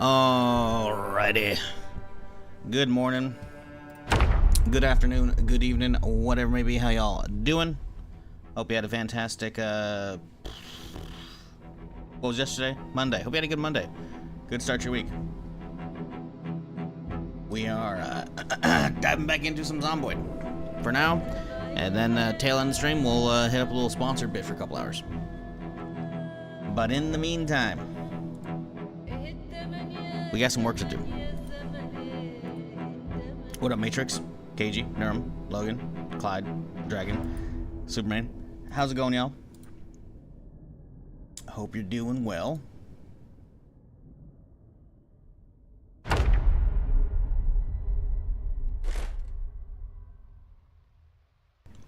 Alrighty. Good morning, good afternoon, good evening, whatever may be. How y'all doing? Hope you had a fantastic, what was yesterday? Monday. Hope you had a good Monday. Good start to your week. We are diving back into some Zomboid for now, and then tail end of the stream, we'll hit up a little sponsored bit for a couple hours. But in the meantime, we got some work to do. What up, Matrix? KG, Nerm, Logan, Clyde, Dragon, Superman. How's it going, y'all? Hope you're doing well.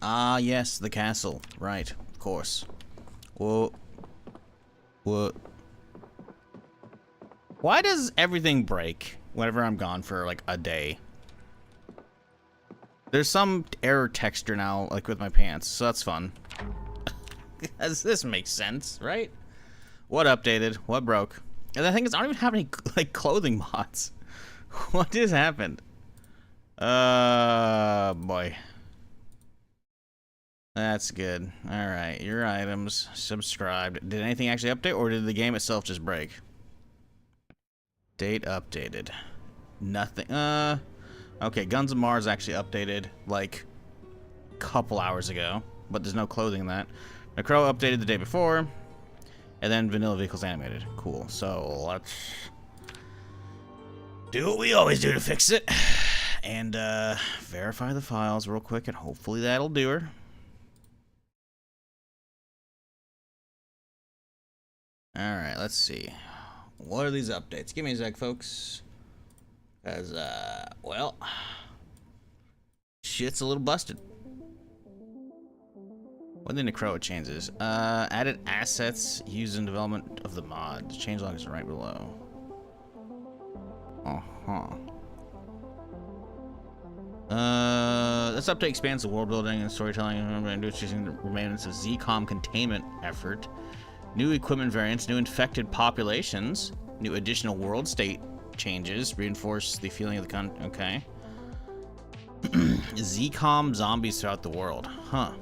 Ah, yes, the castle. Right, of course. Whoa. What? Why does everything break whenever I'm gone for like a day? There's some error texture now, like with my pants, so that's fun. This makes sense, right? What updated? What broke? And the thing is, I don't even have any like clothing mods. What just happened? Boy. That's good. All right, your items subscribed. Did anything actually update, or did the game itself just break? Date updated. Nothing. Okay, Guns of Mars actually updated like a couple hours ago, but there's no clothing in that. Necroa updated the day before, and then Vanilla Vehicles animated. Cool. So let's do what we always do to fix it, and verify the files real quick, and hopefully that'll do her. All right, let's see. What are these updates? Give me a sec, folks. Because, well, shit's a little busted. What did the Necroa changes? Added assets used in development of the mod. The changelog is right below. This update expands the world building and storytelling and introducing the remains of ZCOM containment effort. New equipment variants, new infected populations, new additional world state changes, reinforce the feeling of the okay. ZCOM zombies throughout the world. Huh.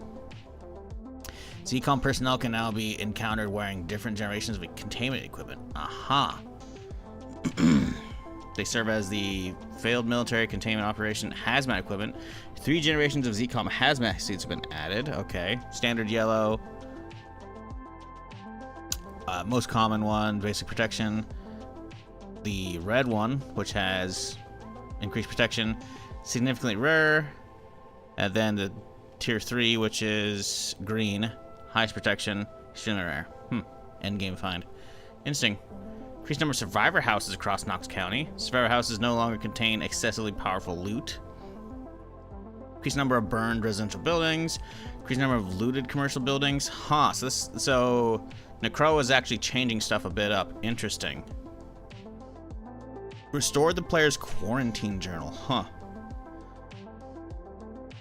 ZCOM personnel can now be encountered wearing different generations of containment equipment. Aha. They serve as the failed military containment operation hazmat equipment. 3 generations of ZCOM hazmat suits have been added. Okay. Standard yellow. Most common one, basic protection. The red one, which has increased protection, significantly rare. And then the tier 3, which is green, highest protection, extremely rare. End game find. Interesting. Increased number of survivor houses across Knox County. Survivor houses no longer contain excessively powerful loot. Increased number of burned residential buildings. Increased number of looted commercial buildings. Huh. So Necroa is actually changing stuff a bit up. Interesting. Restore the player's quarantine journal. Huh.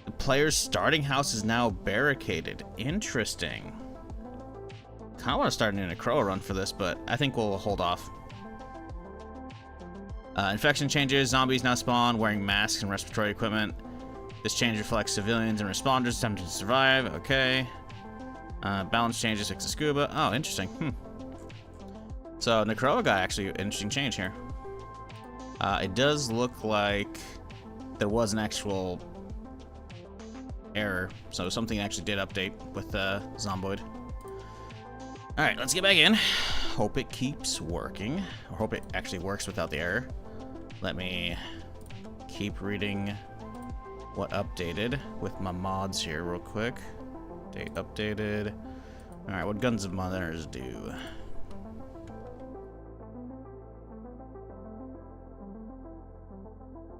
The player's starting house is now barricaded. Interesting. Kinda want to start a new Necroa run for this, but I think we'll hold off. Infection changes. Zombies now spawn wearing masks and respiratory equipment. This change reflects civilians and responders attempting to survive. Okay. Balance changes, fix the scuba. Oh, interesting. So Necroa got actually an interesting change here. It does look like there was an actual error, so something actually did update with Zomboid. All right, let's get back in. Hope it keeps working, or hope it actually works without the error. Let me keep reading what updated with my mods here real quick. Date updated. All right, what Guns of Mars do?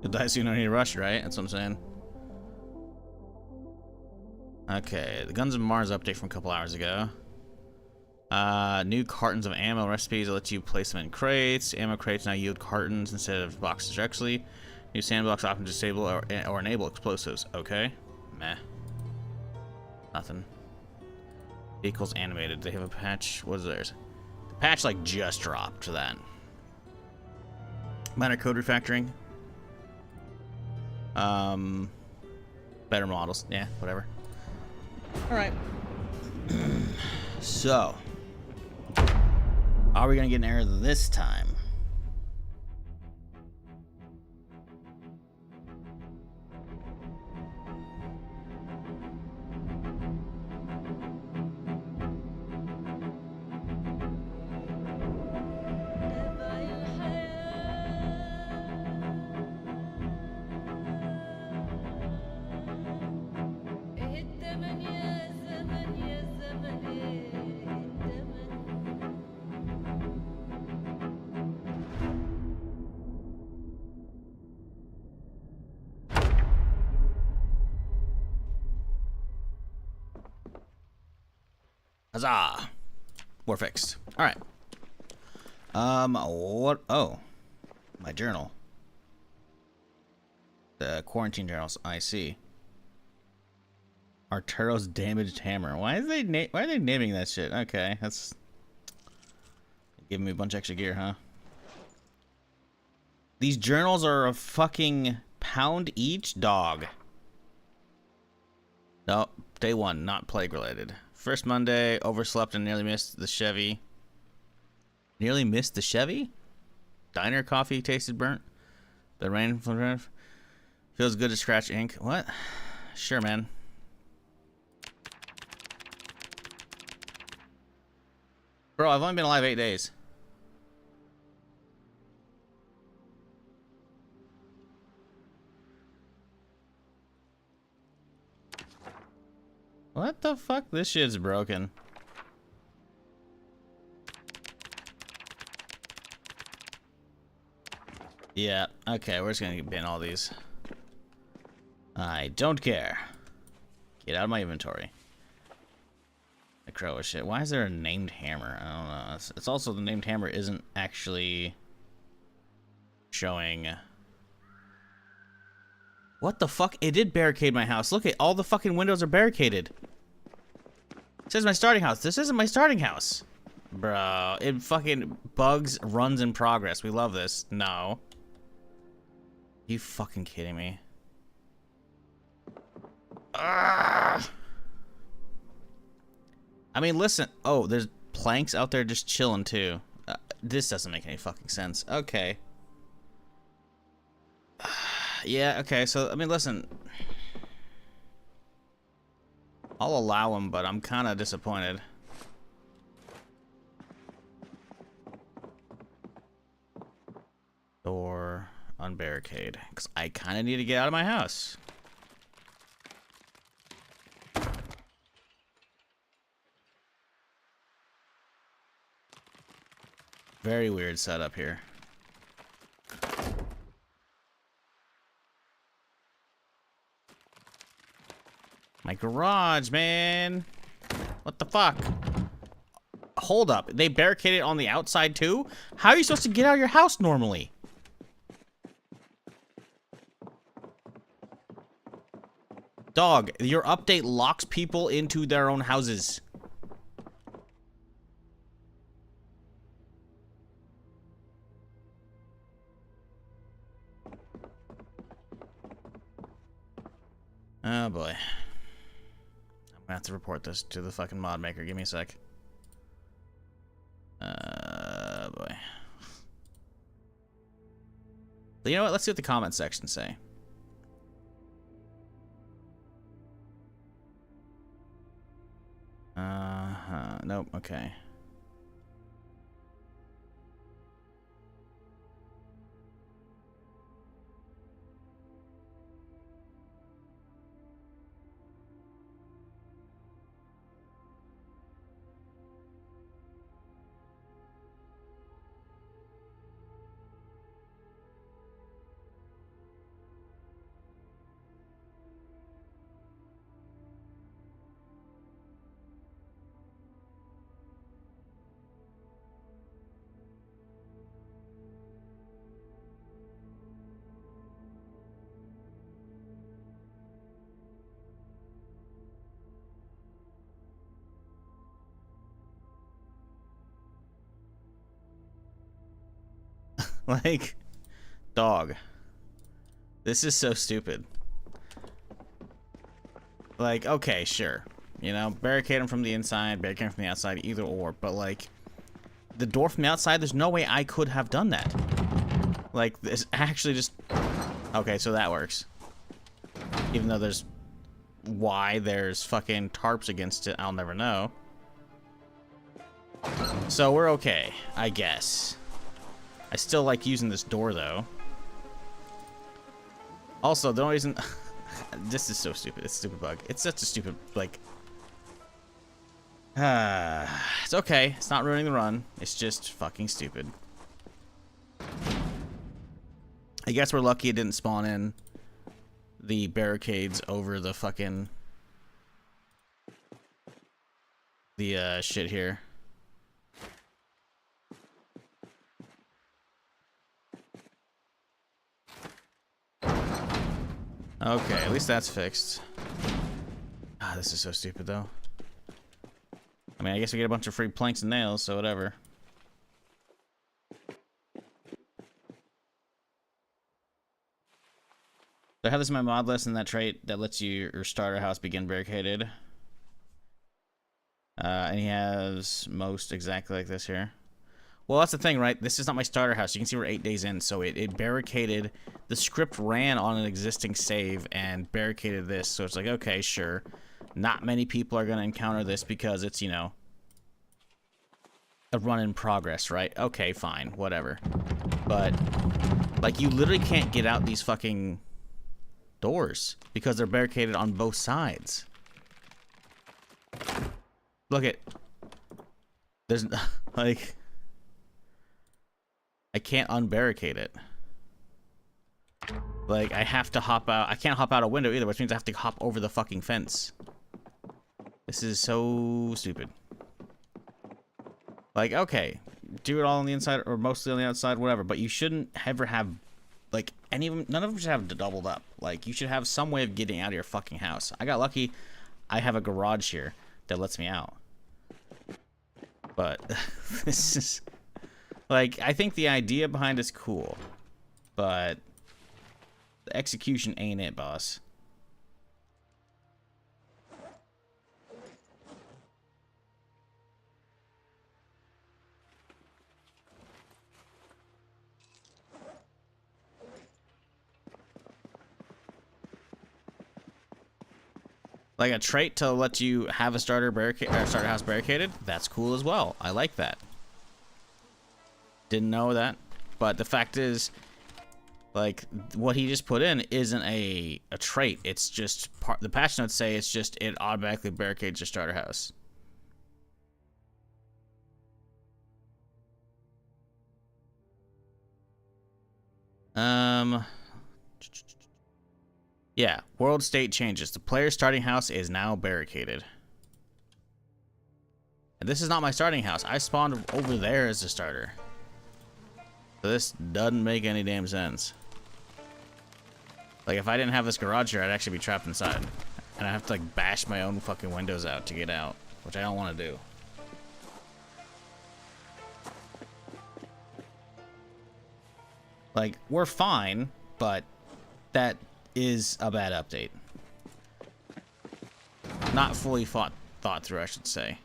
You'll die soon, don't need to rush, right? That's what I'm saying. Okay, the Guns of Mars update from a couple hours ago. New cartons of ammo recipes that let you place them in crates. Ammo crates now yield cartons instead of boxes directly. New sandbox often disable or enable explosives. Okay. Meh. Nothing. Vehicles animated. They have a patch. What is theirs? The patch like just dropped to that. Minor code refactoring. Better models. Yeah, whatever. Alright. So. Are we going to get an error this time? Huzzah! We're fixed. Alright. What? Oh. My journal. The quarantine journals. I see. Arturo's damaged hammer. Why are they naming that shit? Okay, that's giving me a bunch of extra gear, huh? These journals are a fucking pound each, dog. No, day 1, not plague related. First Monday, overslept and nearly missed the Chevy. Nearly missed the Chevy? Diner coffee tasted burnt. The rain feels good to scratch ink. What? Sure, man. Bro, I've only been alive 8 days. What the fuck? This shit's broken. Yeah, okay, we're just gonna bin all these. I don't care. Get out of my inventory. Necroa shit. Why is there a named hammer? I don't know. It's also the named hammer isn't actually showing. What the fuck? It did barricade my house. Look at all the fucking windows are barricaded. It says my starting house. This isn't my starting house. Bro, it fucking bugs runs in progress. We love this. No. You fucking kidding me? Ugh. I mean, listen. Oh, there's planks out there just chilling too. This doesn't make any fucking sense. Okay. Yeah, okay. So, I mean, listen. I'll allow him, but I'm kind of disappointed. Door unbarricade. Because I kind of need to get out of my house. Very weird setup here. My garage, man. What the fuck? Hold up. They barricaded on the outside too? How are you supposed to get out of your house normally? Dog, your update locks people into their own houses. Oh boy. I'm gonna have to report this to the fucking mod maker. Give me a sec. Boy. You know what? Let's see what the comment section say. Nope. Okay. Like, Dog. This is so stupid. Like, okay, sure. You know, barricade them from the inside, barricade them from the outside, either or. But, like, the door from the outside, there's no way I could have done that. Like, this actually just... Okay, so that works. Even though there's... Why there's fucking tarps against it, I'll never know. So we're okay, I guess. I still like using this door, though. Also, the only reason... This is so stupid. It's a stupid bug. It's such a stupid, like... It's okay. It's not ruining the run. It's just fucking stupid. I guess we're lucky it didn't spawn in the barricades over the fucking... The, shit here. Okay, at least that's fixed. Ah, this is so stupid, though. I mean, I guess we get a bunch of free planks and nails, so whatever. So I have this in my mod list, and that trait that lets your starter house begin barricaded. And he has most exactly like this here. Well, that's the thing, right? This is not my starter house. You can see we're 8 days in, so it barricaded. The script ran on an existing save and barricaded this, so it's like, okay, sure. Not many people are going to encounter this because it's, you know, a run in progress, right? Okay, fine, whatever. But, like, you literally can't get out these fucking doors because they're barricaded on both sides. Look at... There's, like... I can't unbarricade it. Like, I have to hop out. I can't hop out a window either, which means I have to hop over the fucking fence. This is so stupid. Like, okay, do it all on the inside or mostly on the outside, whatever, but you shouldn't ever have, like, any of them, none of them should have doubled up. Like, you should have some way of getting out of your fucking house. I got lucky. I have a garage here that lets me out. But, this is... Like, I think the idea behind it's cool, but the execution ain't it, boss. Like a trait to let you have a starter house barricaded, that's cool as well. I like that. Didn't know that, but the fact is, like, what he just put in isn't a trait. It's just the patch notes say it's just it automatically barricades your starter house. Yeah, world state changes. The player's starting house is now barricaded. And this is not my starting house. I spawned over there as a starter. So this doesn't make any damn sense. Like, if I didn't have this garage here, I'd actually be trapped inside. And I'd have to, like, bash my own fucking windows out to get out. Which I don't want to do. Like, we're fine, but that is a bad update. Not fully thought through, I should say.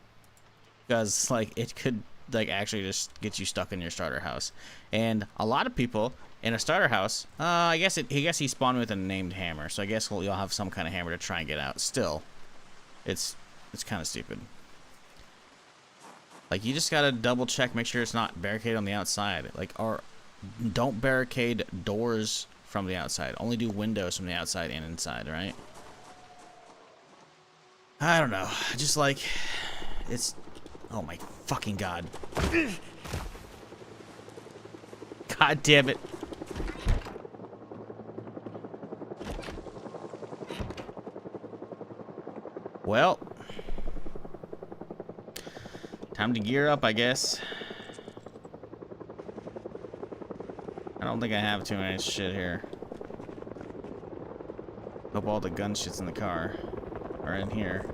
Because, like, it could... like actually just gets you stuck in your starter house, and a lot of people in a starter house, I guess he spawned with a named hammer, so I guess you'll have some kind of hammer to try and get out. Still, it's kind of stupid. Like, you just gotta double check, make sure it's not barricaded on the outside. Like, or don't barricade doors from the outside. Only do windows from the outside and inside, right? I don't know. Just like it's. Oh my fucking god. God damn it. Well. Time to gear up, I guess. I don't think I have too much shit here. Hope all the gun shit's in the car. Or in here.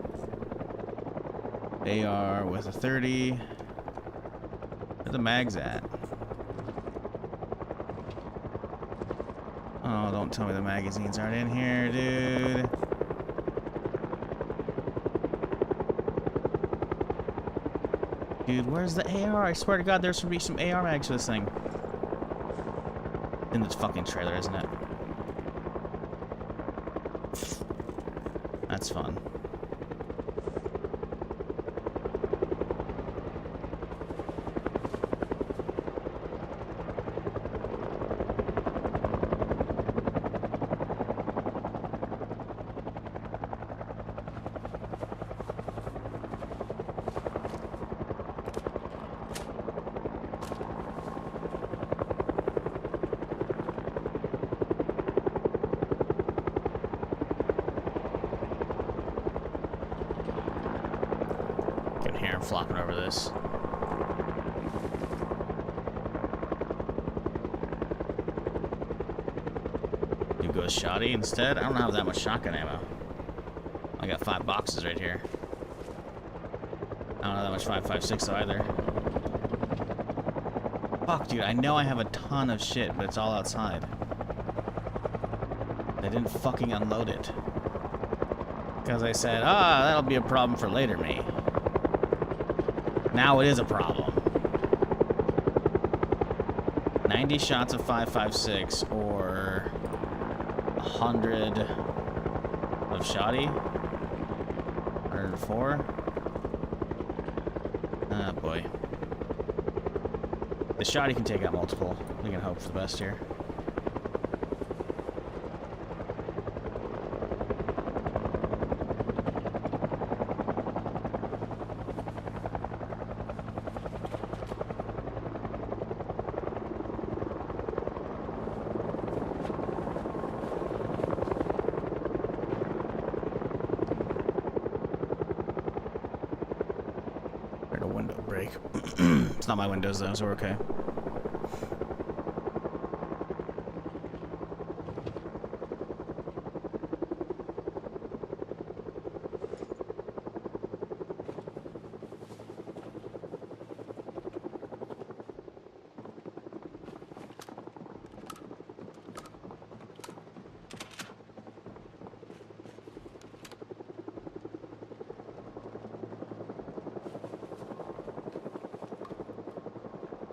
AR with a 30. Where the mags at? Oh, don't tell me the magazines aren't in here, dude. Dude, where's the AR? I swear to God, there should be some AR mags for this thing. In this fucking trailer, isn't it? That's fun. Flopping over this. You go shoddy instead? I don't have that much shotgun ammo. I got 5 boxes right here. I don't have that much 5.56 either. Fuck, dude, I know I have a ton of shit, but it's all outside. They didn't fucking unload it. Because I said, that'll be a problem for later me. Now it is a problem. 90 shots of 5.56 or 100 of shoddy. 104. Ah, boy. The shoddy can take out multiple. We can hope for the best here. It's not my windows though, so we're okay.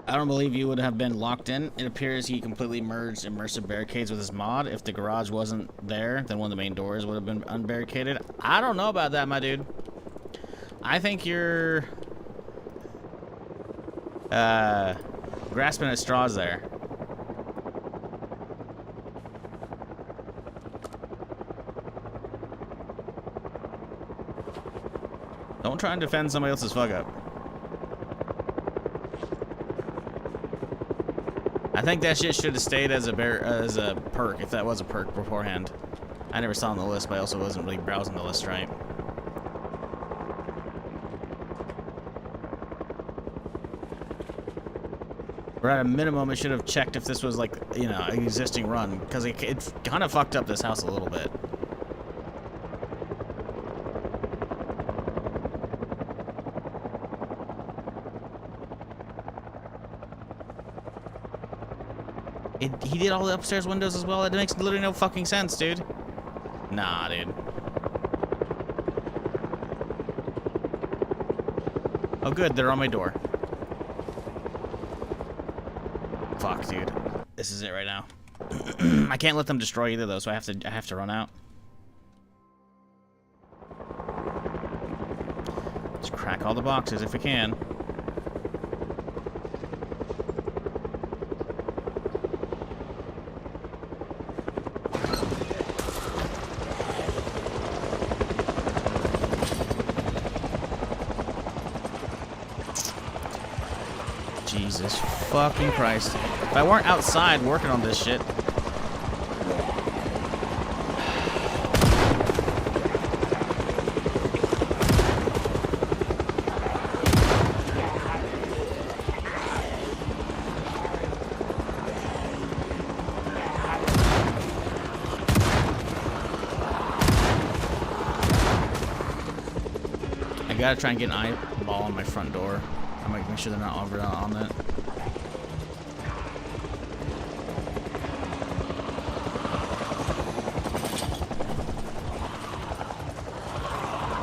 I don't believe you would have been locked in. It appears he completely merged immersive barricades with his mod. If the garage wasn't there, then one of the main doors would have been unbarricaded. I don't know about that, my dude. I think you're grasping at straws there. Don't try and defend somebody else's fuck up. I think that shit should have stayed as a perk, if that was a perk beforehand. I never saw it on the list, but I also wasn't really browsing the list right. Or at a minimum, it should have checked if this was like, you know, an existing run, because it kind of fucked up this house a little bit. He did all the upstairs windows as well? It makes literally no fucking sense, dude. Nah, dude. Oh, good. They're on my door. Fuck, dude. This is it right now. I can't let them destroy either, though, so I have to run out. Just crack all the boxes if we can. Jesus fucking Christ. If I weren't outside working on this shit. I gotta try and get an eyeball on my front door. I might make sure they're not over on that.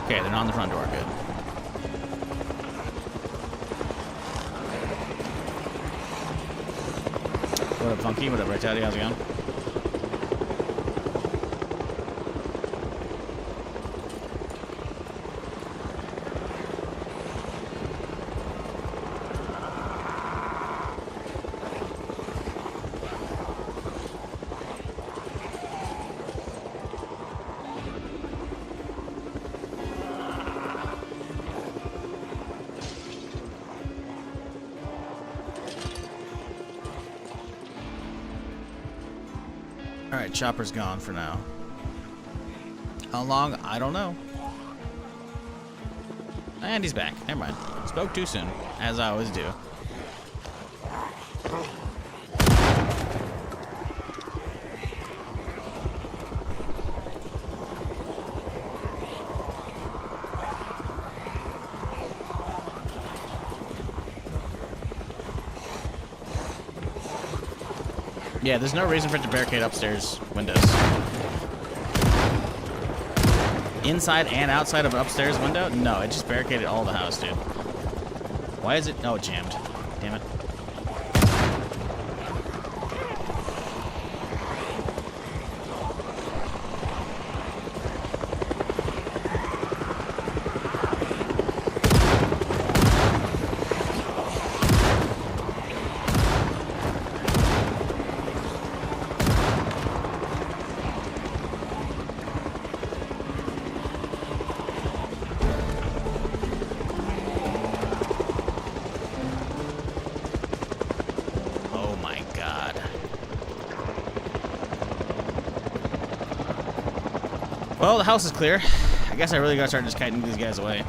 Okay, they're not on the front door. Good. What up, Funky? What up, Red Teddy? How's it going? Alright, Chopper's gone for now. How long? I don't know. And he's back. Never mind. Spoke too soon, as I always do. Yeah, there's no reason for it to barricade upstairs windows. Inside and outside of an upstairs window? No, it just barricaded all the house, dude. Why is it? Oh, it jammed. Damn it. Well, the house is clear. I guess I really gotta start just kiting these guys away.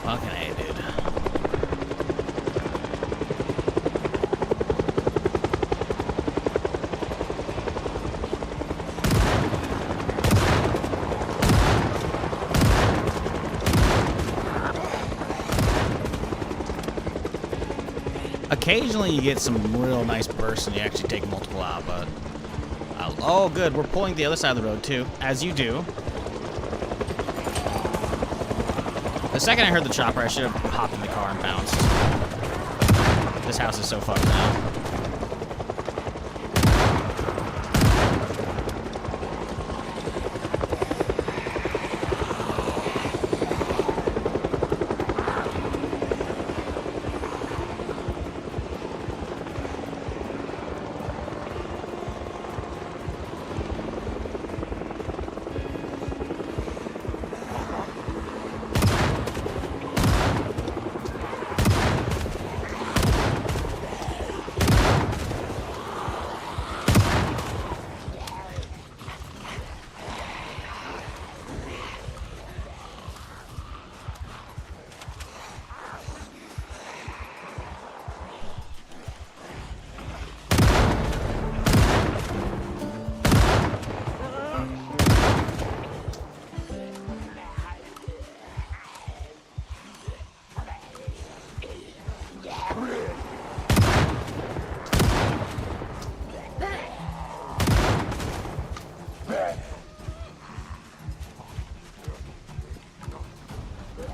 Fucking A, dude. Occasionally you get some real nice bursts and you actually take multiple out, but... oh, good. We're pulling the other side of the road, too. As you do. The second I heard the chopper, I should have hopped in the car and bounced. This house is so fucked now.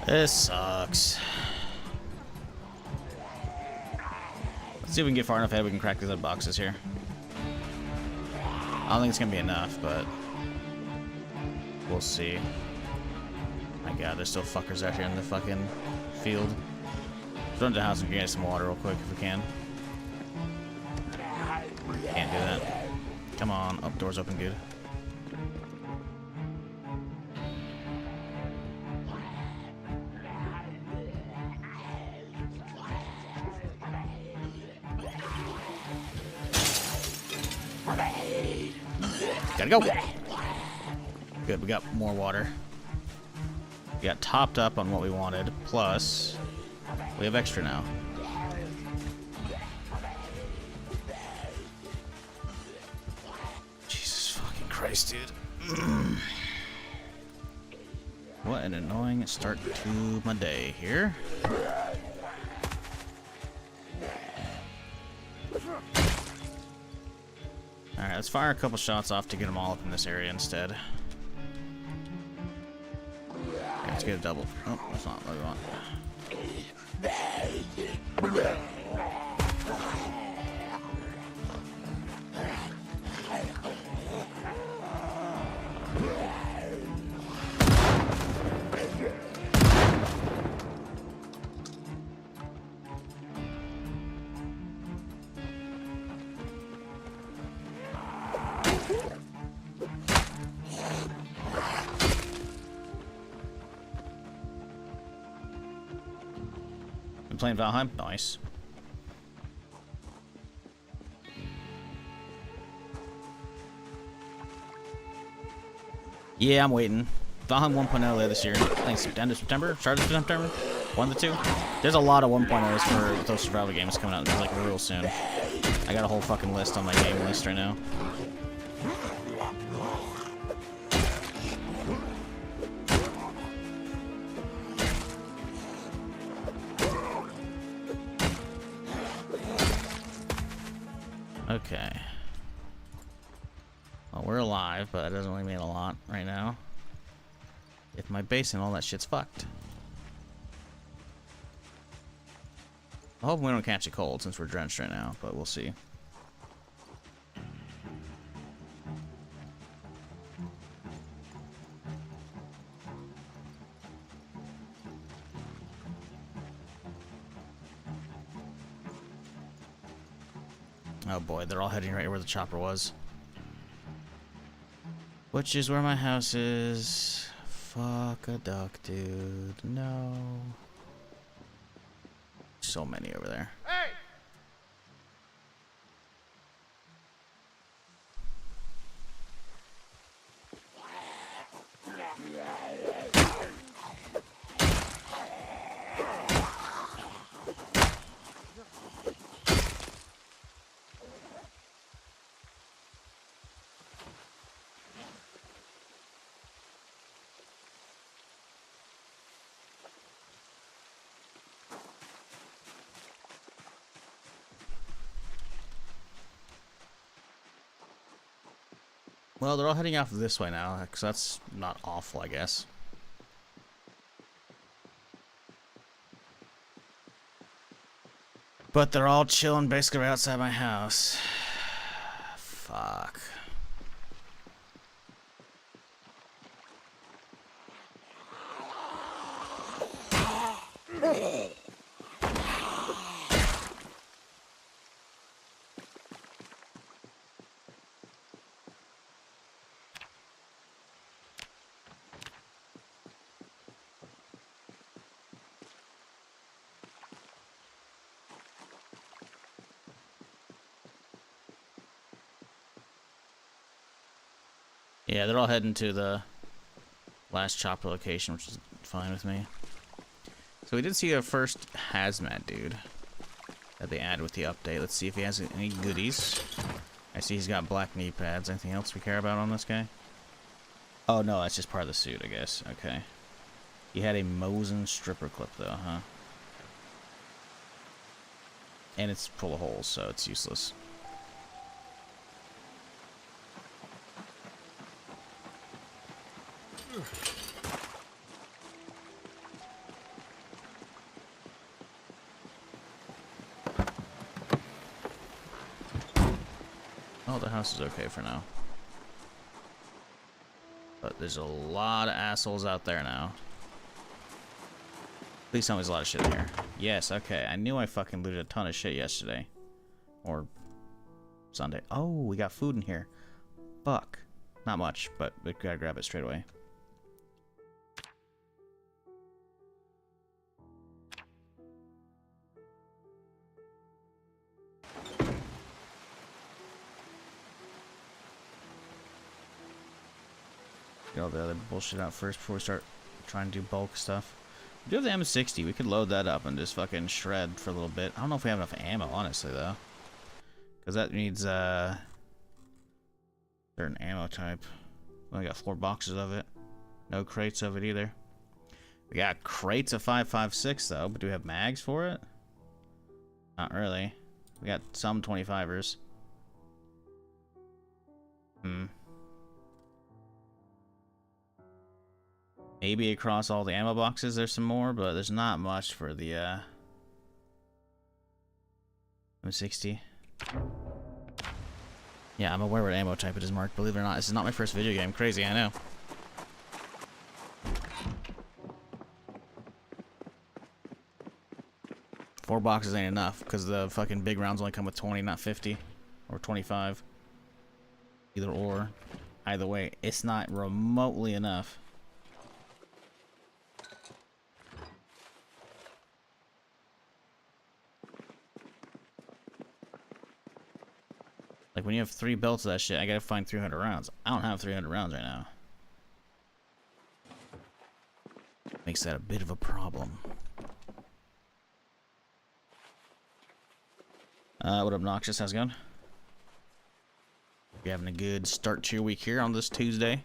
This sucks. Let's see if we can get far enough ahead we can crack these other boxes here. I don't think it's gonna be enough, but we'll see. My god, there's still fuckers out here in the fucking field. Let's run to the house and get some water real quick if we can. Can't do that. Come on, up, doors open good. Gotta go. Good, we got more water. We got topped up on what we wanted, plus we have extra now. Jesus fucking Christ, dude. What an annoying start to my day here. Alright, let's fire a couple shots off to get them all up in this area instead. Okay, let's get a double. Oh, that's not what we want. Playing Valheim? Nice. Yeah, I'm waiting. Valheim 1.0 later this year. I think end of September? Start of September? One of the two? There's a lot of 1.0s for those survival games coming out like real soon. I got a whole fucking list on my game list right now. Okay. Well, we're alive, but it doesn't really mean a lot right now. If my base and all that shit's fucked. I hope we don't catch a cold since we're drenched right now, but we'll see. Oh boy, they're all heading right where the chopper was. Which is where my house is. Fuck a duck, dude. No. So many over there. Hey! Well, they're all heading off this way now, because that's not awful, I guess. But they're all chilling basically right outside my house. Fuck. Yeah, they're all heading to the last chopper location, which is fine with me. So we did see a first hazmat dude that they added with the update. Let's see if he has any goodies. I see he's got black knee pads. Anything else we care about on this guy? Oh no, that's just part of the suit, I guess. Okay. He had a Mosin stripper clip though, huh? And it's full of holes, so it's useless. Oh, the house is okay for now. But there's a lot of assholes out there now. Please tell me there's a lot of shit in here. Yes, okay. I knew I fucking looted a ton of shit yesterday. Or Sunday. Oh, we got food in here. Fuck. Not much, but we gotta grab it straight away. Get all the other bullshit out first before we start trying to do bulk stuff. We do have the M60. We could load that up and just fucking shred for a little bit. I don't know if we have enough ammo, honestly, though. Because that needs, certain ammo type. We only got 4 boxes of it. No crates of it either. We got crates of 5.56 though, but do we have mags for it? Not really. We got some 25ers. Maybe across all the ammo boxes there's some more, but there's not much for the M60. Yeah, I'm aware what ammo type it is, Mark. Believe it or not, this is not my first video game. Crazy, I know. Four boxes ain't enough, because the fucking big rounds only come with 20, not 50. Or 25. Either or. Either way, it's not remotely enough. Like, when you have 3 belts of that shit, I gotta find 300 rounds. I don't have 300 rounds right now. Makes that a bit of a problem. What up, Noxious? How's it going? You having a good start to your week here on this Tuesday?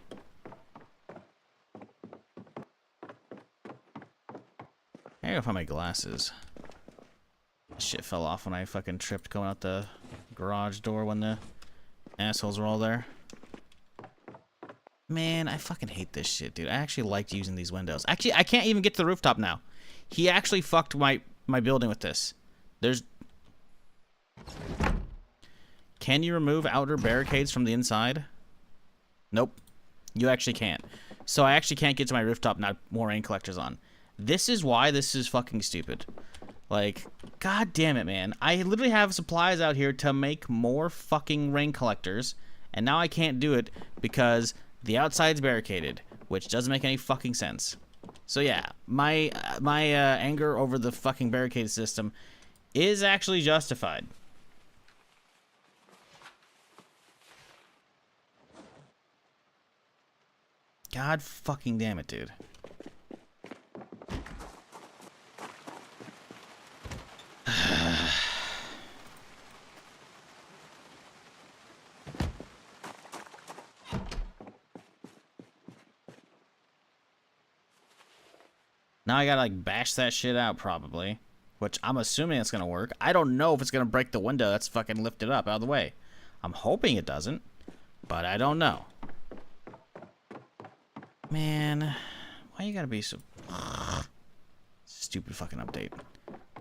I gotta find my glasses. Shit fell off when I fucking tripped going out the garage door when the assholes were all there. Man, I fucking hate this shit, dude. I actually liked using these windows. Actually, I can't even get to the rooftop now. He actually fucked my building with this. There's... Can you remove outer barricades from the inside? Nope. You actually can't. So I actually can't get to my rooftop now. More rain collectors on. This is why this is fucking stupid. Like, god damn it, man. I literally have supplies out here to make more fucking rain collectors, and now I can't do it because the outside's barricaded, which doesn't make any fucking sense. So yeah, my anger over the fucking barricade system is actually justified. God fucking damn it, dude. Now I gotta like bash that shit out probably, which I'm assuming it's gonna work. I don't know if it's gonna break the window that's fucking lifted up out of the way. I'm hoping it doesn't, but I don't know. Man, why you gotta be so stupid fucking update?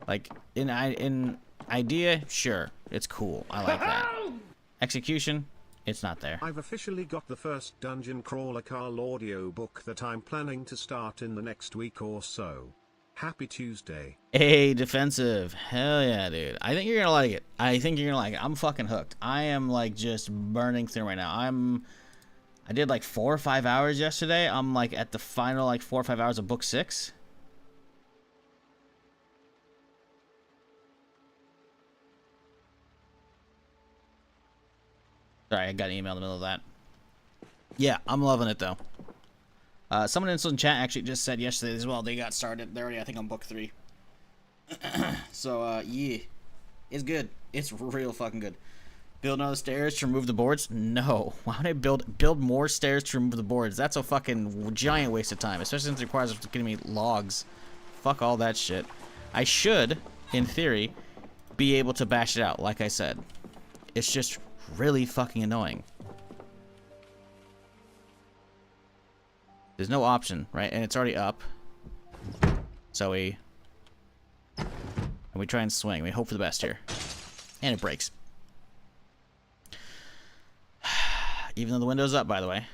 Like in idea, sure, it's cool. I like that. Execution, it's not there. I've officially got the first Dungeon Crawler Carl audio book that I'm planning to start in the next week or so. Happy Tuesday. Hey, defensive. Hell yeah, dude. I think you're gonna like it. I think you're gonna like it. I'm fucking hooked. I am like just burning through right now. I did like 4 or 5 hours yesterday. I'm like at the final like 4 or 5 hours of book 6. Sorry, I got an email in the middle of that. Yeah, I'm loving it though. Someone in chat actually just said yesterday as well. They got started. They're already, I think, on book 3. So, yeah. It's good. It's real fucking good. Build another stairs to remove the boards? No. Why would I build more stairs to remove the boards? That's a fucking giant waste of time. Especially since it requires getting me logs. Fuck all that shit. I should, in theory, be able to bash it out, like I said. It's just really fucking annoying. There's no option, right? And it's already up. So we try and swing. We hope for the best here. And it breaks. Even though the window's up, by the way.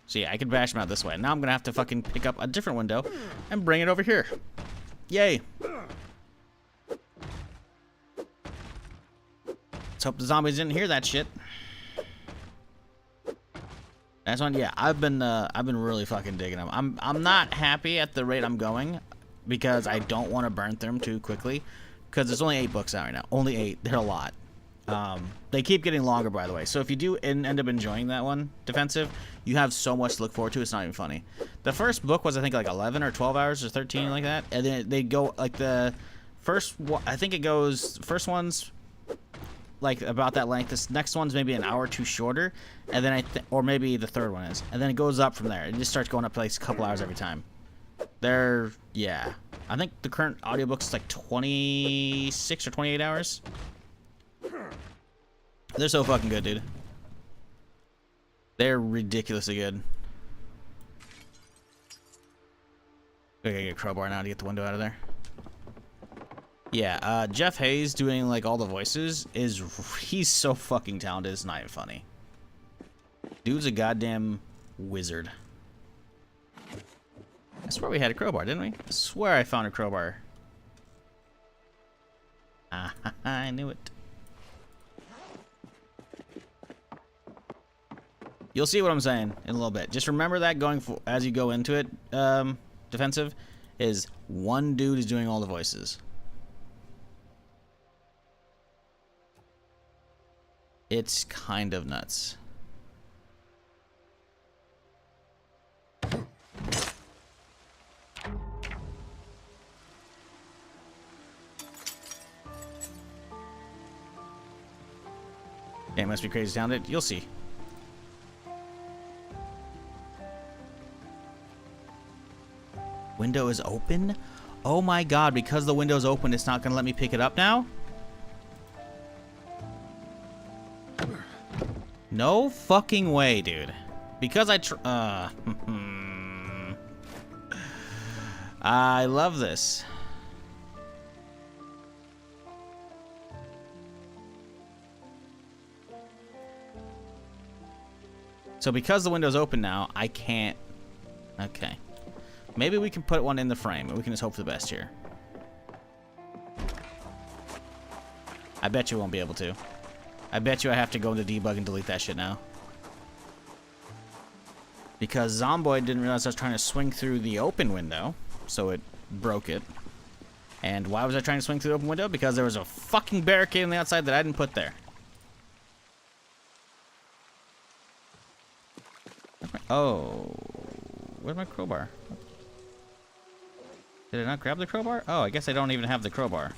So yeah, I could bash them out this way. Now I'm gonna have to fucking pick up a different window and bring it over here. Yay. Let's hope the zombies didn't hear that shit. That's one. Yeah, I've been really fucking digging them. I'm not happy at the rate I'm going because I don't want to burn through them too quickly because there's only 8 books out right now. Only 8. They're a lot. They keep getting longer, by the way. So if you do end up enjoying that one, defensive, you have so much to look forward to. It's not even funny. The first book was, I think, like 11 or 12 hours or 13, like that. And then they go, like, the first, I think it goes, first one's like about that length. This next one's maybe an hour or two shorter. And then or maybe the third one is. And then it goes up from there. It just starts going up to like a couple hours every time. Yeah. I think the current audiobook's like 26 or 28 hours. They're so fucking good, dude. They're ridiculously good. I gotta get a crowbar now to get the window out of there. Yeah, Jeff Hayes doing like all the voices he's so fucking talented, it's not even funny. Dude's a goddamn wizard. I swear we had a crowbar, didn't we? I swear I found a crowbar. I knew it. You'll see what I'm saying in a little bit. Just remember that as you go into it, defensive, is one dude is doing all the voices. It's kind of nuts. Yeah, it must be crazy talented. You'll see. Window is open? Oh my god, because the window's open, it's not gonna let me pick it up now? No fucking way, dude. Because I love this. So because the window's open now, I can't... Okay. Maybe we can put one in the frame. We can just hope for the best here. I bet you won't be able to. I bet you I have to go into debug and delete that shit now. Because Zomboid didn't realize I was trying to swing through the open window, so it broke it. And why was I trying to swing through the open window? Because there was a fucking barricade on the outside that I didn't put there. Oh, where's my crowbar? Did I not grab the crowbar? Oh, I guess I don't even have the crowbar.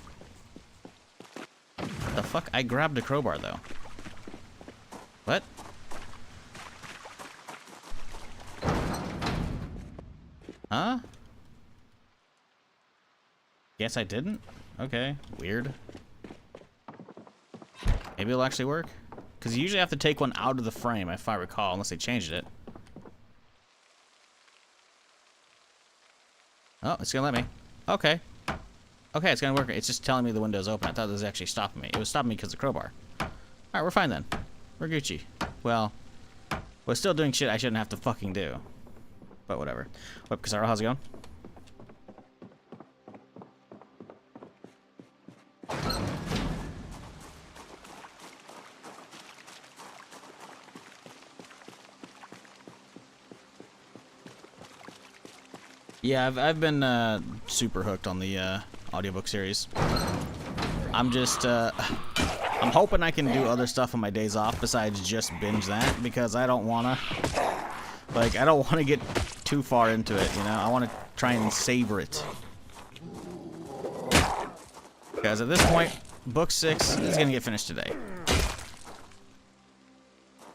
What the fuck? I grabbed the crowbar, though. What? Huh? Guess I didn't? Okay, weird. Maybe it'll actually work? Because you usually have to take one out of the frame, if I recall, unless they changed it. Oh, it's gonna let me. Okay. Okay, it's gonna work. It's just telling me the window's open. I thought it was actually stopping me. It was stopping me because of the crowbar. Alright, we're fine then. We're Gucci. Well, we're still doing shit I shouldn't have to fucking do. But whatever. What, Casaro, how's it going? Yeah, I've been super hooked on the audiobook series. I'm just I'm hoping I can do other stuff on my days off besides just binge that, because I don't wanna get too far into it, you know? I wanna try and savor it. Because at this point, book 6 is gonna get finished today.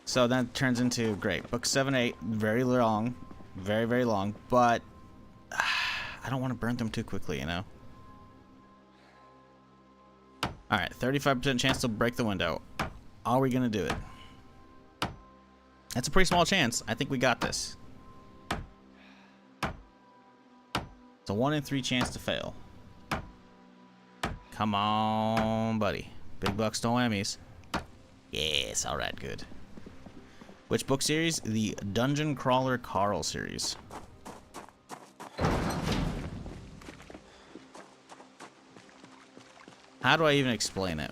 So that turns into, great, book 7, 8, very long, very, very long, but I don't want to burn them too quickly, you know? Alright, 35% chance to break the window. Are we going to do it? That's a pretty small chance. I think we got this. It's a 1 in 3 chance to fail. Come on, buddy. Big bucks, no whammies. Yes, alright, good. Which book series? The Dungeon Crawler Carl series. How do I even explain it?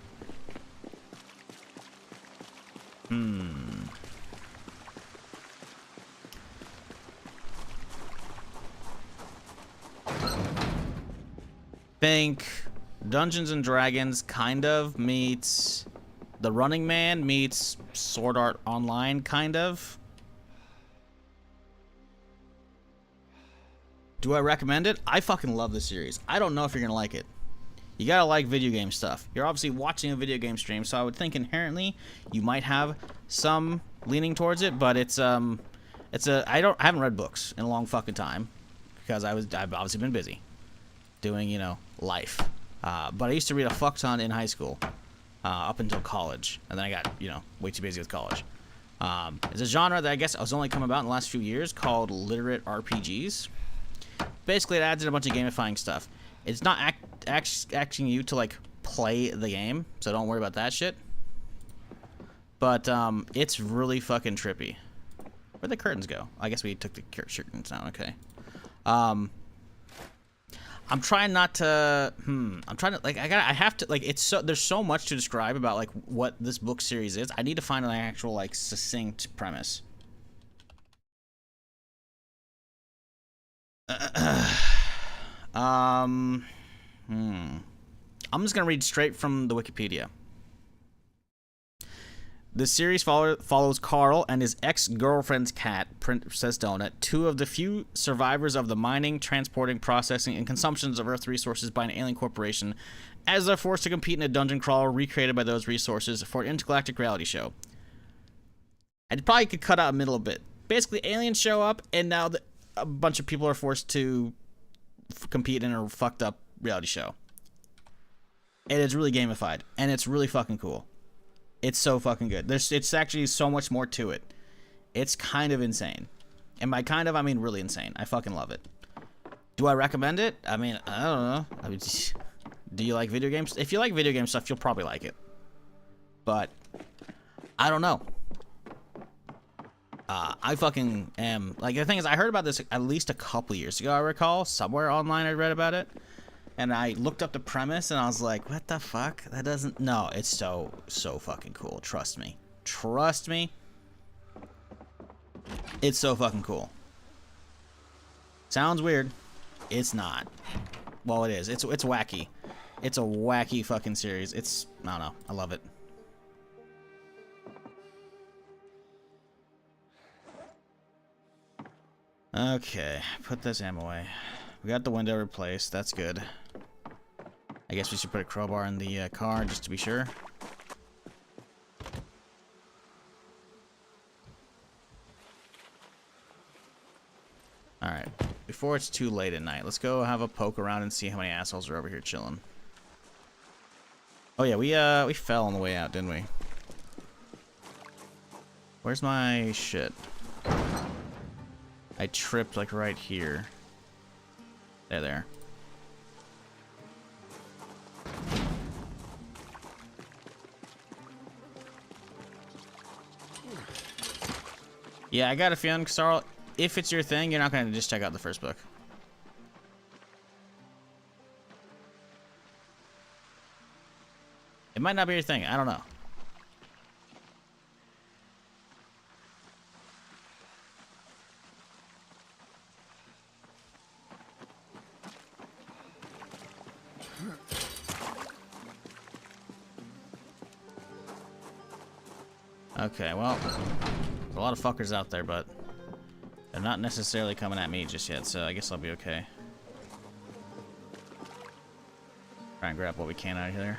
Think Dungeons and Dragons kind of meets The Running Man meets Sword Art Online, kind of. Do I recommend it? I fucking love this series. I don't know if you're gonna like it. You gotta like video game stuff. You're obviously watching a video game stream, so I would think inherently you might have some leaning towards it, but I haven't read books in a long fucking time because I've obviously been busy doing, you know, life. But I used to read a fuck ton in high school, up until college, and then I got, you know, way too busy with college. It's a genre that I guess has only come about in the last few years called literate RPGs. Basically, it adds in a bunch of gamifying stuff. It's not asking you to, like, play the game, so don't worry about that shit. But, it's really fucking trippy. Where'd the curtains go? I guess we took the curtains down, okay. I'm trying not to, I'm trying to, like, I have to, like, there's so much to describe about, like, what this book series is. I need to find an actual, like, succinct premise. I'm just gonna read straight from the Wikipedia. The series follows Carl and his ex-girlfriend's cat, Princess Donut, two of the few survivors of the mining, transporting, processing, and consumptions of Earth resources by an alien corporation, as they're forced to compete in a dungeon crawl recreated by those resources for an intergalactic reality show. I probably could cut out a middle a bit. Basically, aliens show up, and now a bunch of people are forced to compete in a fucked up reality show. And it's really gamified, and it's really fucking cool. It's so fucking good. It's actually so much more to it. It's kind of insane. And by kind of, I mean really insane. I fucking love it. Do I recommend it? I mean, I don't know. I mean, do you like video games? If you like video game stuff, you'll probably like it. But I don't know. I fucking am, like, the thing is, I heard about this at least a couple years ago, I recall. Somewhere online I read about it. And I looked up the premise, and I was like, what the fuck? That doesn't... No, it's so fucking cool. Trust me. Trust me. It's so fucking cool. Sounds weird. It's not. Well, it is. It's wacky. It's a wacky fucking series. It's... I don't know. I love it. Okay. Put this ammo away. We got the window replaced. That's good. I guess we should put a crowbar in the car just to be sure. Alright. Before it's too late at night, let's go have a poke around and see how many assholes are over here chilling. Oh yeah, we fell on the way out, didn't we? Where's my shit? I tripped like right here. There. Yeah, I got a feeling, Carl, if it's your thing, you're not going to just check out the first book. It might not be your thing. I don't know. Okay, well, there's a lot of fuckers out there, but they're not necessarily coming at me just yet, so I guess I'll be okay. Try and grab what we can out of here.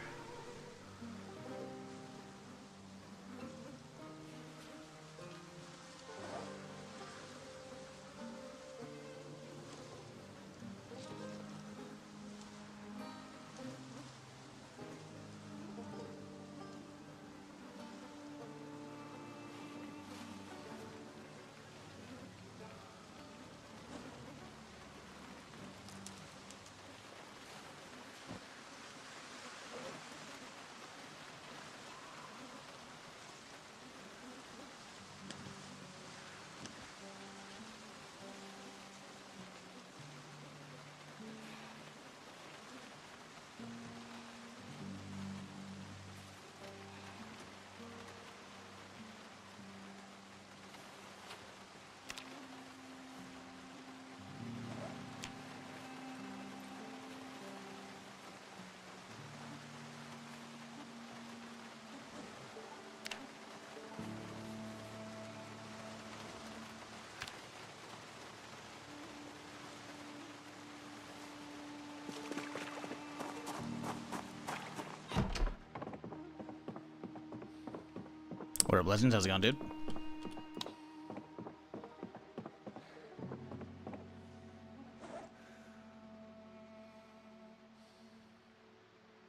What up, Legends? How's it going, dude?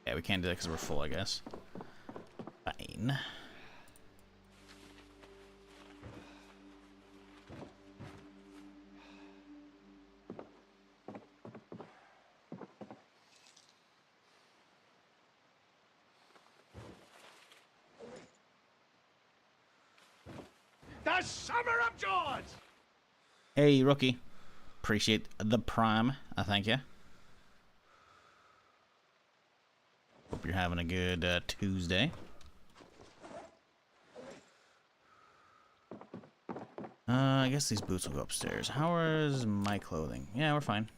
Yeah, we can't do that because we're full, I guess. Fine. The Summer of Jaws! Hey, rookie. Appreciate the prime. I thank you. Hope you're having a good Tuesday. I guess these boots will go upstairs. How is my clothing? Yeah, we're fine.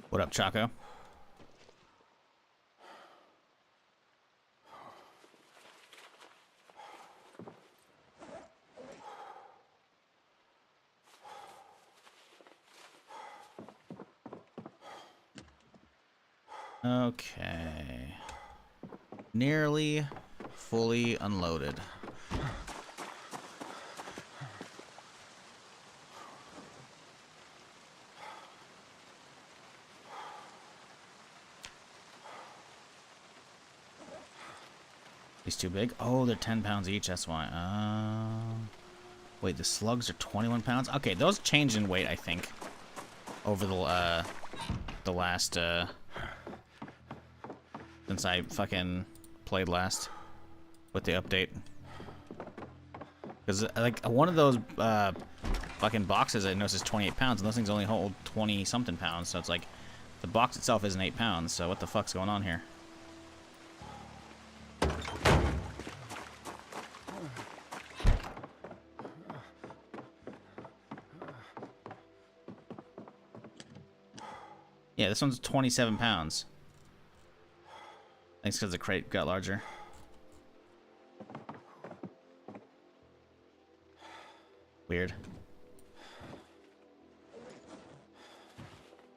What up, Choco? Okay. Nearly fully unloaded. These too big? Oh, they're 10 pounds each, that's why. Wait, the slugs are 21 pounds? Okay, those changed in weight, I think. Over the last, since I fucking played last. With the update. Because, like, one of those, fucking boxes I noticed is 28 pounds, and those things only hold 20-something pounds, so it's like, the box itself isn't 8 pounds, so what the fuck's going on here? Yeah, this one's 27 pounds. Thanks because the crate got larger. Weird.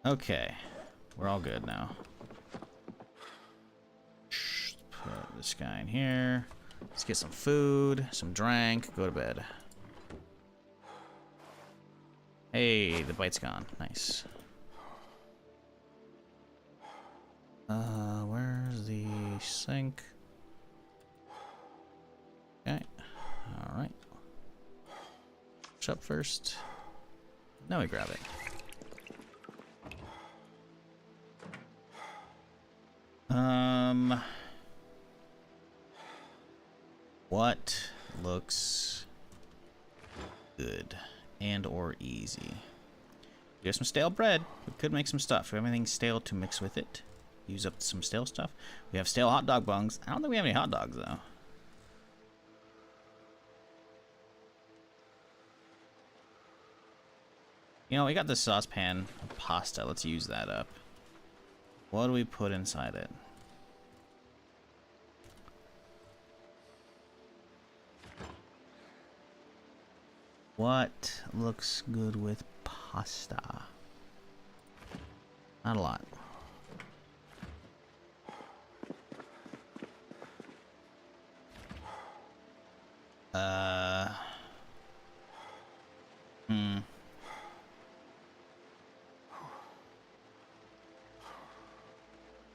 Okay. We're all good now. Put this guy in here. Let's get some food, some drink, go to bed. Hey, the bite's gone. Nice. Where's the sink? Okay. Alright. Push up first. Now we grab it. What looks good and or easy? We have some stale bread. We could make some stuff. We have anything stale to mix with it. Use up some stale stuff. We have stale hot dog buns. I don't think we have any hot dogs though. You know, we got this saucepan of pasta. Let's use that up. What do we put inside it? What looks good with pasta? Not a lot.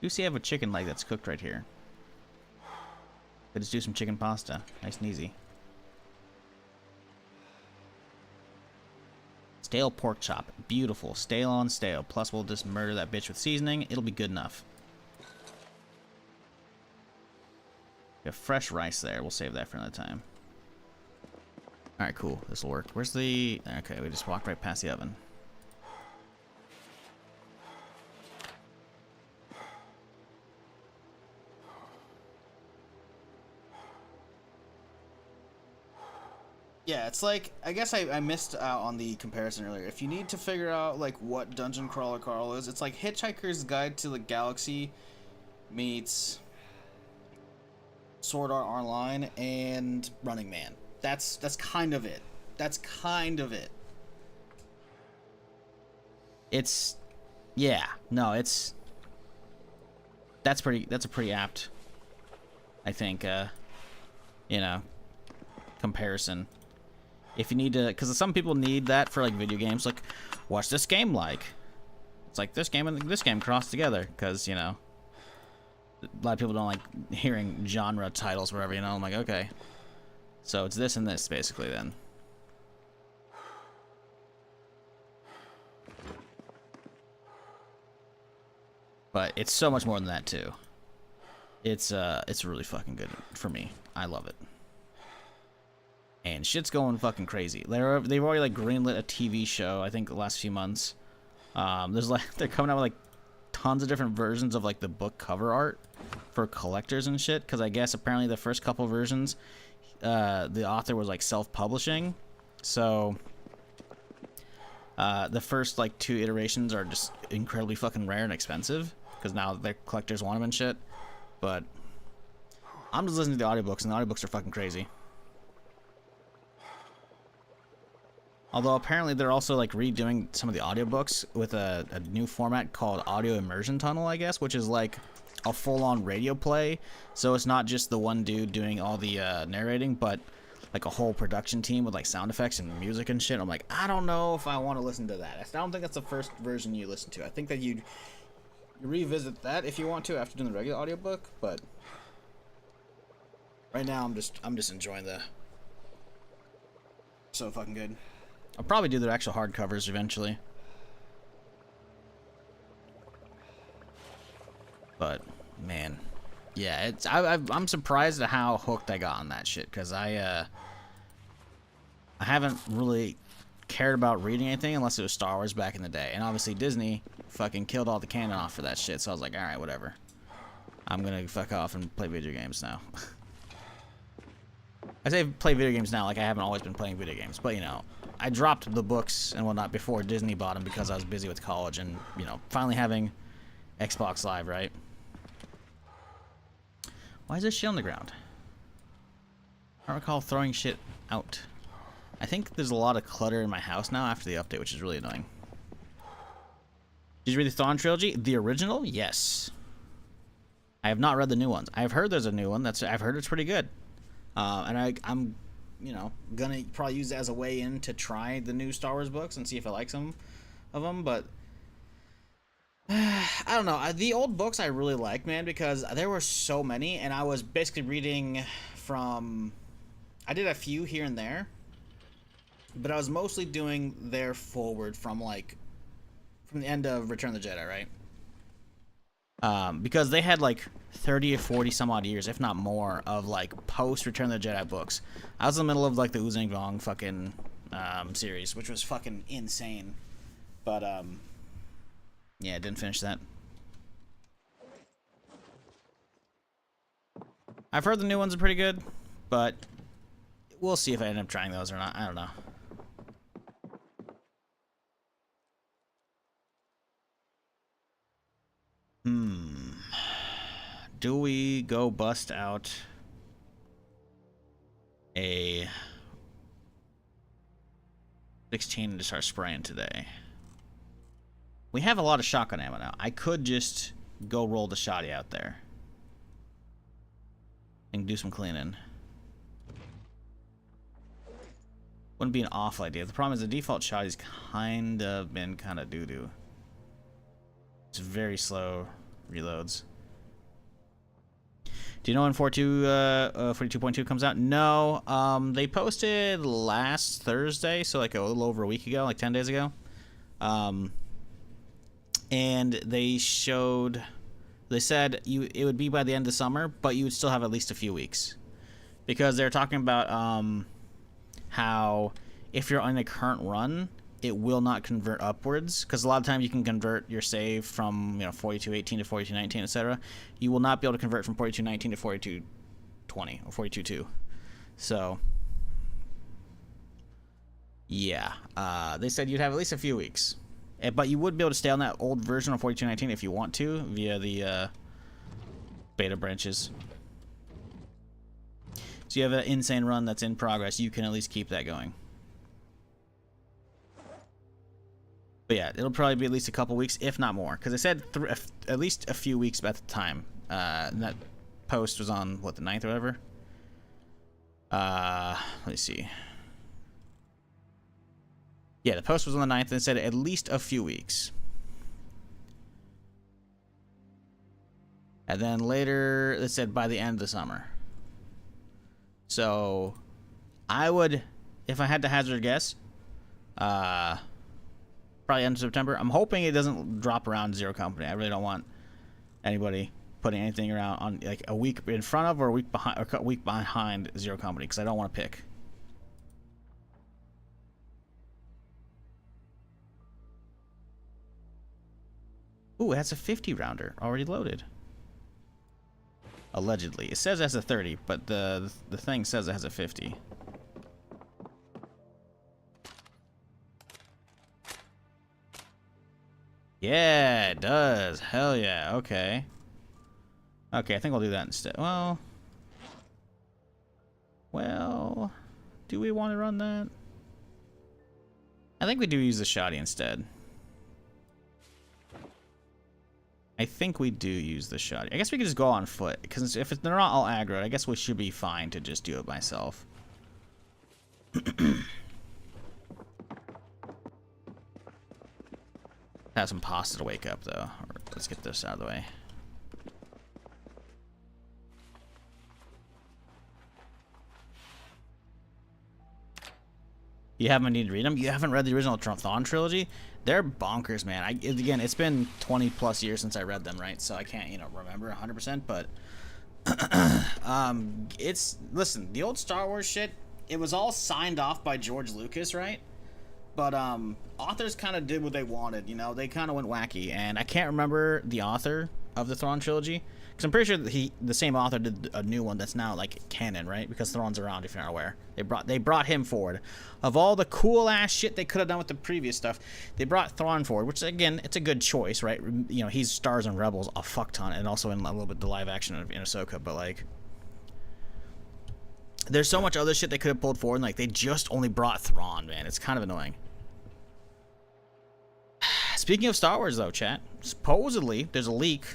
You see I have a chicken leg that's cooked right here. Let's do some chicken pasta. Nice and easy. Stale pork chop. Beautiful. Stale on stale. Plus we'll just murder that bitch with seasoning. It'll be good enough. We have fresh rice there. We'll save that for another time. Alright, cool. This will work. Where's the... Okay, we just walked right past the oven. Yeah, it's like, I guess I missed out on the comparison earlier. If you need to figure out, like, what Dungeon Crawler Carl is, it's like Hitchhiker's Guide to the Galaxy meets Sword Art Online and Running Man. That's kind of it. That's kind of it. It's, yeah, no, it's, that's a pretty apt, I think, you know, comparison. If you need to, because some people need that for, like, video games, like, what's this game like? It's like this game and this game crossed together, because, you know, a lot of people don't like hearing genre titles wherever, you know. I'm like, okay, so it's this and this, basically, then. But it's so much more than that, too. It's really fucking good for me. I love it. And shit's going fucking crazy. They've already, like, greenlit a TV show, I think, the last few months. There's, like, they're coming out with, like, tons of different versions of, like, the book cover art for collectors and shit. Because I guess apparently the first couple versions, the author was, like, self-publishing. So the first, like, 2 iterations are just incredibly fucking rare and expensive. Because now their collectors want them and shit. But I'm just listening to the audiobooks, and the audiobooks are fucking crazy. Although apparently they're also, like, redoing some of the audiobooks with a new format called Audio Immersion Tunnel, I guess, which is like a full-on radio play. So it's not just the one dude doing all the narrating, but like a whole production team with, like, sound effects and music and shit. I'm like, I don't know if I want to listen to that. I don't think that's the first version you listen to. I think that you revisit that if you want to after doing the regular audiobook, but right now I'm just enjoying the, so fucking good. I'll probably do their actual hardcovers eventually. But man, yeah, it's I'm surprised at how hooked I got on that shit, because I haven't really cared about reading anything unless it was Star Wars back in the day, and obviously Disney fucking killed all the canon off for that shit. So I was like, all right, whatever. I'm gonna fuck off and play video games now. I say play video games now, like I haven't always been playing video games, but you know, I dropped the books and whatnot before Disney bought them because I was busy with college and, you know, finally having Xbox Live, right? Why is there shit on the ground? I don't recall throwing shit out. I think there's a lot of clutter in my house now after the update, which is really annoying. Did you read the Thrawn trilogy? The original? Yes. I have not read the new ones. I've heard there's a new one. I've heard it's pretty good. And I'm, you know, gonna probably use it as a way in to try the new Star Wars books and see if I like some of them. But I don't know. The old books I really like, man, because there were so many, and I was basically reading from. I did a few here and there, but I was mostly doing their forward from the end of Return of the Jedi, right? Because they had like 30 or 40 some odd years, if not more, of like post Return of the Jedi books. I was in the middle of like the Oozang Vong fucking series, which was fucking insane. But yeah, didn't finish that. I've heard the new ones are pretty good, but we'll see if I end up trying those or not. I don't know. Do we go bust out a 16 and just start spraying today? We have a lot of shotgun ammo now. I could just go roll the shotty out there and do some cleaning. Wouldn't be an awful idea. The problem is the default shotty's kind of been kind of doo-doo. It's very slow reloads. Do you know when 42.2 comes out? No. They posted last Thursday, so like a little over a week ago, like 10 days ago. And they said it would be by the end of summer, but you would still have at least a few weeks. Because they're talking about how if you're on a current run, it will not convert upwards, because a lot of times you can convert your save from 42.18 to 42.19, etc. You will not be able to convert from 42.19 to 42.20 or 42.2. So Yeah, they said you'd have at least a few weeks. But you would be able to stay on that old version of 4219 if you want to, via the beta branches. So you have an insane run that's in progress, you can at least keep that going. But yeah, it'll probably be at least a couple weeks, if not more. Because I said at least a few weeks at the time. And that post was on, what, the 9th or whatever? Let's see. Yeah, the post was on the 9th and it said at least a few weeks. And then later, it said by the end of the summer. So, I would, if I had to hazard a guess, probably end of September. I'm hoping it doesn't drop around Zero Company. I really don't want anybody putting anything around on like a week in front of or a week behind or a week behind Zero Company because I don't want to pick. Ooh, it has a 50 rounder already loaded. Allegedly. It says it has a 30, but the thing says it has a 50. Yeah, it does. Hell yeah. Okay. Okay, I think I'll do that instead. Well, do we want to run that? I think we do use the shoddy instead. I think we do use the shoddy. I guess we could just go on foot, because if they're not all aggro, I guess we should be fine to just do it myself. Have some pasta to wake up, though. Let's get this out of the way. You haven't needed to read them? You haven't read the original Thrawn trilogy? They're bonkers, man. Again, it's been 20 plus years since I read them, right? So I can't, remember 100%, but listen, the old Star Wars shit, it was all signed off by George Lucas, right? But authors kind of did what they wanted, they kind of went wacky, and I can't remember the author of the Thrawn trilogy, because I'm pretty sure that the same author did a new one that's now like canon, right? Because Thrawn's around, if you're not aware. They brought him forward. Of all the cool ass shit they could have done with the previous stuff, they brought Thrawn forward, which again, it's a good choice, right? He stars in Rebels a fuck ton, and also in a little bit the live action in Ahsoka, but like, there's so much other shit they could have pulled forward, and like they just only brought Thrawn, man. It's kind of annoying. Speaking of Star Wars, though, chat, supposedly there's a leak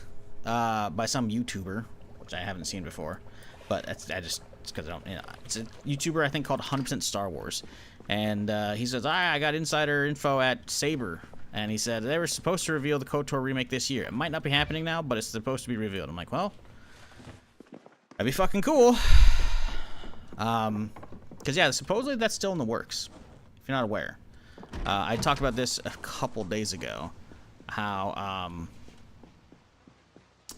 by some YouTuber, which I haven't seen before, but it's because I don't. It's a YouTuber I think called 100% Star Wars, and he says I got insider info at Saber, and he said they were supposed to reveal the KOTOR remake this year. It might not be happening now, but it's supposed to be revealed. I'm like, well, that'd be fucking cool. Because yeah, supposedly that's still in the works. If you're not aware. I talked about this a couple days ago, how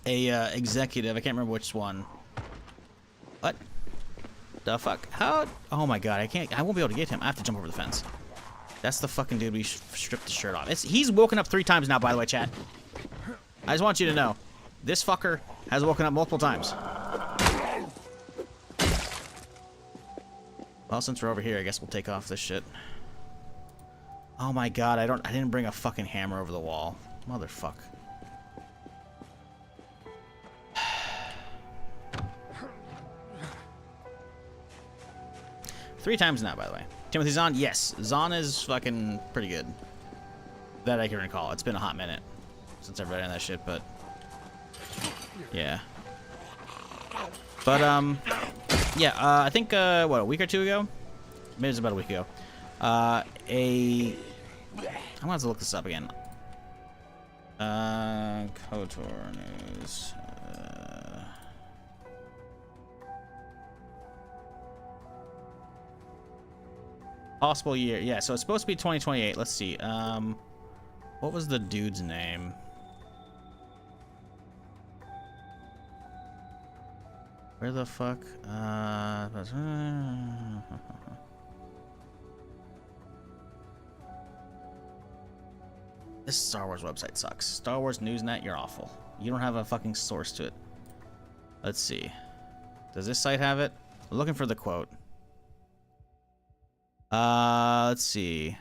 a executive, I can't remember which one. What the fuck? How? Oh my god, I won't be able to get him. I have to jump over the fence. That's the fucking dude we stripped the shirt off. He's woken up 3 times now, by the way, chat. I just want you to know, this fucker has woken up multiple times. Well, since we're over here, I guess we'll take off this shit. Oh my god, I didn't bring a fucking hammer over the wall. Motherfuck. Three times now, by the way. Timothy Zahn? Yes. Zahn is fucking pretty good. That I can recall. It's been a hot minute since I've read any of that shit, but... yeah. But, yeah, I think, what, a week or two ago? Maybe it was about a week ago. I'm gonna have to look this up again. KOTOR news. Possible year. Yeah, so it's supposed to be 2028. Let's see. What was the dude's name? Where the fuck? This Star Wars website sucks. Star Wars Newsnet, you're awful. You don't have a fucking source to it. Let's see. Does this site have it? I'm looking for the quote. Let's see.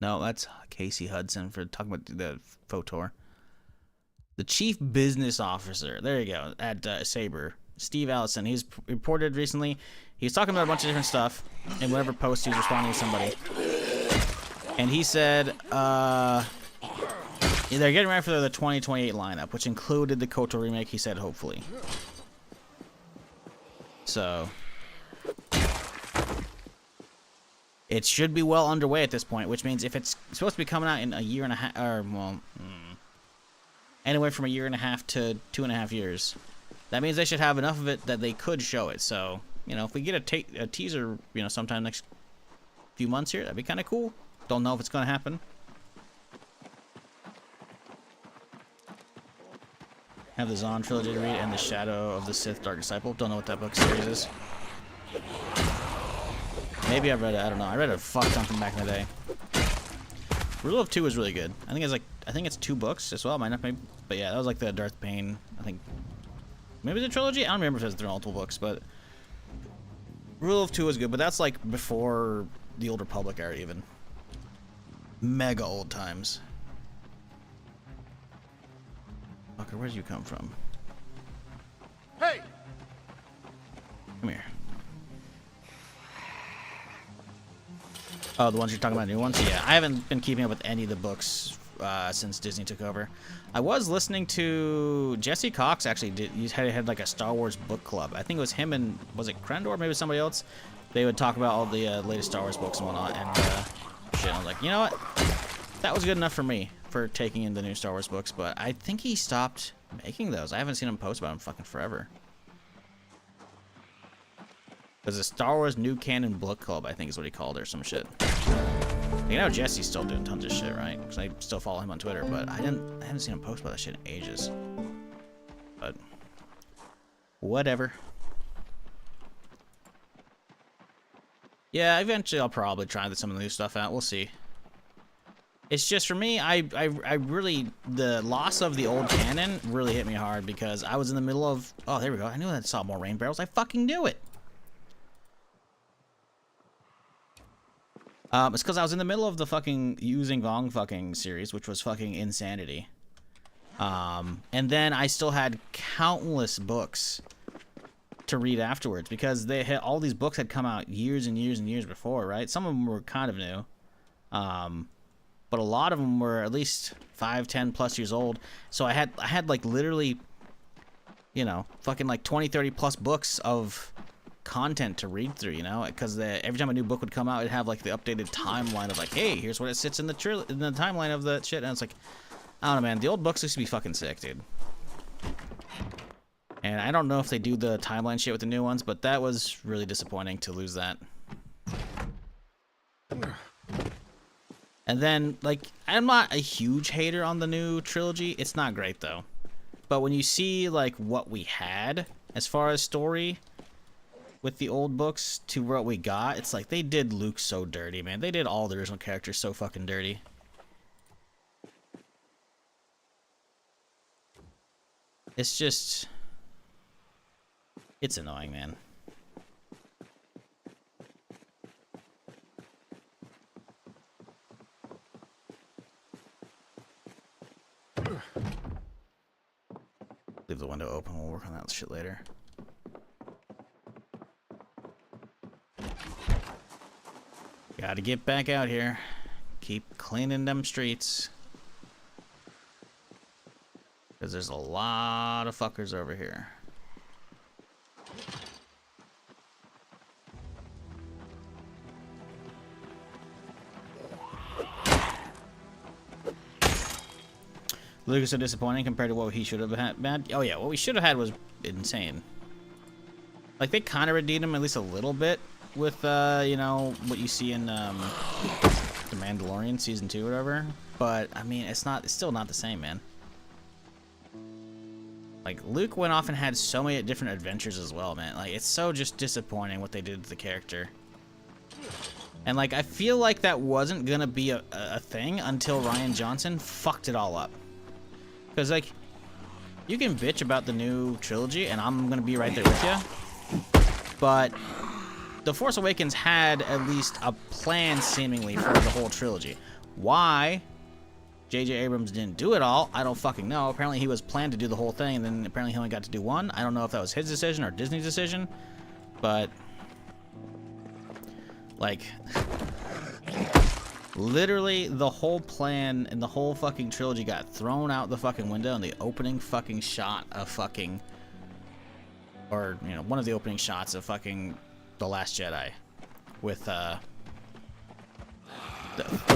No, that's Casey Hudson for talking about the Photor. The chief business officer. There you go. At Saber. Steve Allison. He's reported recently. He's talking about a bunch of different stuff. And whatever post he's responding to somebody. And he said, they're getting ready for the 2028 lineup, which included the KOTOR remake, he said, hopefully. So it should be well underway at this point, which means if it's supposed to be coming out in a year and a half, or, well, anywhere from a year and a half to 2.5 years, that means they should have enough of it that they could show it. So, you know, if we get a teaser, you know, sometime next few months here, that'd be kind of cool. Don't know if it's going to happen. Have the Zon trilogy to read and the Shadow of the Sith Dark Disciple. Don't know what that book series is. Maybe I've read it. I don't know. I read a fuck something back in the day. Rule of Two is really good. I think it's 2 books as well. Might not be, but yeah, that was like the Darth Bane. I think maybe the trilogy. I don't remember if it was multiple books, but Rule of Two is good. But that's like before the Old Republic era, even mega old times. Fucker, where did you come from? Hey! Come here. Oh, the ones you're talking about, new ones? Yeah, I haven't been keeping up with any of the books since Disney took over. I was listening to Jesse Cox, actually. He had like a Star Wars book club. I think it was him and, was it Krendor? Maybe somebody else. They would talk about all the latest Star Wars books and whatnot. And shit, I was like, you know what? That was good enough for me for taking in the new Star Wars books. But I think he stopped making those. I haven't seen him post about them fucking forever. There's a Star Wars New Canon Book Club, I think is what he called it, or some shit. You know Jesse's still doing tons of shit, right? Because I still follow him on Twitter, but I haven't seen him post about that shit in ages. But whatever. Yeah, eventually I'll probably try some of the new stuff out. We'll see. It's just for me, I really, the loss of the old canon really hit me hard because I was in the middle of, oh, there we go. I knew I saw more rain barrels. I fucking knew it. It's because I was in the middle of the fucking using Vong fucking series, which was fucking insanity. And then I still had countless books to read afterwards because all these books had come out years and years and years before, right? Some of them were kind of new. But a lot of them were at least 5, 10 plus years old. So I had like literally, you know, fucking like 20, 30 plus books of content to read through, you know, because every time a new book would come out, it'd have like the updated timeline of like, hey, here's what it sits in the timeline of the shit, and it's like, I don't know, man, the old books used to be fucking sick, dude. And I don't know if they do the timeline shit with the new ones, but that was really disappointing to lose that. And then, like, I'm not a huge hater on the new trilogy. It's not great though. But when you see like what we had as far as story with the old books to what we got, it's like they did Luke so dirty, man. They did all the original characters so fucking dirty. It's just, it's annoying, man. Leave the window open, we'll work on that shit later. Gotta get back out here. Keep cleaning them streets. Because there's a lot of fuckers over here. Luke is so disappointing compared to what he should have had. Oh yeah, what we should have had was insane. Like, they kind of redeemed him at least a little bit with, you know, what you see in The Mandalorian Season 2 or whatever. But, I mean, it's still not the same, man. Like, Luke went off and had so many different adventures as well, man. Like, it's so just disappointing what they did to the character. And, like, I feel like that wasn't gonna be a thing until Rian Johnson fucked it all up. Because, like, you can bitch about the new trilogy, and I'm gonna be right there with you. But The Force Awakens had at least a plan, seemingly, for the whole trilogy. Why J.J. Abrams didn't do it all, I don't fucking know. Apparently he was planned to do the whole thing, and then apparently he only got to do one. I don't know if that was his decision or Disney's decision, but like literally the whole plan and the whole fucking trilogy got thrown out the fucking window in the opening fucking shot of fucking, or you know, one of the opening shots of fucking The Last Jedi with the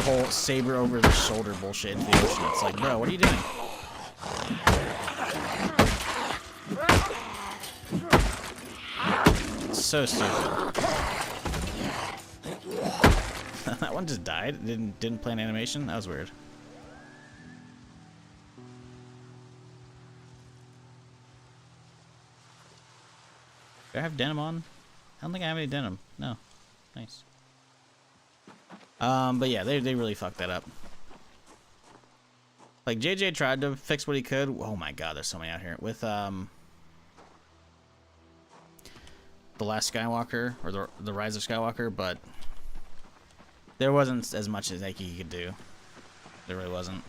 whole saber over the shoulder bullshit into the ocean. It's like, bro, what are you doing? It's so stupid. That one just died. Didn't play an animation. That was weird. Do I have denim on? I don't think I have any denim. No. Nice. But yeah, they really fucked that up. Like, JJ tried to fix what he could. Oh my god, there's so many out here. With, The Last Skywalker, or the Rise of Skywalker, but there wasn't as much as like he could do. There really wasn't.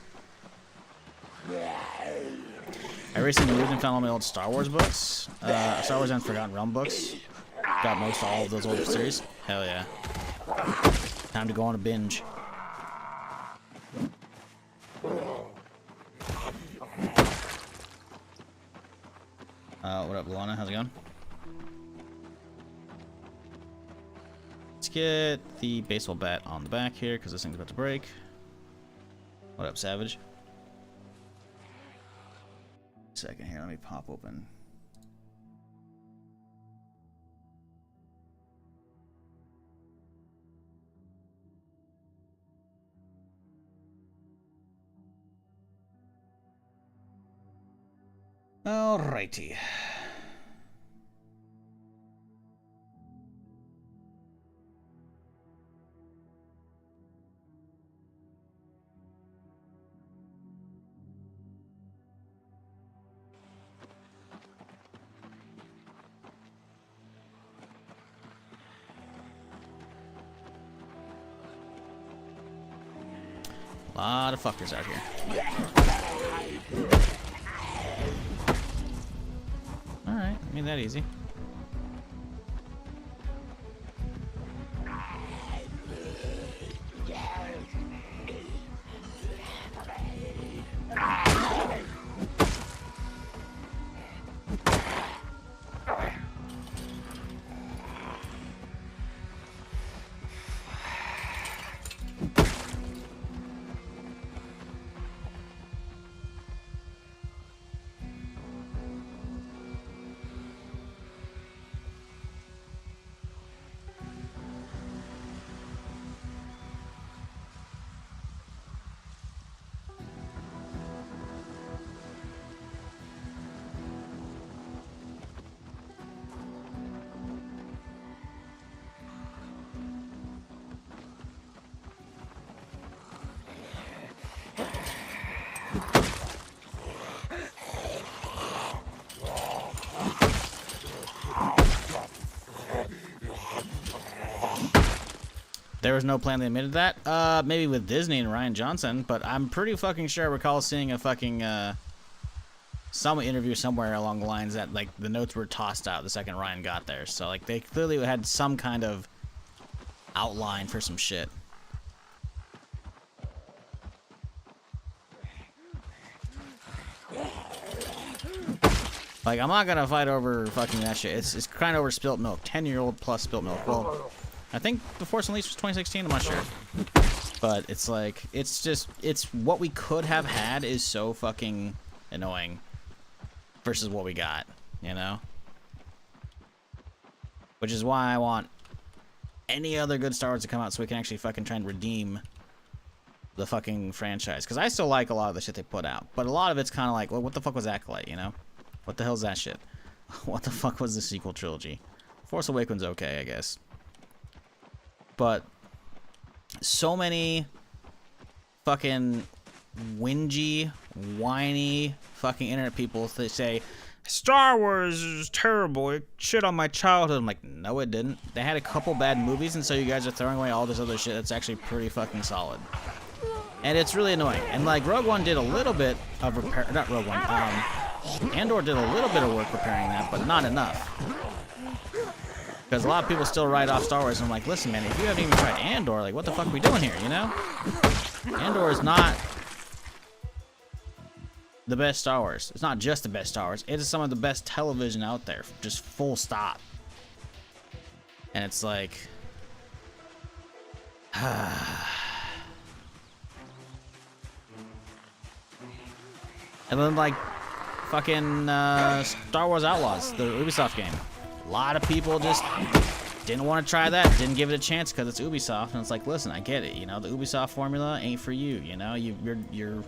I recently moved and found all my old Star Wars books. Star Wars and Forgotten Realm books. Got most all of those old series. Hell yeah. Time to go on a binge. What up, Luana? How's it going? Let's get the baseball bat on the back here, because this thing's about to break. What up, Savage? Second here, let me pop open. Alrighty. A lot of fuckers out here. Alright, I mean that easy. There was no plan they admitted that? Maybe with Disney and Rian Johnson, but I'm pretty fucking sure I recall seeing a fucking, some interview somewhere along the lines that, like, the notes were tossed out the second Rian got there. So, like, they clearly had some kind of outline for some shit. Like, I'm not gonna fight over fucking that shit. It's kind of over spilt milk. 10-year-old plus spilt milk. Well, I think The Force Unleashed was 2016, I'm not sure. But it's like, it's just, it's what we could have had is so fucking annoying versus what we got, you know? Which is why I want any other good Star Wars to come out so we can actually fucking try and redeem the fucking franchise. Because I still like a lot of the shit they put out. But a lot of it's kind of like, well, what the fuck was Acolyte, you know? What the hell's that shit? What the fuck was the sequel trilogy? Force Awakens okay, I guess. But so many fucking whingy, whiny fucking internet people, they say Star Wars is terrible. It shit on my childhood. I'm like, no, it didn't. They had a couple bad movies, and so you guys are throwing away all this other shit that's actually pretty fucking solid. And it's really annoying. And like Rogue One did a little bit of repair. Not Rogue One. Andor did a little bit of work repairing that, but not enough. Because a lot of people still write off Star Wars, and I'm like, listen, man, if you haven't even tried Andor, like, what the fuck are we doing here, you know? Andor is not the best Star Wars. It's not just the best Star Wars. It is some of the best television out there, just full stop. And it's like... And then, like, fucking Star Wars Outlaws, the Ubisoft game. A lot of people just didn't want to try that, didn't give it a chance because it's Ubisoft, and it's like, listen, I get it, you know, the Ubisoft formula ain't for you, you know, you're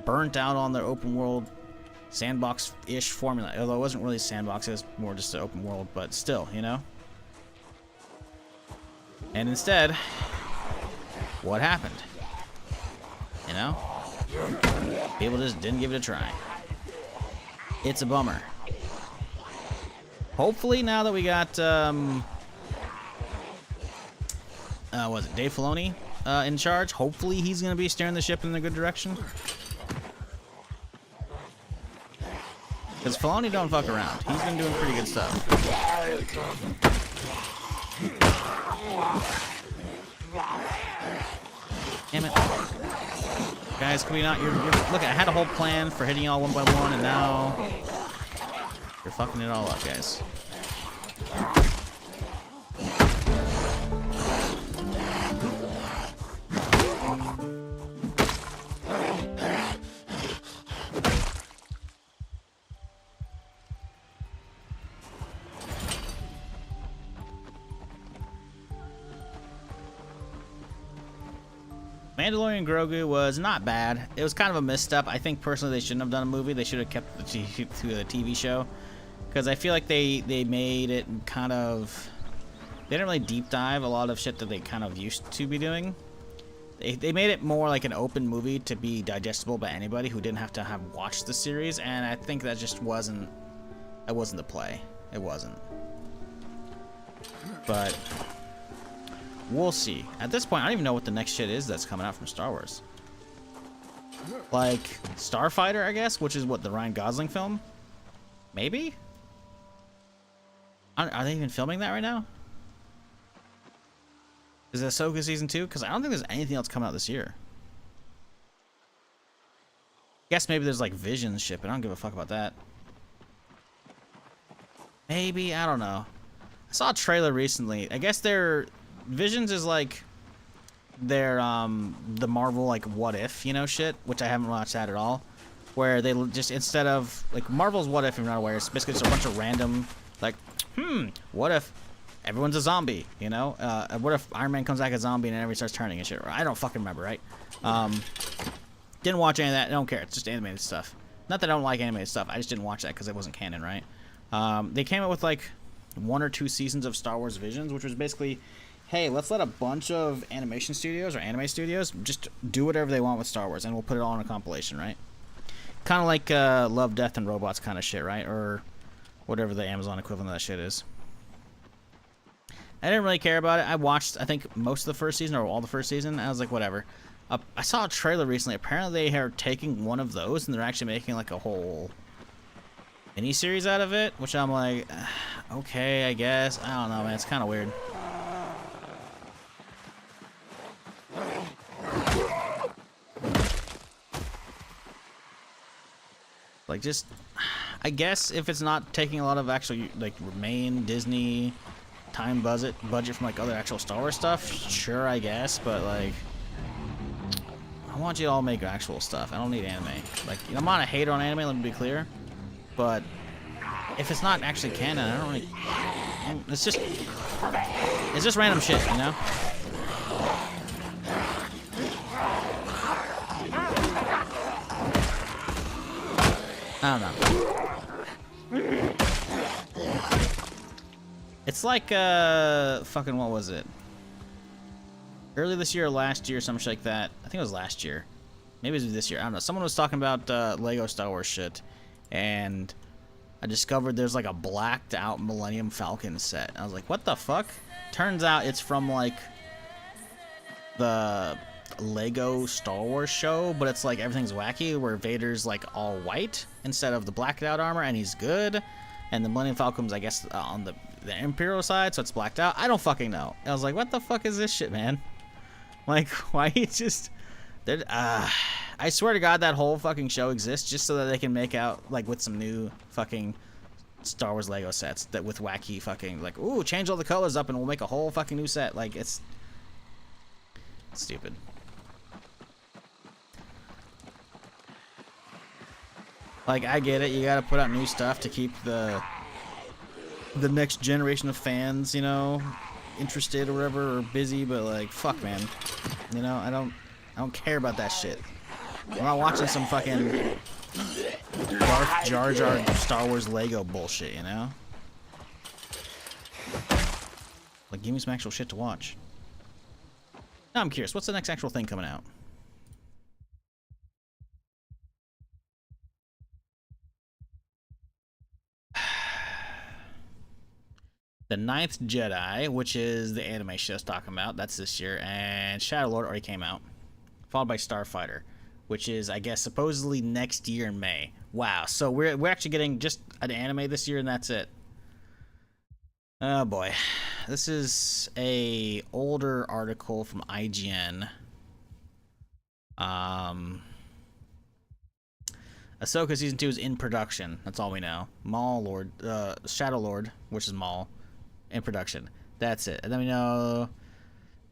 burnt out on their open world sandbox-ish formula, although it wasn't really sandbox, it was more just an open world, but still, you know. And instead, what happened? You know? People just didn't give it a try. It's a bummer. Hopefully, now that we got, was it Dave Filoni in charge? Hopefully, he's going to be steering the ship in the good direction. Because Filoni don't fuck around. He's been doing pretty good stuff. Damn it. Guys, can we not... Look, I had a whole plan for hitting y'all one by one, and now... You're fucking it all up, guys. Mandalorian Grogu was not bad. It was kind of a misstep. I think personally they shouldn't have done a movie. They should have kept the TV show. Because I feel like they made it kind of... They didn't really deep dive a lot of shit that they kind of used to be doing. They made it more like an open movie to be digestible by anybody who didn't have to have watched the series. And I think that just wasn't... That wasn't the play. It wasn't. But... We'll see. At this point, I don't even know what the next shit is that's coming out from Star Wars. Like, Starfighter, I guess, which is what, the Ryan Gosling film? Maybe? Are they even filming that right now? Is it Ahsoka Season 2? Because I don't think there's anything else coming out this year. Guess maybe there's, like, Visions shit, but I don't give a fuck about that. Maybe? I don't know. I saw a trailer recently. I guess they're... Visions is like their the Marvel like what if, you know, shit, which I haven't watched that at all. Where they just, instead of like Marvel's what if, if you're not aware, it's basically just a bunch of random like, what if everyone's a zombie, you know? What if Iron Man comes back a zombie and everybody starts turning and shit? I don't fucking remember, right? Didn't watch any of that. I don't care. It's just animated stuff. Not that I don't like animated stuff. I just didn't watch that because it wasn't canon, right? They came out with like 1 or 2 seasons of Star Wars Visions, which was basically, hey, let's let a bunch of animation studios or anime studios just do whatever they want with Star Wars, and we'll put it all in a compilation, right? Kind of like Love, Death, and Robots kind of shit, right? Or whatever the Amazon equivalent of that shit is. I didn't really care about it. I watched, I think, most of the first season, or all the first season, and I was like, whatever. I saw a trailer recently. Apparently they are taking one of those, and they're actually making like a whole mini-series out of it, which I'm like, okay, I guess. I don't know, man. It's kind of weird. Like, just, I guess if it's not taking a lot of actual, like, main Disney time budget from, like, other actual Star Wars stuff, sure, I guess, but, like, I want you to all make actual stuff. I don't need anime. Like, you know, I'm not a hater on anime, let me be clear, but if it's not actually canon, I don't really, it's just random shit, you know? I don't know. It's like, fucking, what was it? Early this year or last year, some shit like that. I think it was last year. Maybe it was this year. I don't know. Someone was talking about Lego Star Wars shit. And I discovered there's like a blacked out Millennium Falcon set. I was like, what the fuck? Turns out it's from like the Lego Star Wars show, but it's like everything's wacky where Vader's like all white instead of the blacked out armor, and he's good. And the Millennium Falcon's, I guess, on the Imperial side, so it's blacked out. I don't fucking know. I was like, what the fuck is this shit, man? Like, why you just... I swear to God that whole fucking show exists just so that they can make out, like, with some new fucking Star Wars Lego sets that with wacky fucking, like, ooh, change all the colors up and we'll make a whole fucking new set. Like, it's stupid. Like, I get it. You gotta put out new stuff to keep the next generation of fans, you know, interested or whatever, or busy, but, like, fuck, man. You know, I don't care about that shit. I'm not watching some fucking Darth Jar Jar Star Wars Lego bullshit, you know? Like, give me some actual shit to watch. Now I'm curious, what's the next actual thing coming out? The Ninth Jedi, which is the anime shit I was talking about, that's this year, and Shadow Lord already came out, followed by Starfighter, which is, I guess, supposedly next year in May. Wow, so we're actually getting just an anime this year, and that's it. Oh boy, this is a older article from IGN. Ahsoka Season 2 is in production. That's all we know. Shadow Lord, which is Maul, in production. That's it. And then we know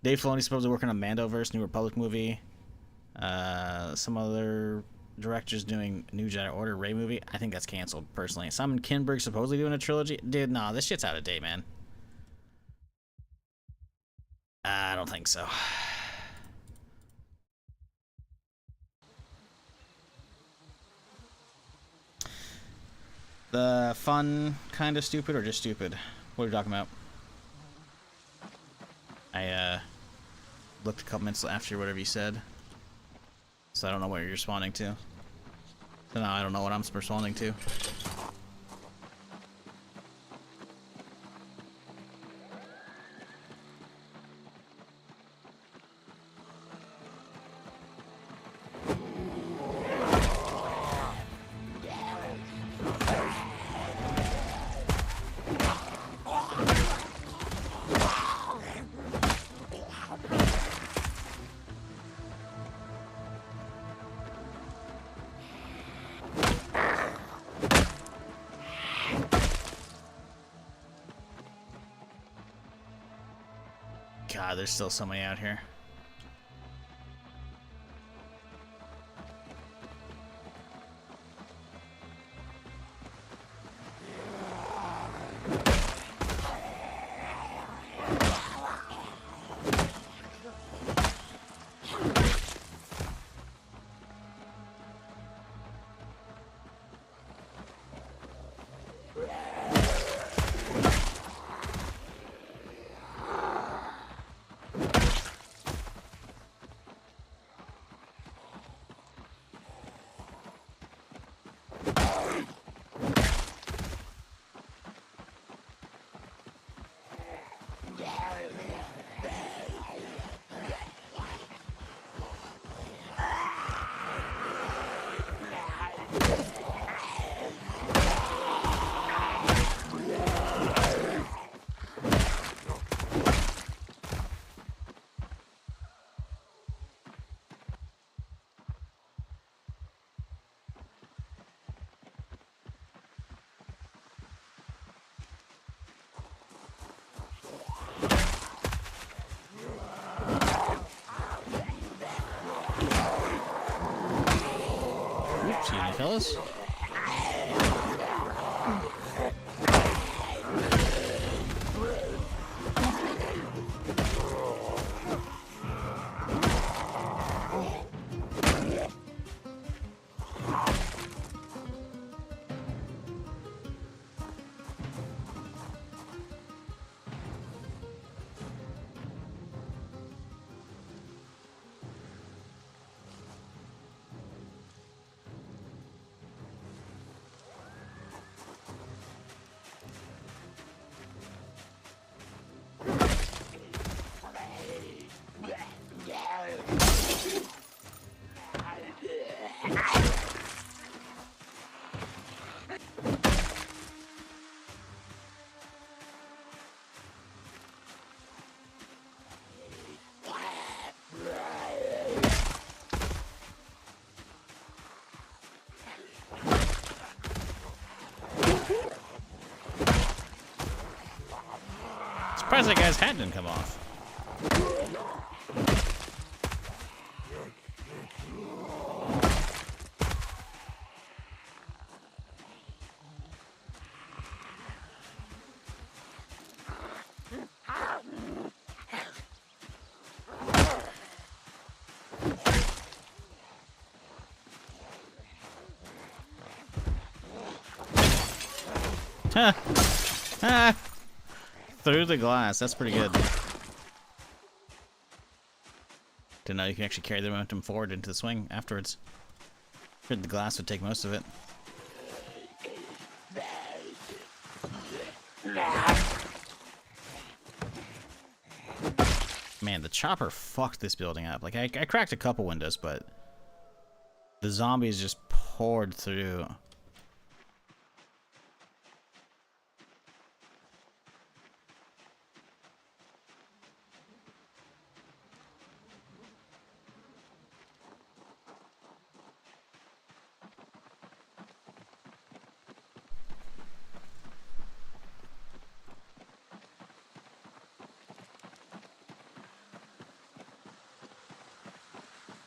Dave Filoni's supposed to work on a Mandoverse, New Republic movie. Some other directors doing New Jedi Order Rey movie. I think that's canceled, personally. Simon Kinberg supposedly doing a trilogy. Dude, nah, this shit's out of date, man. I don't think so. The fun, kind of stupid, or just stupid? What are you talking about? I looked a couple minutes after whatever you said, so I don't know what you're responding to. So now I don't know what I'm responding to. God, there's still so many out here. Excuse me, fellas. surprised that guy's hat didn't come off. Ha! Ha! Through the glass. That's pretty good. Didn't know you can actually carry the momentum forward into the swing afterwards. Figured the glass would take most of it. Man, the chopper fucked this building up. Like, I cracked a couple windows, but the zombies just poured through.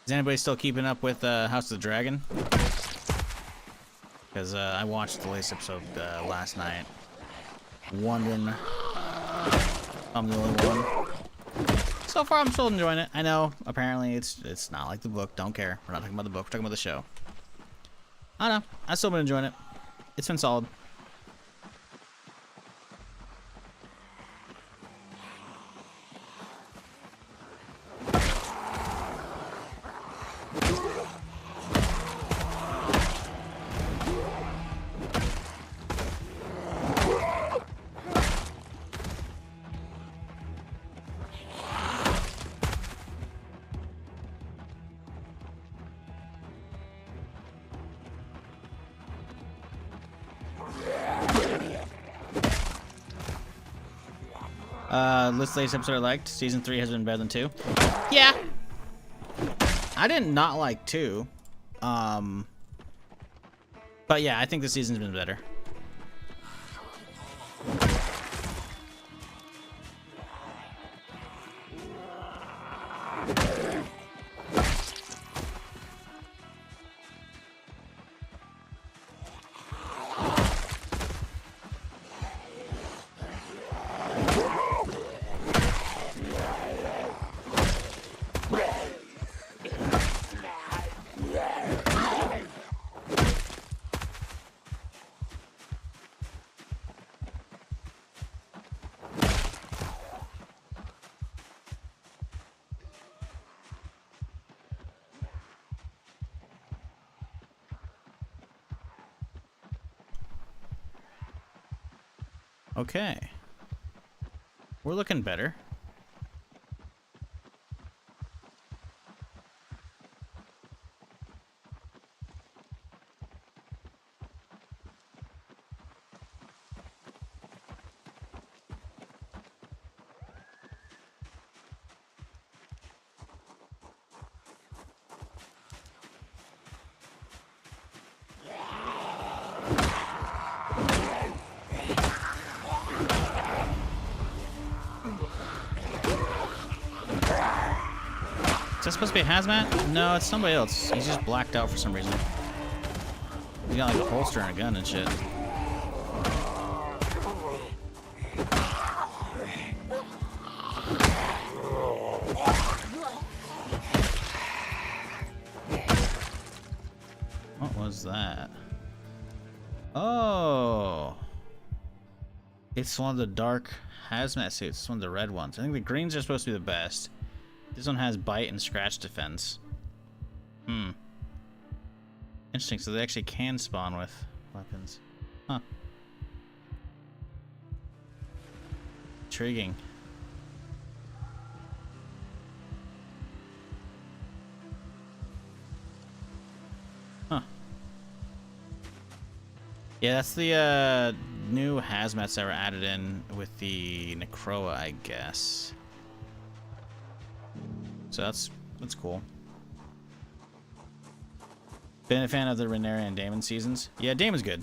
Is anybody still keeping up with House of the Dragon? Because I watched the latest episode last night. Wondering if I'm the only one. So far, I'm still enjoying it. I know, apparently, it's not like the book. Don't care. We're not talking about the book. We're talking about the show. I don't know. I've still been enjoying it. It's been solid. This latest episode I liked. Season 3 has been better than 2. Yeah. I did not like 2. But yeah, I think the season's been better. Okay. We're looking better. Is that supposed to be a hazmat? No, it's somebody else. He's just blacked out for some reason. He got like a holster and a gun and shit. What was that? Oh! It's one of the dark hazmat suits. It's one of the red ones. I think the greens are supposed to be the best. This one has bite and scratch defense. Interesting, so they actually can spawn with weapons. Huh. Intriguing. Huh. Yeah, that's the new hazmats that were added in with the Necroa, I guess. So that's cool. Been a fan of the Rhaenyra and Daemon seasons. Yeah, Daemon's good.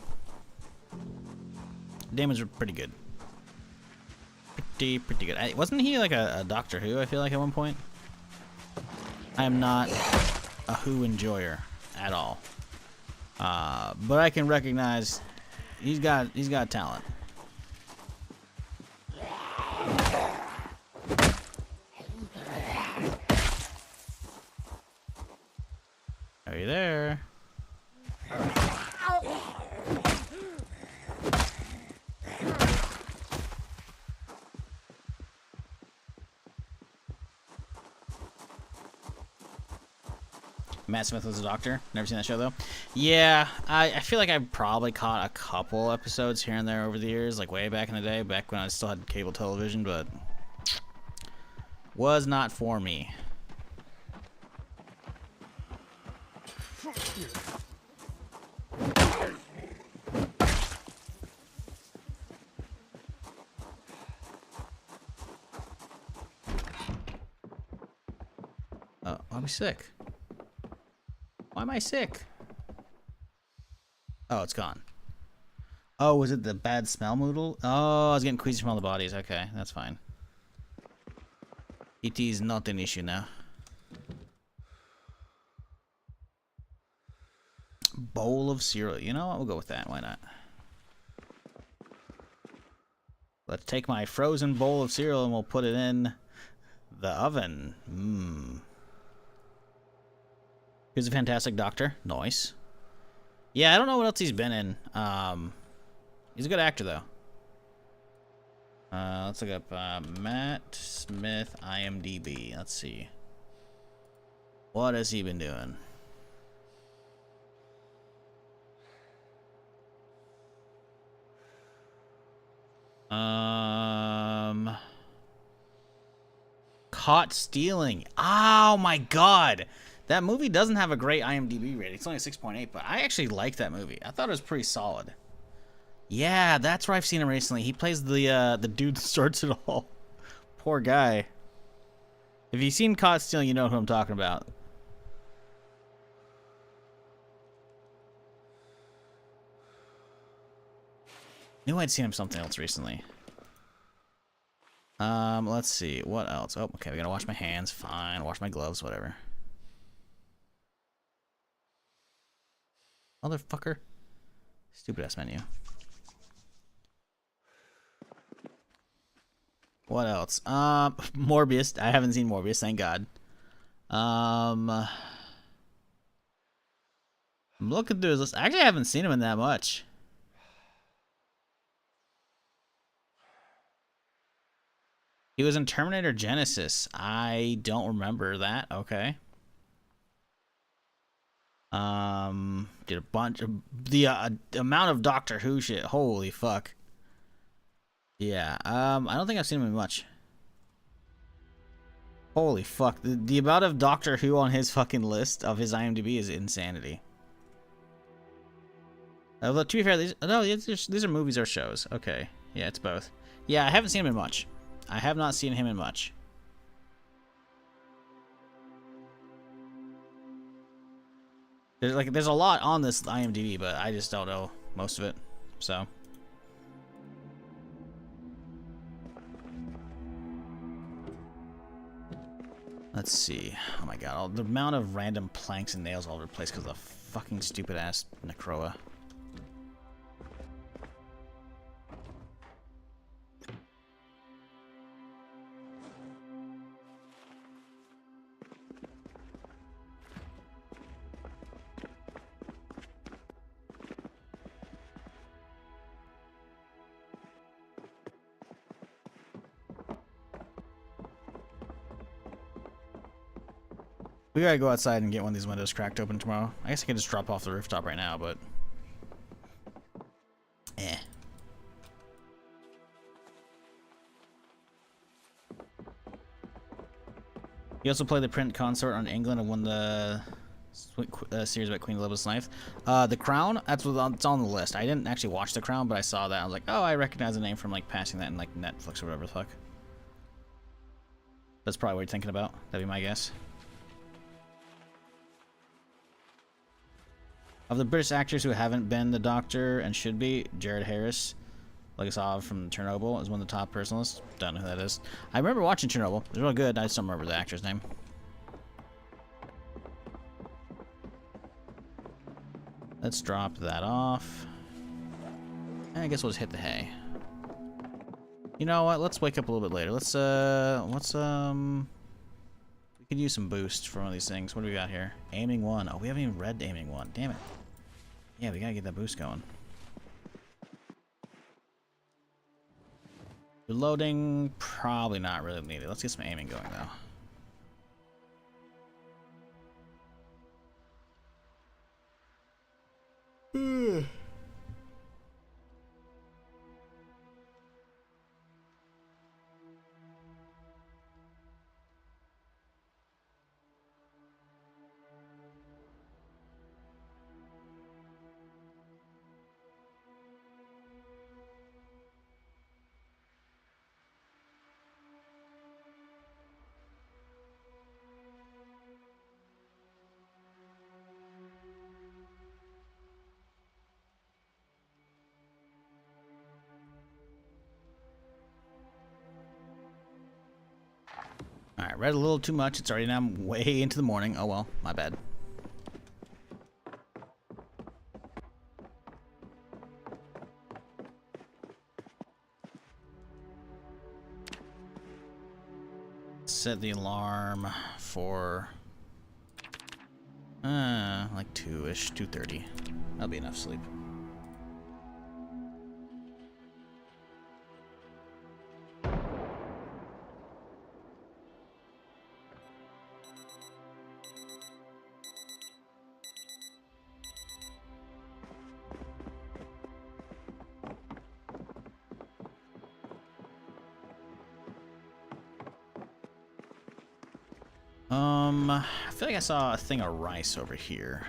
Daemon's pretty good. pretty good. Wasn't he like a Doctor Who, I feel like, at one point? I am not a Who enjoyer at all. But I can recognize he's got talent. Are you there? Matt Smith was a doctor. Never seen that show though. Yeah, I feel like I probably caught a couple episodes here and there over the years, like way back in the day, back when I still had cable television, but was not for me. Oh, I'm sick. Why am I sick? Oh, it's gone. Oh, was it the bad smell noodle? Oh, I was getting queasy from all the bodies. Okay, that's fine. It is not an issue now. Bowl of cereal. You know what? We'll go with that. Why not? Let's take my frozen bowl of cereal and we'll put it in the oven. Mmm. Here's a Fantastic Doctor. Nice. Yeah, I don't know what else he's been in. He's a good actor, though. Let's look up Matt Smith IMDb. Let's see. What has he been doing? Caught stealing. Oh my god. That movie doesn't have a great IMDb rating. It's only a 6.8, but I actually liked that movie. I thought it was pretty solid. Yeah, that's where I've seen him recently. He plays the dude that starts it all. Poor guy. If you've seen Caught Stealing, you know who I'm talking about. Knew I'd seen him something else recently. Let's see. What else? Oh, okay, we gotta wash my hands. Fine. Wash my gloves, whatever. Motherfucker. Stupid ass menu. What else? Morbius. I haven't seen Morbius, thank God. I'm looking through his list. Actually, I haven't seen him in that much. He was in Terminator Genesis. I don't remember that. Okay. Did a bunch of the amount of Doctor Who shit. Holy fuck. Yeah. I don't think I've seen him in much. Holy fuck. The amount of Doctor Who on his fucking list of his IMDb is insanity. To be fair, these are movies or shows. Okay. Yeah, it's both. Yeah, I haven't seen him in much. I have not seen him in much. There's a lot on this IMDb, but I just don't know most of it. So. Let's see. Oh my god, the amount of random planks and nails all over the place because of the fucking stupid ass Necroa. We gotta go outside and get one of these windows cracked open tomorrow. I guess I could just drop off the rooftop right now, but... eh. He also played the print consort on England and won the series about Queen Elizabeth's life. The Crown, it's on the list. I didn't actually watch The Crown, but I saw that. I was like, oh, I recognize the name from like passing that in like Netflix or whatever the fuck. That's probably what you're thinking about. That'd be my guess. Of the British actors who haven't been the Doctor and should be, Jared Harris. Legasov from Chernobyl is one of the top personalists. Don't know who that is. I remember watching Chernobyl. It was real good. I just don't remember the actor's name. Let's drop that off. And I guess we'll just hit the hay. You know what? Let's wake up a little bit later. Let's we could use some boost for one of these things. What do we got here? Aiming 1. Oh, we haven't even read aiming 1. Damn it. Yeah, we gotta get that boost going. Reloading, probably not really needed. Let's get some aiming going though. Alright, read a little too much. It's already now way into the morning. Oh well, my bad. Set the alarm for like 2-ish, 2:30. That'll be enough sleep. I feel like I saw a thing of rice over here.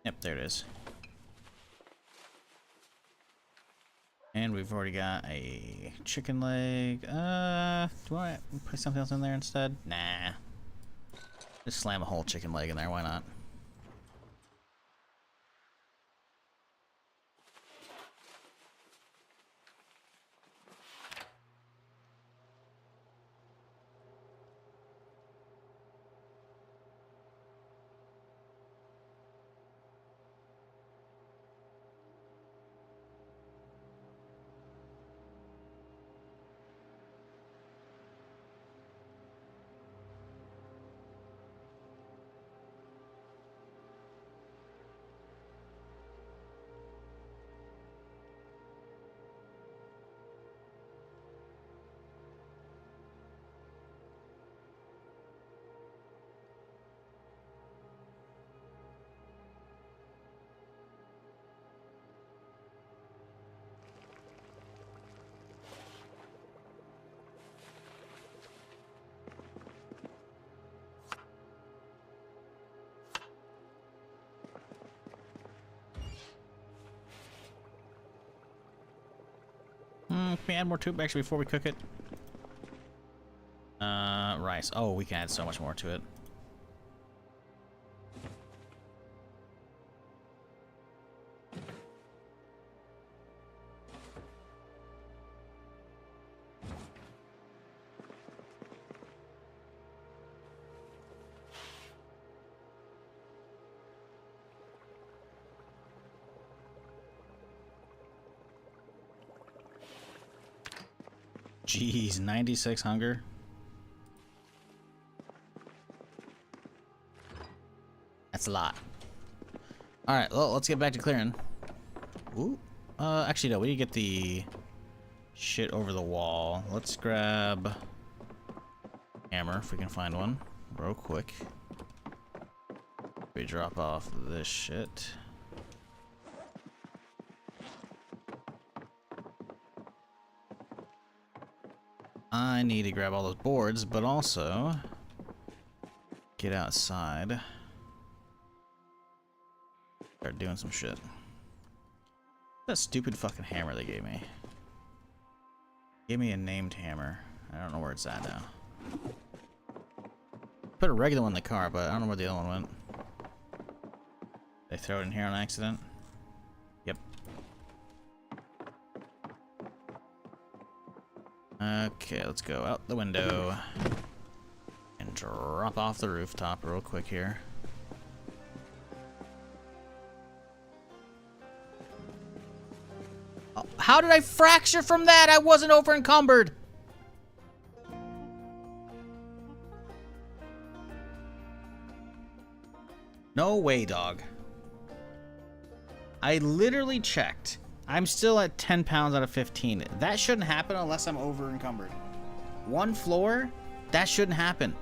Yep, there it is. And we've already got a chicken leg. Do I put something else in there instead? Nah. Just slam a whole chicken leg in there, why not? Can we add more to it actually before we cook it? Rice. Oh, we can add so much more to it. Jeez, 96 hunger. That's a lot. Alright, well, let's get back to clearing. Ooh. Actually, no, we need to get the shit over the wall. Let's grab hammer, if we can find one, real quick. We drop off this shit. I need to grab all those boards, but also get outside. Start doing some shit. That stupid fucking hammer they gave me. Gave me a named hammer. I don't know where it's at now. Put a regular one in the car, but I don't know where the other one went. They throw it in here on accident? Yep. Okay, let's go out the window and drop off the rooftop real quick here. Oh, how did I fracture from that? I wasn't over encumbered. No way, dog. I literally checked. I'm still at 10 pounds out of 15. That shouldn't happen unless I'm over encumbered. One floor? That shouldn't happen.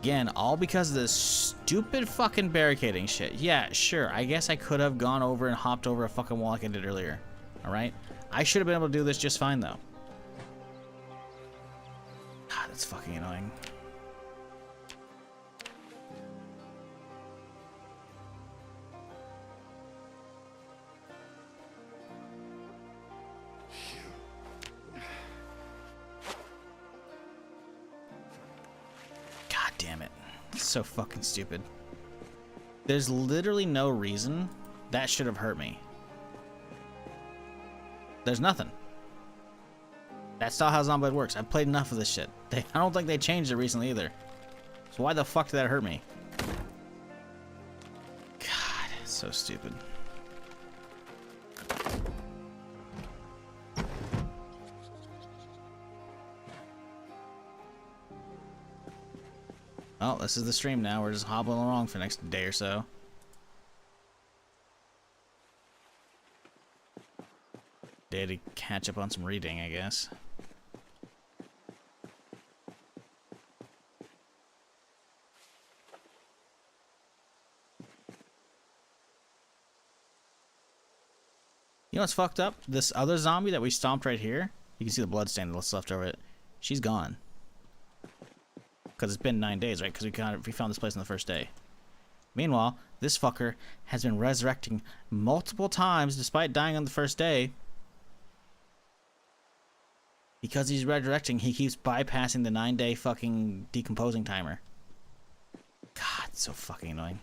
Again, all because of this stupid fucking barricading shit. Yeah, sure. I guess I could have gone over and hopped over a fucking wall like I did earlier. Alright? I should have been able to do this just fine, though. God, that's fucking annoying. God damn it. It's so fucking stupid. There's literally no reason that should have hurt me. There's nothing. That's not how Zomboid works. I've played enough of this shit. I don't think they changed it recently either. So why the fuck did that hurt me? God, it's so stupid. Well, this is the stream now. We're just hobbling along for the next day or so. Day to catch up on some reading, I guess. You know what's fucked up? This other zombie that we stomped right here, you can see the blood stain that's left over it. She's gone. Because it's been 9 days, right? Because we found this place on the first day. Meanwhile, this fucker has been resurrecting multiple times despite dying on the first day. Because he's resurrecting, he keeps bypassing the 9-day fucking decomposing timer. God, it's so fucking annoying.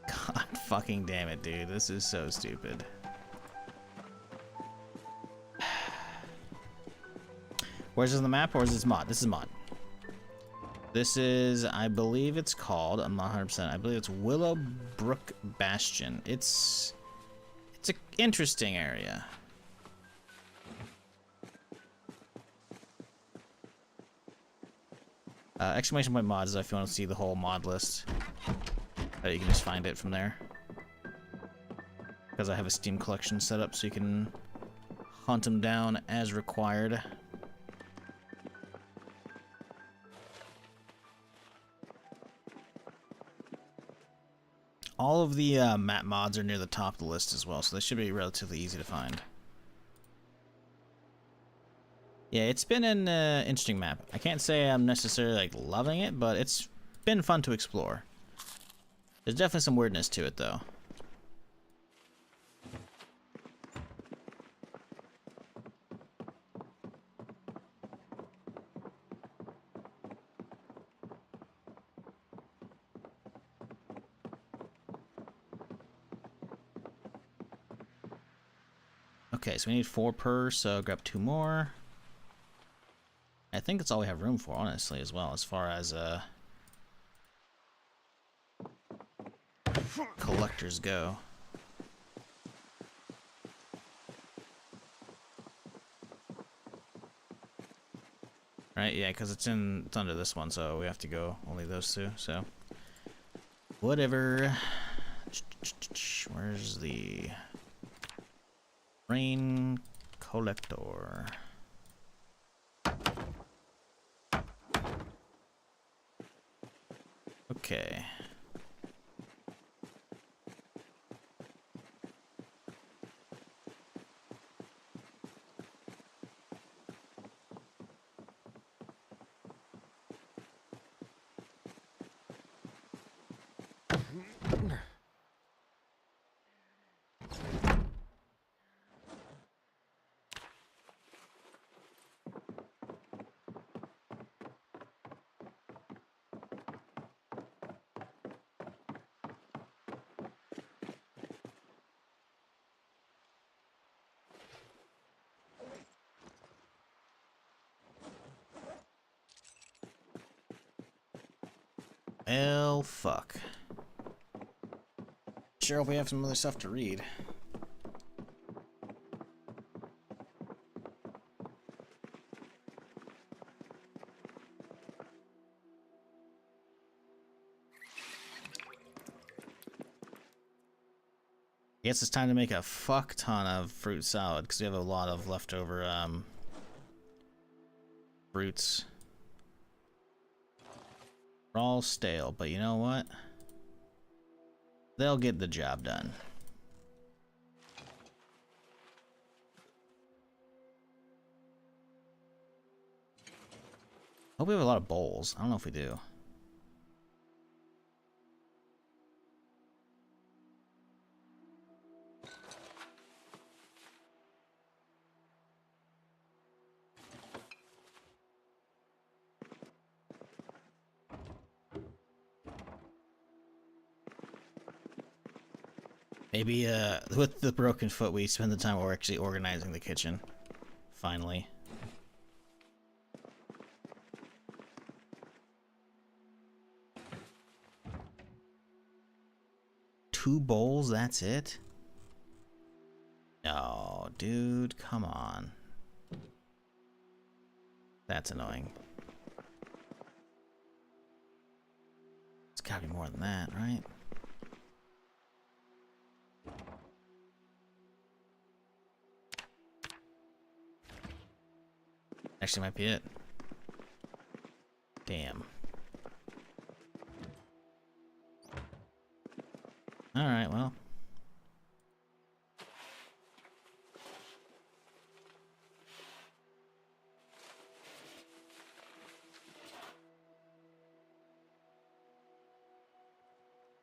God fucking damn it, dude. This is so stupid. Where's this on the map, or is this mod? This is mod. This is, I believe it's called, I'm not 100%, I believe it's Willowbrook Bastion. It's an interesting area. Exclamation point mods if you want to see the whole mod list. You can just find it from there. Because I have a Steam collection set up so you can hunt them down as required. All of the map mods are near the top of the list as well, so they should be relatively easy to find. Yeah, it's been an interesting map. I can't say I'm necessarily like loving it, but it's been fun to explore. There's definitely some weirdness to it, though. Okay, so we need 4 per, so grab 2 more. I think that's all we have room for, honestly, as well, as far as collectors go. Right, yeah, because it's under this one, so we have to go only those 2, so. Whatever. Where's the rain collector? Okay. Well, fuck. Sure hope we have some other stuff to read. Guess it's time to make a fuck ton of fruit salad because we have a lot of leftover fruits. They're all stale, but you know what? They'll get the job done. Hope we have a lot of bowls. I don't know if we do. Maybe with the broken foot we spend the time we're actually organizing the kitchen. Finally. Two bowls, that's it? No, dude, come on. That's annoying. It's gotta be more than that, right? Actually, might be it. Damn. Alright, well.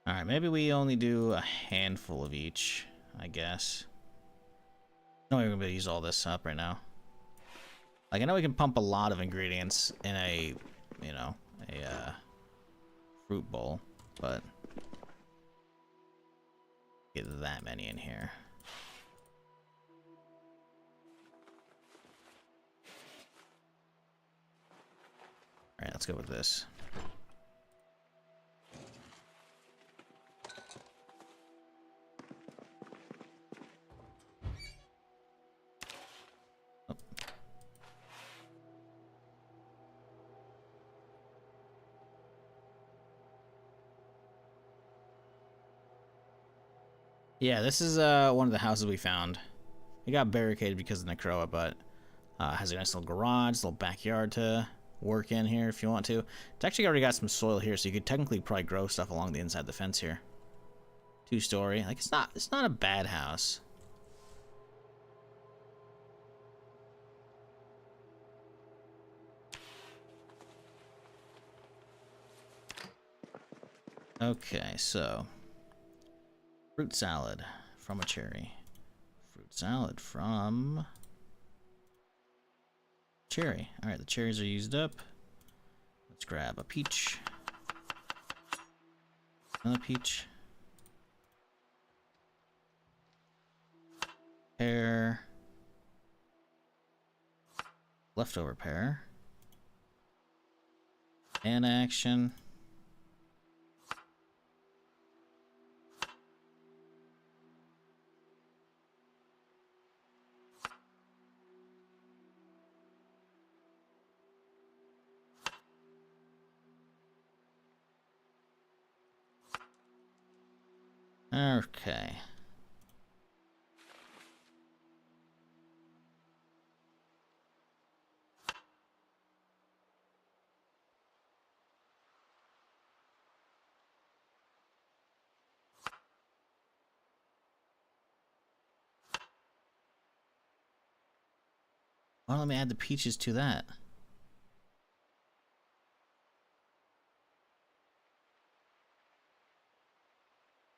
Alright, maybe we only do a handful of each, I guess. No, we're gonna be able to use all this up right now. Like, I know we can pump a lot of ingredients in a, you know, a fruit bowl, but get that many in here. Alright, let's go with this. Yeah, this is one of the houses we found. It got barricaded because of Necroa, but has a nice little garage, little backyard to work in here if you want to. It's actually already got some soil here, so you could technically probably grow stuff along the inside of the fence here. 2-story. Like, it's not a bad house. Okay, so fruit salad from a cherry. Fruit salad from cherry. All right, the cherries are used up. Let's grab a peach. Another peach. Pear. Leftover pear. And action. Okay. Why don't let me add the peaches to that?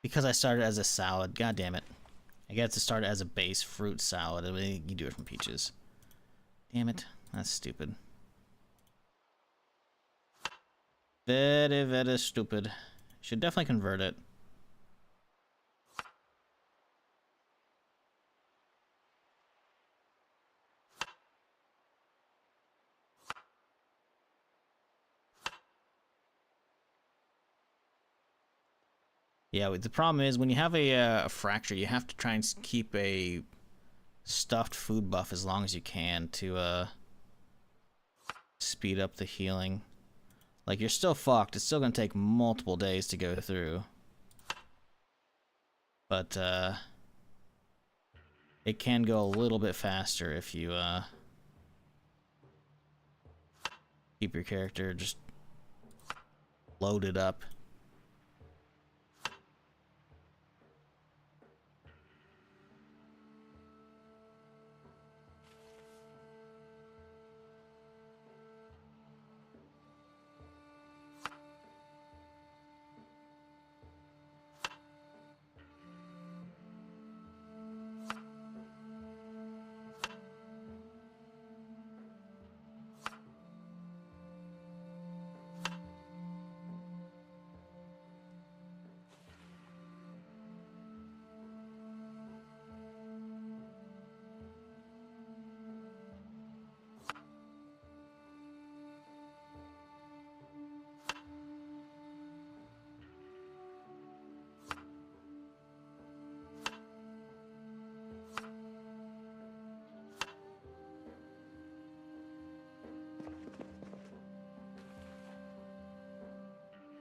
Because I started as a salad. God damn it. I get to start as a base fruit salad. I mean, you do it from peaches. Damn it. That's stupid. Very, very stupid. Should definitely convert it. Yeah, the problem is when you have a fracture, you have to try and keep a stuffed food buff as long as you can to speed up the healing. Like, you're still fucked. It's still gonna take multiple days to go through. But it can go a little bit faster if you keep your character just loaded up.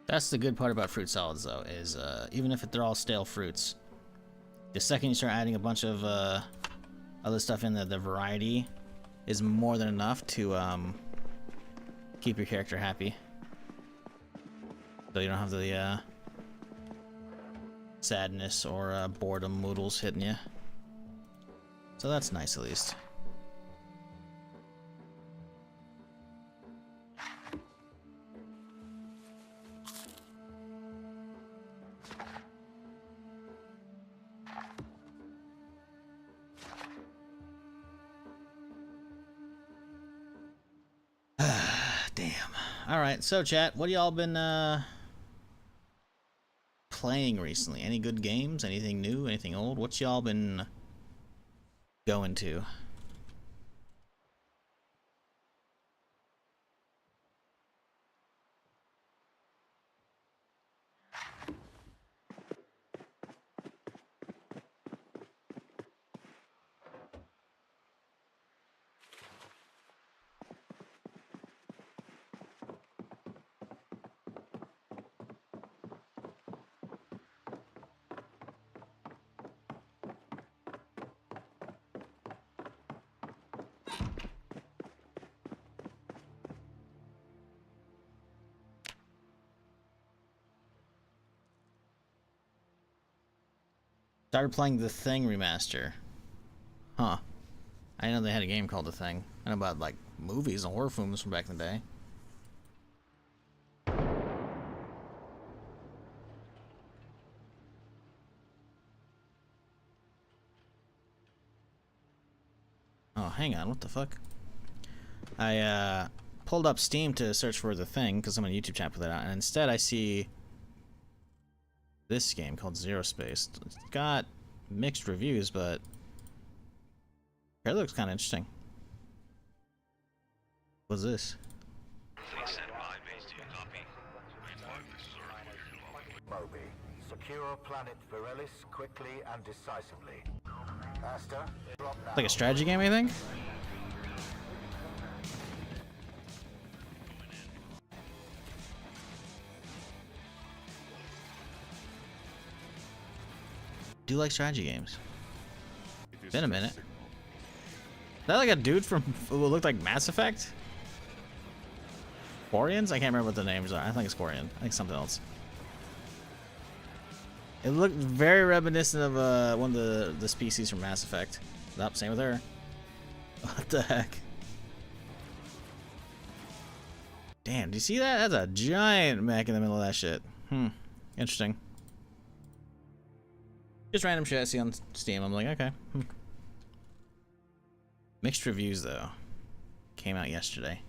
That's the good part about fruit salads, though, is even if they're all stale fruits, the second you start adding a bunch of other stuff in, the variety is more than enough to keep your character happy. So you don't have the sadness or boredom moodles hitting you. So that's nice, at least. Damn. Alright, so chat, what y'all been playing recently? Any good games? Anything new? Anything old? What y'all been going to? Started playing The Thing remaster. Huh. I didn't know they had a game called The Thing. I know about, like, movies and horror films from back in the day. Oh, hang on. What the fuck? I pulled up Steam to search for The Thing, because someone on YouTube chat put that out, and instead I see this game called Zero Space. It's got mixed reviews, but it looks kind of interesting. What's this? Moby. Secure planet Virelis quickly and decisively. Asta, drop now. Like a strategy game, I think? do like strategy games. Been a minute. Is that like a dude from who looked like Mass Effect? Quarians? I can't remember what the names are. I think it's Quarian. I think something else. It looked very reminiscent of one of the species from Mass Effect. Nope, same with her. What the heck? Damn, do you see that? That's a giant mech in the middle of that shit. Interesting. Just random shit I see on Steam. I'm like, okay. Mixed reviews, though. Came out yesterday.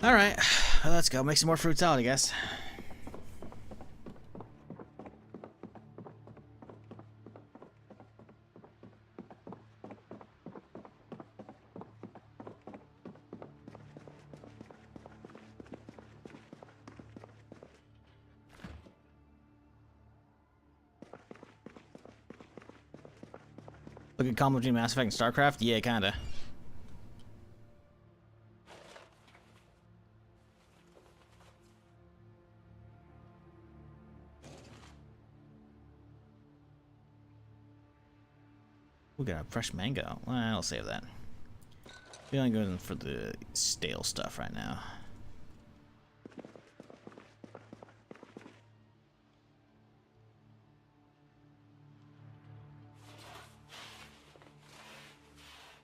Alright, well, let's go make some more fruit salad, I guess. Look at combo between Mass Effect and StarCraft? Yeah, kinda. We got a fresh mango. Well, I'll save that. We're only going for the stale stuff right now.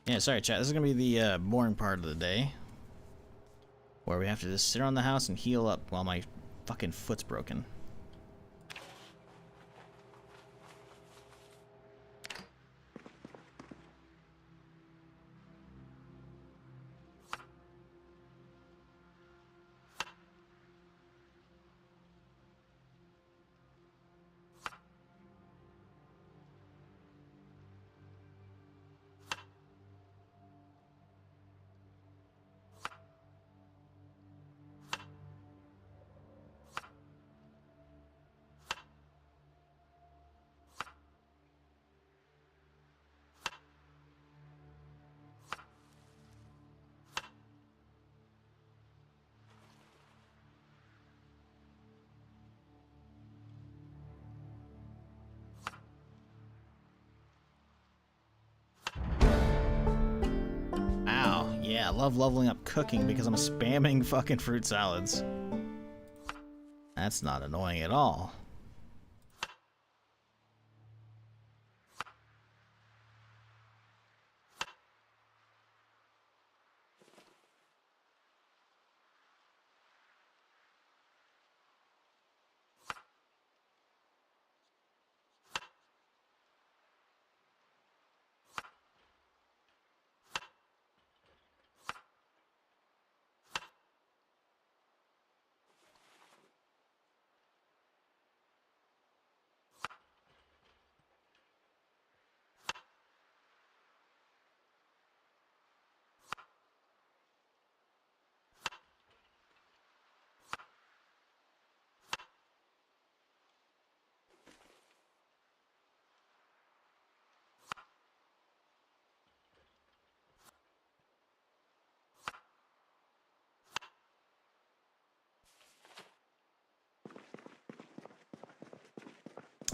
Yeah, sorry chat, this is gonna be the boring part of the day, where we have to just sit around the house and heal up while my fucking foot's broken. Yeah, I love leveling up cooking because I'm spamming fucking fruit salads. That's not annoying at all.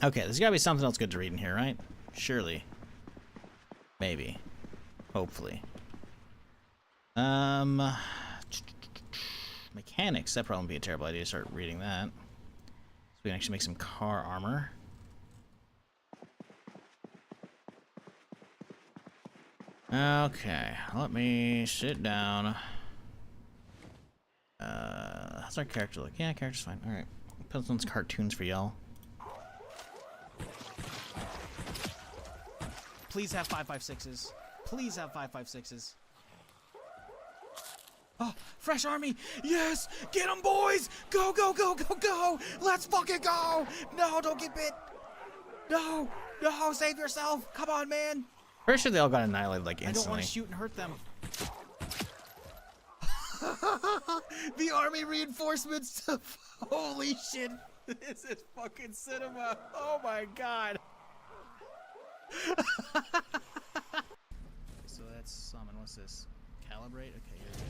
Okay, there's gotta be something else good to read in here, right? Surely. Maybe. Hopefully. Mechanics. That probably would be a terrible idea to start reading that. So we can actually make some car armor. Okay, let me sit down. How's our character look? Yeah, character's fine. Alright. Put on some cartoons for y'all. Please have 5.56s. Please have 5.56s. Oh, fresh army! Yes! Get them, boys! Go, go, go, go, go! Let's fucking go! No, don't get bit! No! No, save yourself! Come on, man! Pretty sure they all got annihilated, like, instantly. I don't want to shoot and hurt them. The army reinforcements! Holy shit! This is fucking cinema! Oh my god! So that's summon. What's this? Calibrate? Okay, here we go.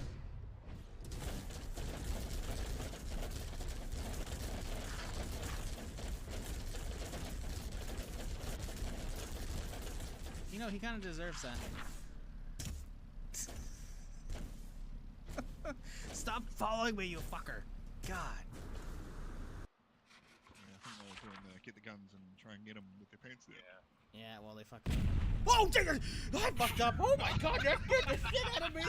know, he kind of deserves that. Stop following me, you fucker. God. Yeah, I think they were doing get the guns and try and get them with their pants down. Yeah, well, they fucking... Whoa, Jesus! I fucked up! Oh my god, that scared the shit out of me!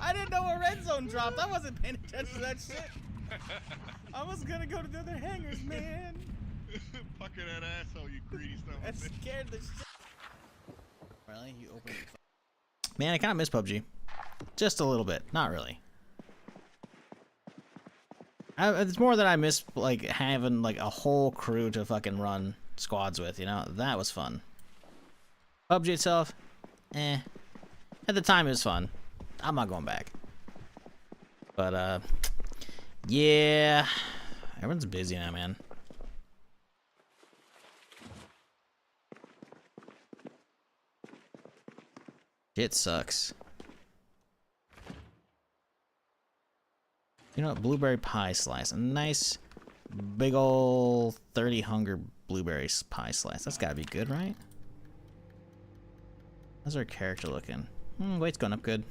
I didn't know a red zone dropped. I wasn't paying attention to that shit. I was gonna go to the other hangars, man. Fucking that asshole, you greedy son of a That bitch. scared the shit. Really? You opened it. Man, I kind of miss PUBG. Just a little bit. Not really. It's more that I miss, like, having, like, a whole crew to fucking run squads with, you know? That was fun. PUBG itself, eh. At the time, it was fun. I'm not going back. But, yeah. Everyone's busy now, man. It sucks. You know what? Blueberry pie slice. A nice, big ol' 30 hunger blueberry pie slice. That's gotta be good, right? How's our character looking? Weight's going up good.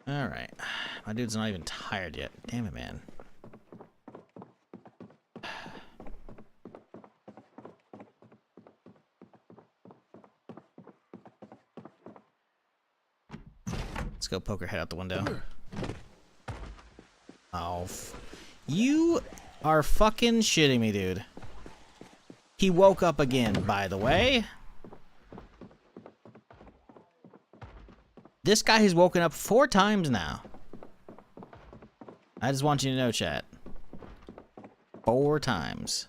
Alright. My dude's not even tired yet. Damn it, man. Let's go poke her head out the window. Oh. You are fucking shitting me, dude. He woke up again, by the way. This guy has woken up 4 times now. I just want you to know, chat. 4 times.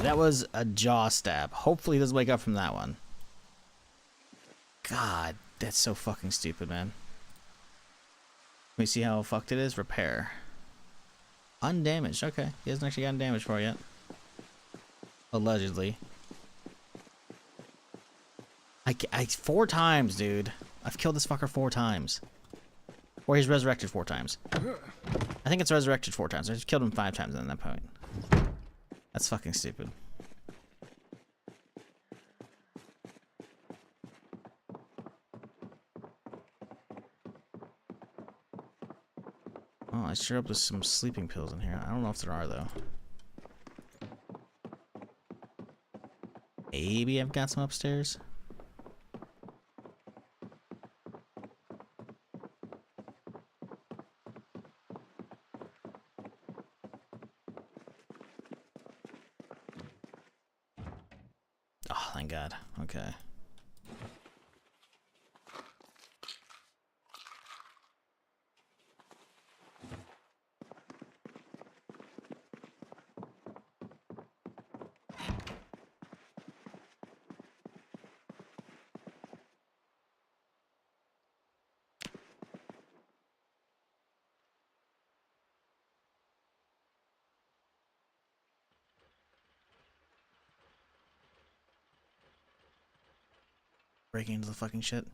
That was a jaw stab. Hopefully he doesn't wake up from that one. God, that's so fucking stupid, man. Let me see how fucked it is. Repair. Undamaged. Okay. He hasn't actually gotten damaged for it yet. Allegedly. I 4 times, dude. I've killed this fucker 4 times. Or he's resurrected 4 times. I think it's resurrected 4 times. I just killed him 5 times at that point. That's fucking stupid. Oh, I sure hope there's some sleeping pills in here. I don't know if there are, though. Maybe I've got some upstairs. Oh, thank God. Okay. Breaking into the fucking shit.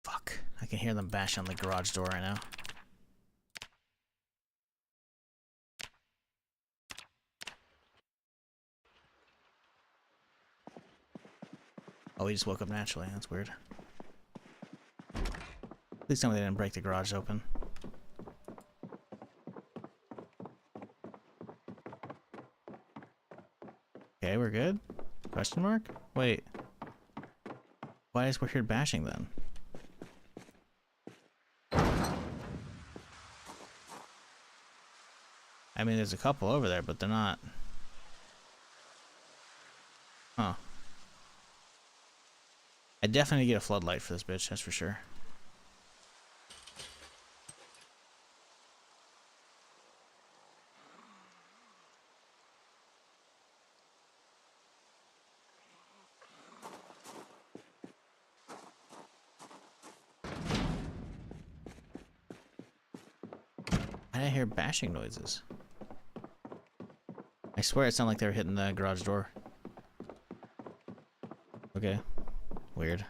Fuck. I can hear them bash on the garage door right now. Oh, he just woke up naturally. That's weird. Please tell me they didn't break the garage open. Okay, we're good? Question mark? Wait. Why is we're here bashing then? I mean, there's a couple over there, but they're not. Huh. I definitely get a floodlight for this bitch, that's for sure. How did I hear bashing noises? I swear it sounded like they were hitting the garage door. Okay. Weird.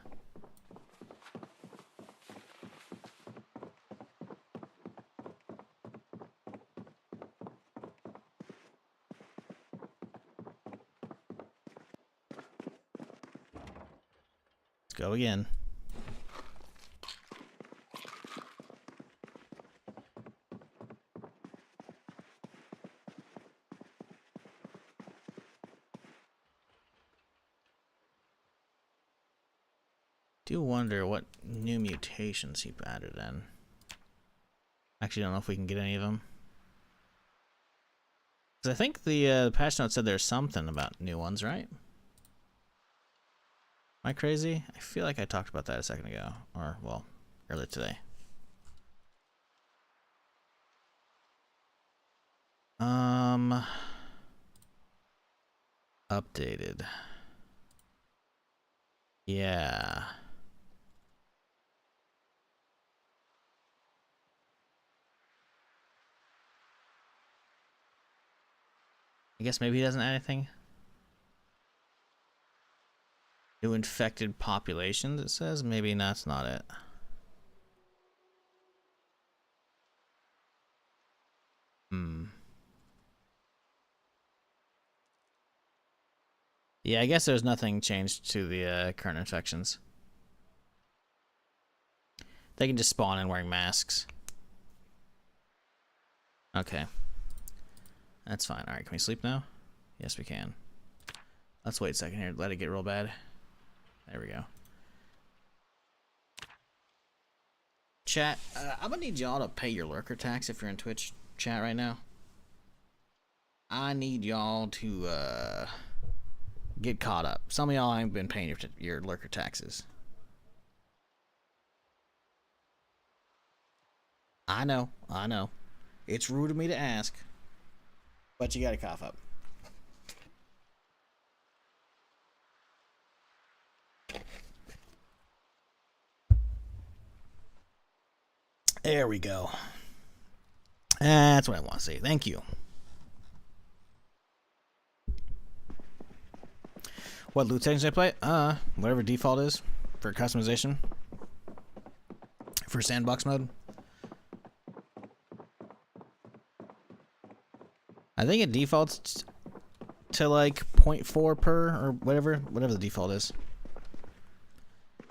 Let's go again. Do wonder what new mutations he added in. Actually, don't know if we can get any of them. 'Cause I think the patch note said there's something about new ones, right? Am I crazy? I feel like I talked about that a second ago, or well, earlier today. Updated. Yeah. I guess maybe he doesn't add anything. New infected populations, it says. Maybe that's not it. Yeah, I guess there's nothing changed to the current infections. They can just spawn in wearing masks. Okay. That's fine. Alright, can we sleep now? Yes, we can. Let's wait a second here. Let it get real bad. There we go. Chat, I'm gonna need y'all to pay your lurker tax if you're in Twitch chat right now. I need y'all to get caught up. Some of y'all ain't been paying your lurker taxes. I know. It's rude of me to ask, but you gotta cough up. There we go. That's what I want to say. Thank you. What loot settings did I play? Whatever default is for customization. For sandbox mode. I think it defaults to like 0.4 per or whatever the default is.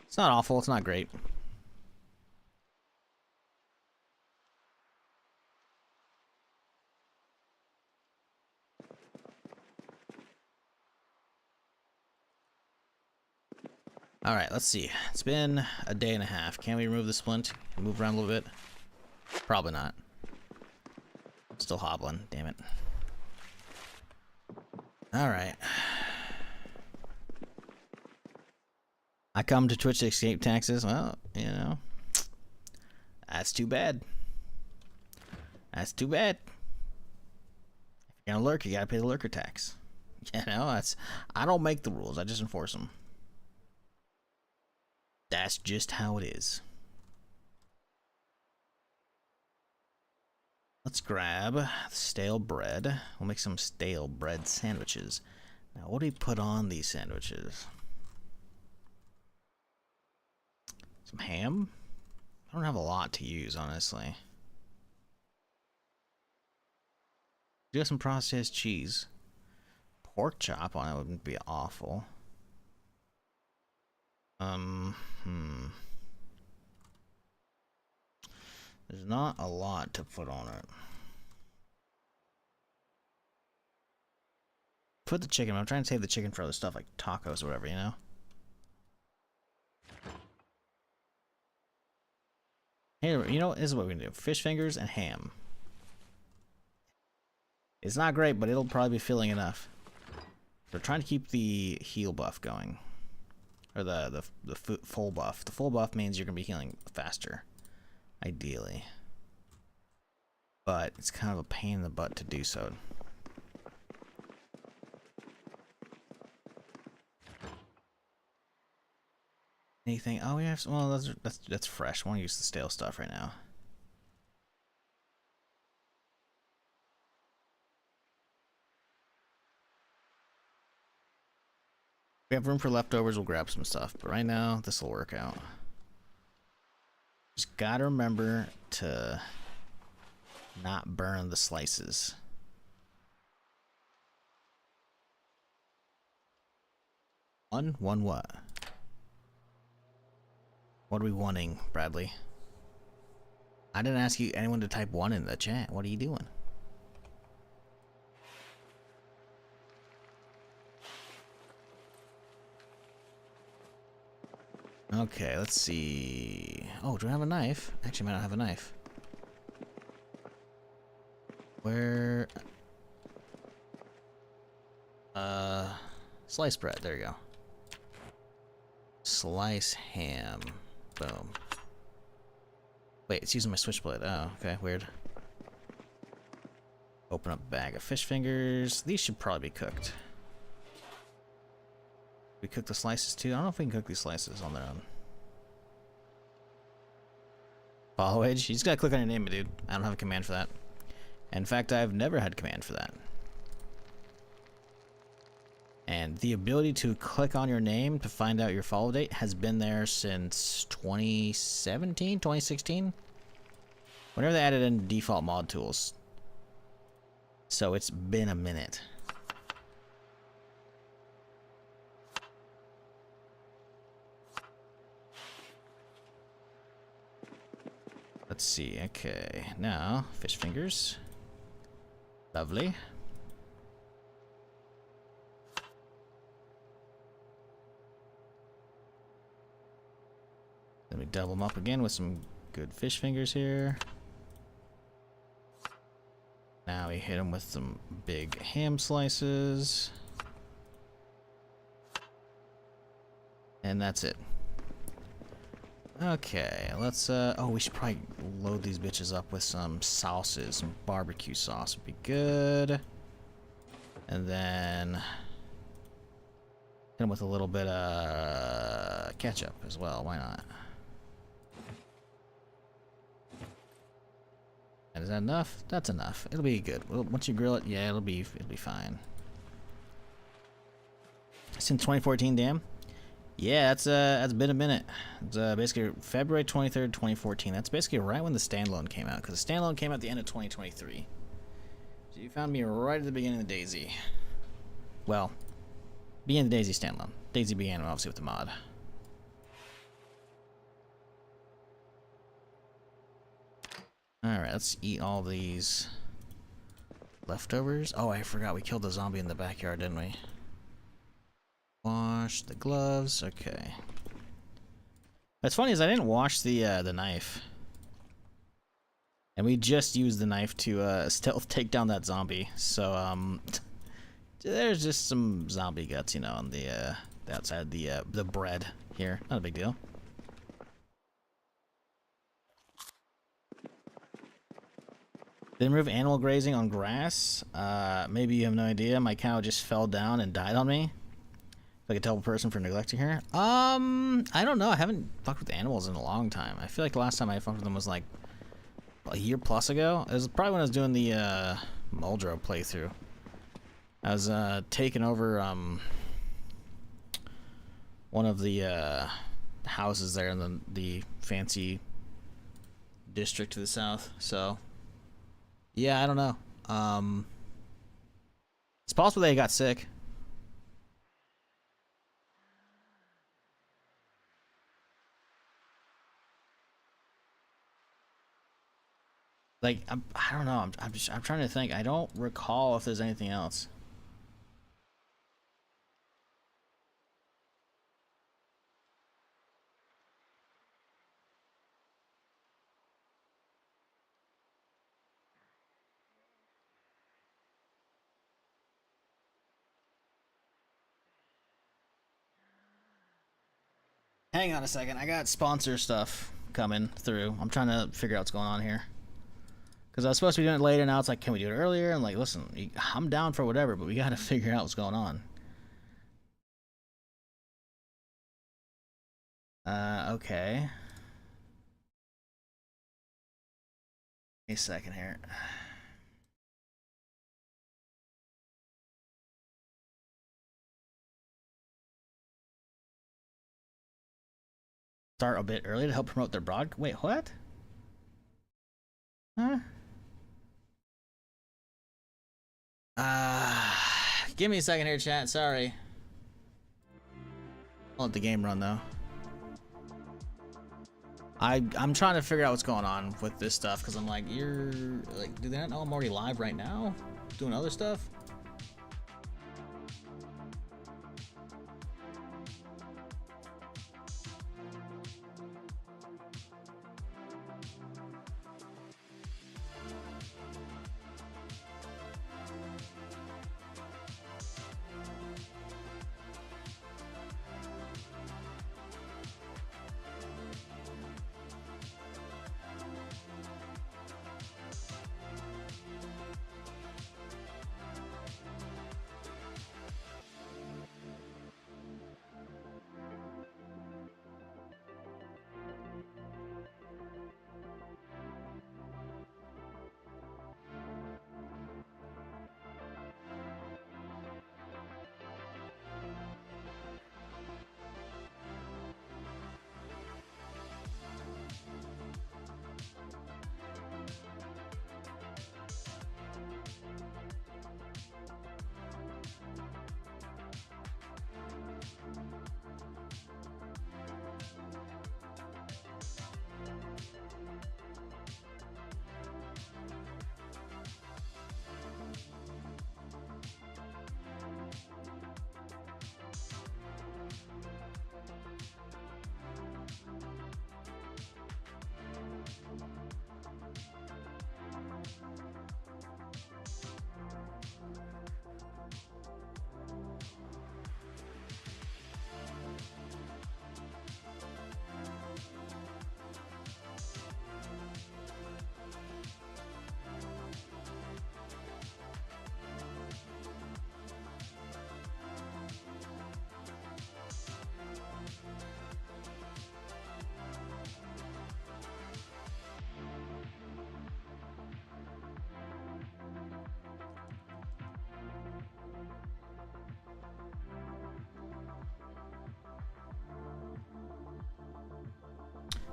It's not awful, it's not great. Alright, let's see. It's been a day and a half. Can we remove the splint? Move around a little bit? Probably not. Still hobbling, damn it. Alright. I come to Twitch to escape taxes. Well, you know. That's too bad. That's too bad. If you're gonna lurk, you gotta pay the lurker tax. You know, I don't make the rules, I just enforce them. That's just how it is. Let's grab stale bread. We'll make some stale bread sandwiches. Now, what do we put on these sandwiches? Some ham? I don't have a lot to use, honestly. Do some processed cheese. Pork chop on it wouldn't be awful. There's not a lot to put on it. Put the chicken. I'm trying to save the chicken for other stuff like tacos or whatever, you know? Here, you know, this is what we're gonna do. Fish fingers and ham. It's not great, but it'll probably be filling enough. We're trying to keep the heal buff going. Or the full buff. The full buff means you're gonna be healing faster. Ideally. But it's kind of a pain in the butt to do so. Anything? Oh, we have some, well, that's fresh. I want to use the stale stuff right now. we have room for leftovers, we'll grab some stuff. But right now, this will work out. Just gotta remember to not burn the slices. One what? What are we wanting, Bradley? I didn't ask you anyone to type 1 in the chat. What are you doing? Okay, let's see. Oh, do I have a knife? Actually, I might not have a knife. Where? Sliced bread. There you go. Slice ham. Boom. Wait, it's using my switchblade. Oh, okay, weird. Open up a bag of fish fingers. These should probably be cooked. We cook the slices too? I don't know if we can cook these slices on their own. Follow edge? You just gotta click on your name, dude. I don't have a command for that. In fact, I've never had command for that. And the ability to click on your name to find out your follow date has been there since 2017, 2016? Whenever they added in default mod tools. So it's been a minute. Let's see, okay. Now, fish fingers. Lovely. Then we double them up again with some good fish fingers here. Now we hit them with some big ham slices. And that's it. Okay, let's, oh, we should probably load these bitches up with some sauces. Some barbecue sauce would be good. And then hit them with a little bit of ketchup as well. Why not? And is that enough? That's enough. It'll be good. Once you grill it, yeah, it'll be fine. Since 2014, damn. Yeah, that's been a minute. It's basically February 23rd, 2014. That's basically right when the standalone came out, because the standalone came out at the end of 2023. So you found me right at the beginning of the DayZ. Well, beginning of the DayZ standalone. DayZ began obviously with the mod. Alright, let's eat all these leftovers. Oh, I forgot we killed the zombie in the backyard, didn't we? Wash the gloves. Okay. What's funny is I didn't wash the knife, and we just used the knife to stealth take down that zombie. So there's just some zombie guts, you know, on the outside the bread here. Not a big deal. Didn't remove animal grazing on grass. Maybe you have no idea. My cow just fell down and died on me. Like a terrible person for neglecting her. I don't know. I haven't fucked with animals in a long time. I feel like the last time I fucked with them was like a year plus ago. It was probably when I was doing the Muldrow playthrough. I was taking over one of the houses there in the fancy district to the south. So yeah, I don't know. It's possible they got sick. Like, I don't know. I'm trying to think. I don't recall if there's anything else. Hang on a second. I got sponsor stuff coming through. I'm trying to figure out what's going on here. Because I was supposed to be doing it later, now it's like, can we do it earlier? I'm like, listen, I'm down for whatever, but we gotta figure out what's going on. Okay. Wait a second here. Start a bit early to help promote their broad. Wait, what? Huh? Give me a second here, chat. Sorry. I'll let the game run though. I'm trying to figure out what's going on with this stuff because I'm like, you're like, do they not know I'm already live right now, doing other stuff?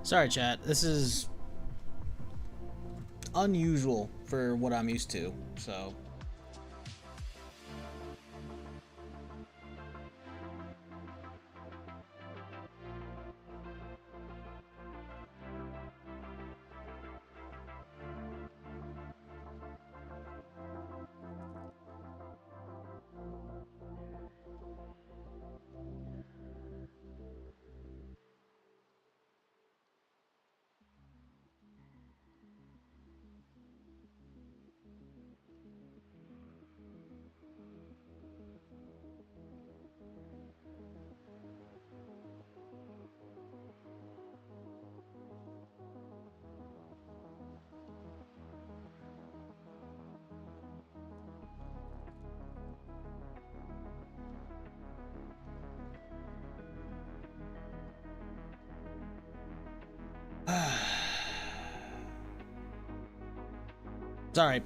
Sorry, chat. This is unusual for what I'm used to, so. Sorry.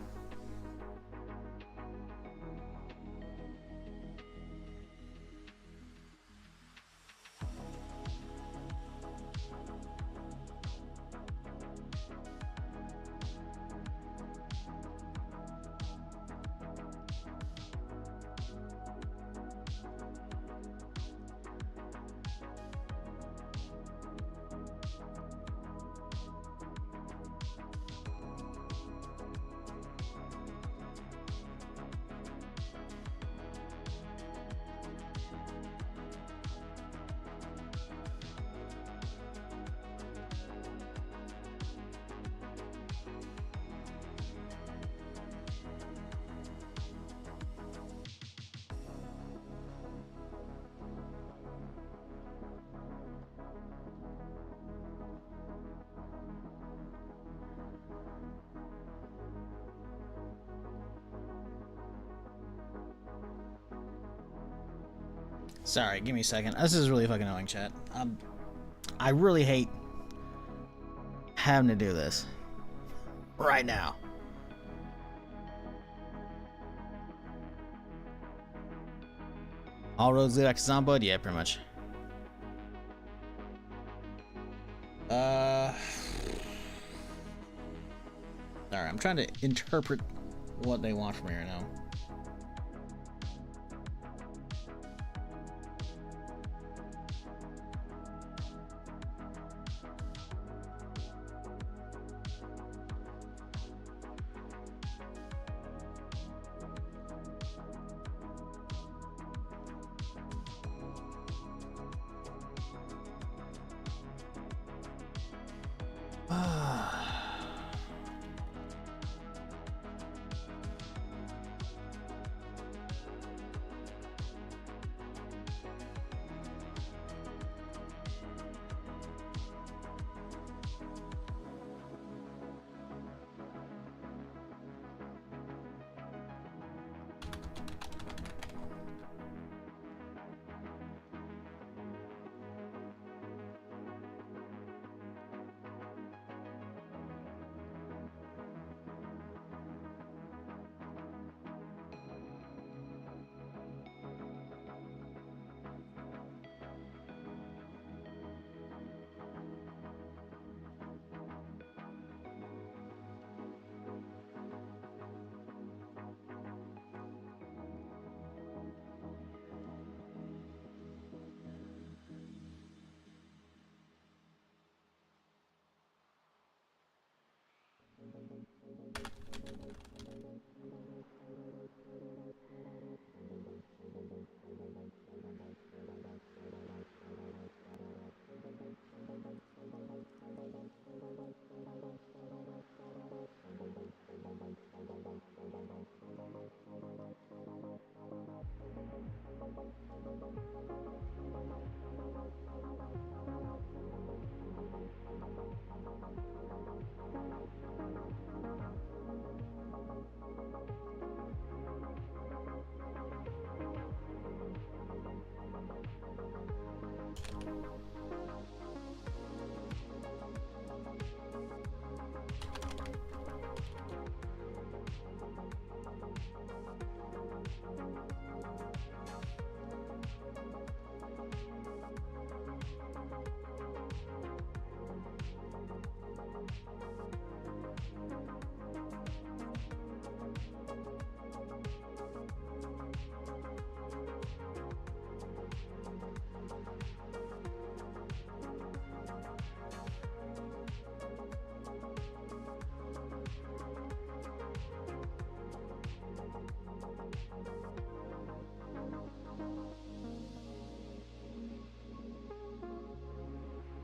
Sorry, give me a second. This is really fucking annoying, chat. I really hate having to do this right now. All roads lead back to Zomboid? Yeah, pretty much. trying to interpret what they want from me right now.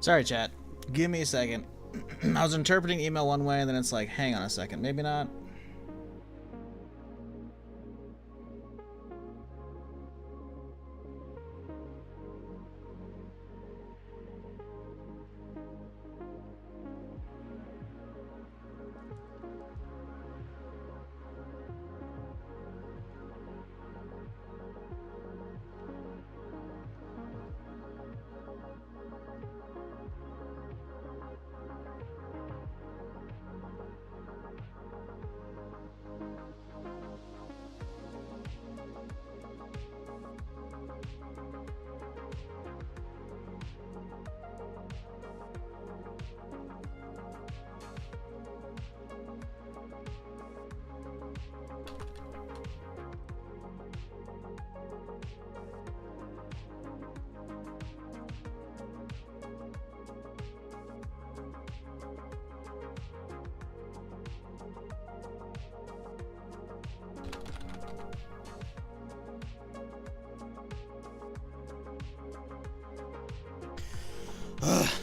Sorry, chat. Give me a second. I was interpreting email one way, and then it's like, hang on a second. Maybe not.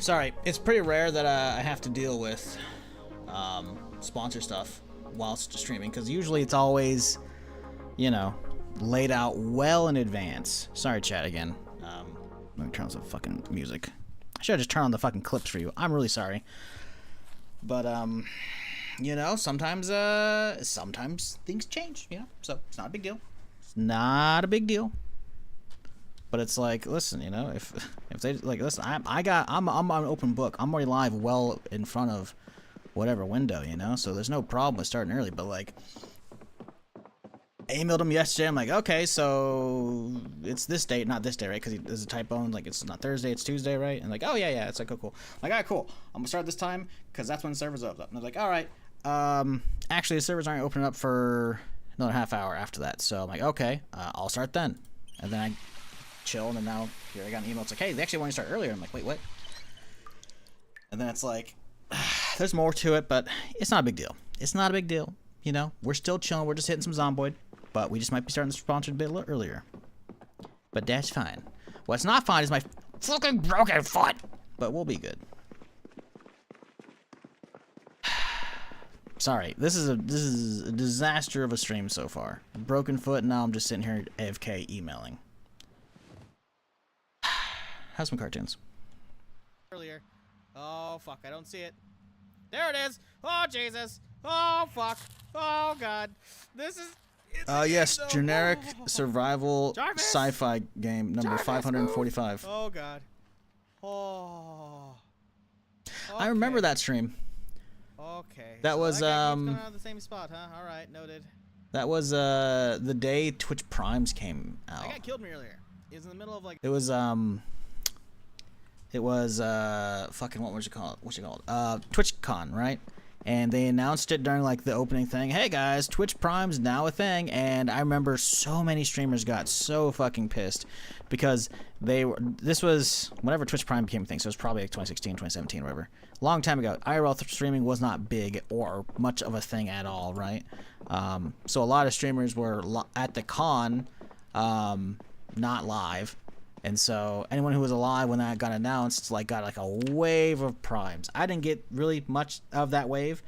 Sorry, it's pretty rare that I have to deal with sponsor stuff whilst streaming, because usually it's always, you know, laid out well in advance. Sorry, chat, again. Let me turn on some fucking music. I should have just turned on the fucking clips for you. I'm really sorry. But, you know, sometimes things change, you know? So, it's not a big deal. It's not a big deal. But it's like, listen, you know, if they like, listen, I'm an open book. I'm already live well in front of whatever window, you know. So there's no problem with starting early. But like, I emailed him yesterday. I'm like, okay, so it's this date, not this day, right? Because there's a typo. And like, it's not Thursday, it's Tuesday, right? And like, oh yeah. It's like, oh, cool. I'm like, all right, cool. I'm gonna start this time because that's when the server's up. And I was like, all right. actually the servers aren't opening up for another half hour after that. So I'm like, okay, I'll start then. And then I chill, and then now here I got an email. It's like, hey, they actually want to start earlier. I'm like, wait, what? And then it's like, there's more to it, but it's not a big deal. It's not a big deal. You know, we're still chilling. We're just hitting some Zomboid, but we just might be starting the sponsored bit a little earlier. But that's fine. What's not fine is my fucking broken foot. But we'll be good. Sorry, this is a disaster of a stream so far. Broken foot, and now I'm just sitting here AFK emailing. Have some cartoons. Earlier. Oh fuck, I don't see it. There it is. Oh Jesus. Oh fuck. Oh god. This is. Yes, generic survival sci-fi game number 545. Oh god. Oh. Okay. I remember that stream. Okay. That was coming out of the same spot, huh? All right, noted. That was the day Twitch Primes came out. That guy killed me earlier. He was in the middle of like. It was fucking what was it called? What's it called? TwitchCon, right? And they announced it during like the opening thing. Hey guys, Twitch Prime's now a thing. And I remember so many streamers got so fucking pissed because this was whenever Twitch Prime became a thing. So it was probably like 2016, 2017, whatever. Long time ago. IRL streaming was not big or much of a thing at all, right? So a lot of streamers were at the con, not live. And so anyone who was alive when that got announced got like a wave of primes. I didn't get really much of that wave,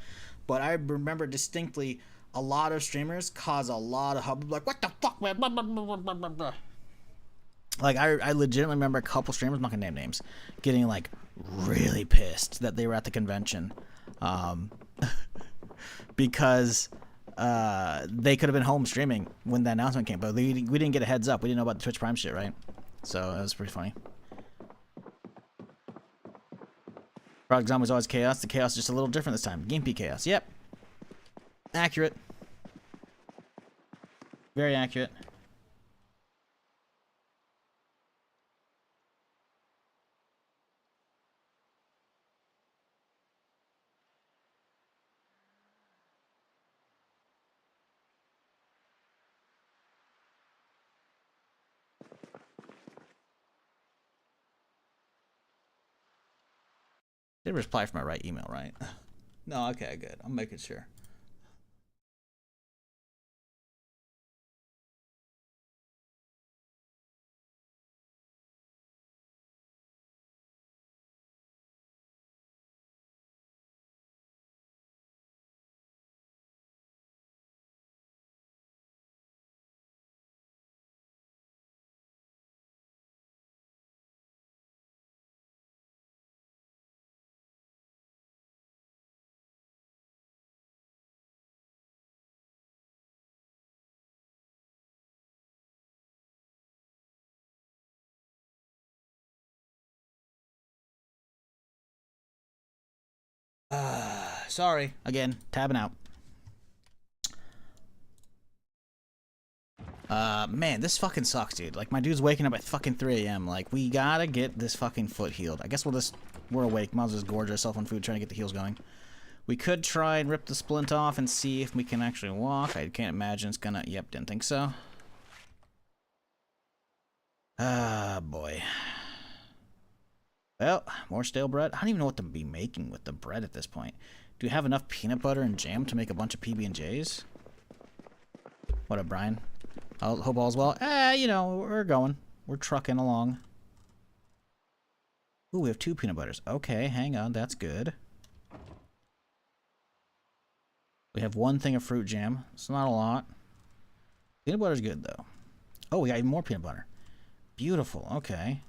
but I remember distinctly a lot of streamers cause a lot of hubbub. Like, what the fuck, man? Blah, blah, blah, blah, blah, blah. Like, I legitimately remember a couple streamers, I'm not gonna name names, getting like really pissed that they were at the convention, because they could have been home streaming when the announcement came, but we didn't get a heads up. We didn't know about the Twitch Prime shit, right? So that was pretty funny. Project Zomboid was always chaos. The chaos is just a little different this time. Gimpy chaos. Yep. Accurate. Very accurate. Did reply from my right email, right? No, okay, good. I'm making sure. Sorry. Again, tabbing out. Man, this fucking sucks, dude. Like, my dude's waking up at fucking 3 a.m. Like, we gotta get this fucking foot healed. I guess we're awake. Might as well just gorge ourselves on food trying to get the heals going. We could try and rip the splint off and see if we can actually walk. I can't imagine it's gonna... Yep, didn't think so. Ah, boy. Well, more stale bread. I don't even know what to be making with the bread at this point. Do we have enough peanut butter and jam to make a bunch of PB&Js? What up, Brian? I hope all's well. You know, we're going. We're trucking along. Ooh, we have 2 peanut butters. Okay, hang on. That's good. We have 1 thing of fruit jam. It's not a lot. Peanut butter's good, though. Oh, we got even more peanut butter. Beautiful. Okay.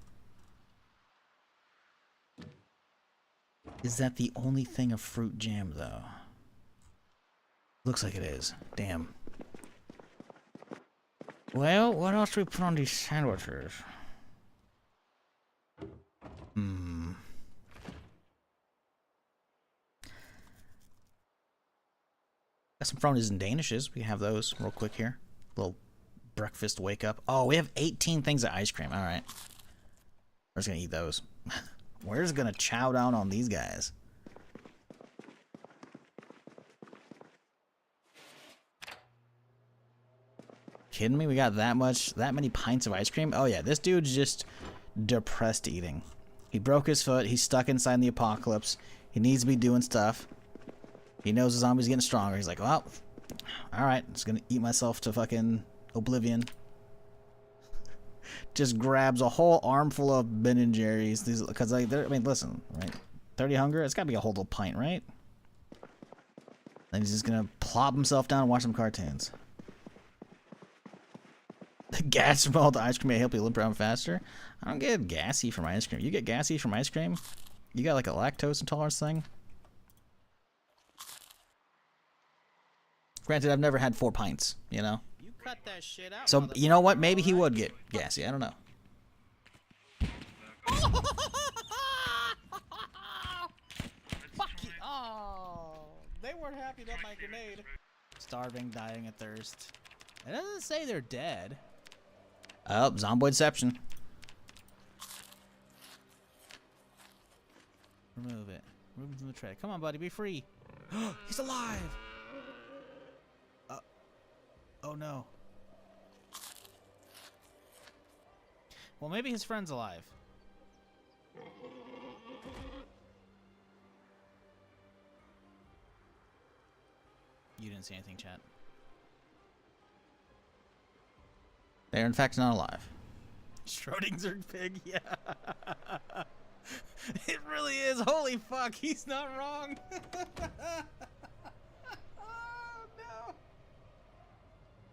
Is that the only thing of fruit jam, though? Looks like it is. Damn. Well, what else do we put on these sandwiches? Got some frozen danishes. We can have those real quick here. Little breakfast wake up. Oh, we have 18 things of ice cream. All right. We're just going to eat those. We're just going to chow down on these guys. kidding me? We got that many pints of ice cream? Oh yeah, this dude's just depressed eating. He broke his foot. He's stuck inside the apocalypse. He needs to be doing stuff. He knows the zombie's getting stronger. He's like, well, alright, I'm just gonna eat myself to fucking oblivion. Just grabs a whole armful of Ben & Jerry's. Because, like, I mean, listen, right? 30 hunger? It's gotta be a whole little pint, right? Then he's just gonna plop himself down and watch some cartoons. The gas from all the ice cream may help you limp around faster. I don't get gassy from ice cream. You get gassy from ice cream? You got like a lactose intolerance thing? Granted, I've never had 4 pints, you know? You cut that shit out. So, you know what? Maybe he would get gassy. I don't know. Fuck you. Oh, they weren't happy about my grenade. Starving, dying of thirst. It doesn't say they're dead. Oh, Zomboidception. Remove it. Remove it from the tray. Come on, buddy. Be free. He's alive! Oh no. Well, maybe his friend's alive. You didn't see anything, chat. They're in fact not alive. Schrodinger's pig, yeah. It really is. Holy fuck, he's not wrong. Oh no.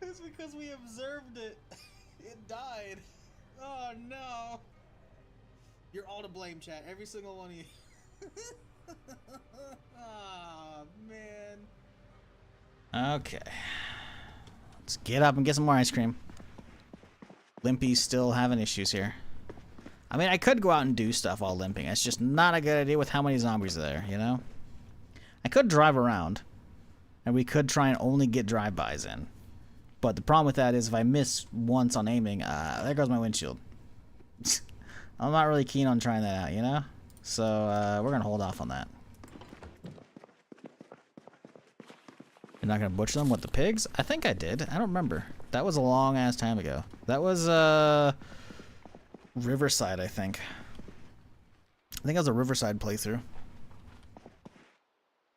It's because we observed it. It died. Oh no. You're all to blame, chat. Every single one of you. Oh man. Okay. Let's get up and get some more ice cream. Limpy's still having issues here. I mean, I could go out and do stuff while limping. It's just not a good idea with how many zombies are there, you know? I could drive around, and we could try and only get drive-bys in. But the problem with that is if I miss once on aiming, there goes my windshield. I'm not really keen on trying that out, you know? So, we're going to hold off on that. You're not going to butcher them with the pigs? I think I did. I don't remember. That was a long-ass time ago. That was, Riverside, I think. I think that was a Riverside playthrough.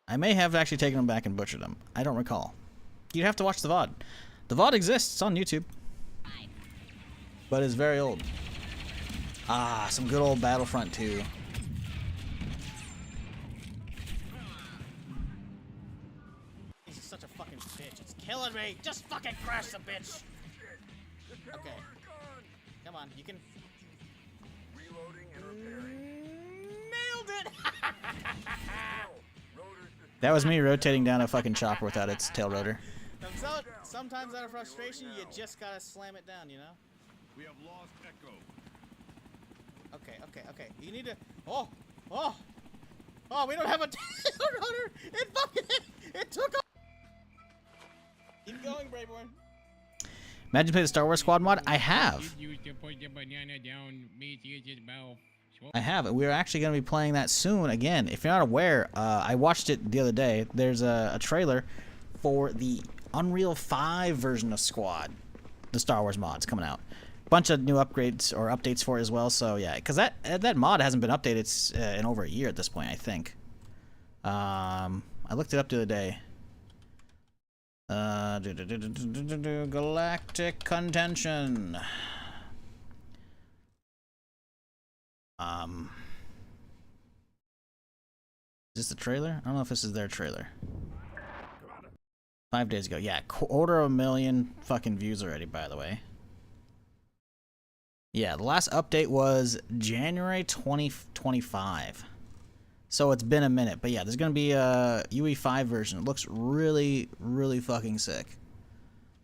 I may have actually taken them back and butchered them. I don't recall. You'd have to watch the VOD. The VOD exists. It's on YouTube. But it's very old. Ah, some good old Battlefront 2. He's such a fucking bitch. It's killing me. Just fucking crash the bitch. Okay. Come on, you can. Nailed it. That was me rotating down a fucking chopper without its tail rotor. So, sometimes out of frustration, you just gotta slam it down, you know? We have lost Echo. Okay. You need to. Oh, we don't have a tail rotor. It fucking. It took off. Keep going, Braveborn. Imagine playing the Star Wars Squad mod? I have. I have. We're actually going to be playing that soon again. If you're not aware, I watched it the other day. There's a trailer for the Unreal 5 version of Squad. The Star Wars mod's coming out. Bunch of new upgrades or updates for it as well. So yeah, because that mod hasn't been updated in over a year at this point, I think. I looked it up the other day. Galactic Contention. Is this the trailer? I don't know if this is their trailer. 5 days ago. Yeah, 250,000 fucking views already, by the way. Yeah, the last update was January 2025. So it's been a minute. But yeah, there's going to be a UE5 version. It looks really, really fucking sick.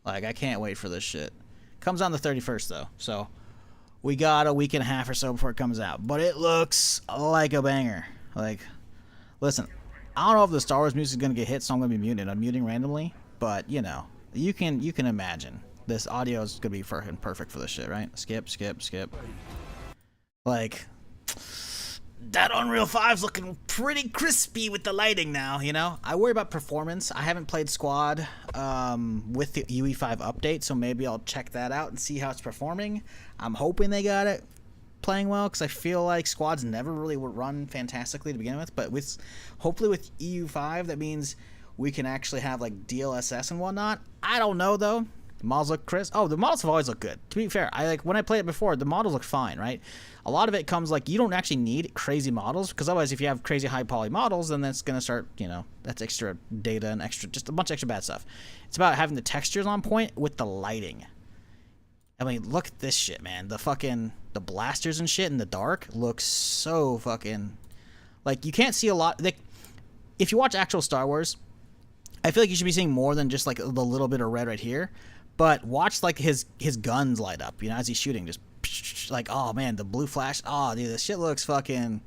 Like, I can't wait for this shit. Comes on the 31st, though. So we got a week and a half or so before it comes out. But it looks like a banger. Like, listen, I don't know if the Star Wars music is going to get hit, so I'm going to be muted. I'm muting randomly. But, you know, you can imagine. This audio is going to be perfect for this shit, right? Skip. Like, that Unreal 5's looking pretty crispy with the lighting now, you know? I worry about performance. I haven't played Squad with the UE5 update, so maybe I'll check that out and see how it's performing. I'm hoping they got it playing well, because I feel like Squad's never really would run fantastically to begin with, but with hopefully with EU5, that means we can actually have like DLSS and whatnot. I don't know though. The models look crisp. Oh, the models have always looked good. To be fair, when I played it before, the models look fine, right? A lot of it comes like you don't actually need crazy models, because otherwise if you have crazy high poly models, then that's going to start, you know, that's extra data and just a bunch of extra bad stuff. It's about having the textures on point with the lighting. I mean, look at this shit, man. The blasters and shit in the dark looks so fucking, like, you can't see a lot. Like, if you watch actual Star Wars, I feel like you should be seeing more than just like the little bit of red right here. But watch like his guns light up, you know, as he's shooting, just like, oh man, the blue flash. Oh, dude, this shit looks fucking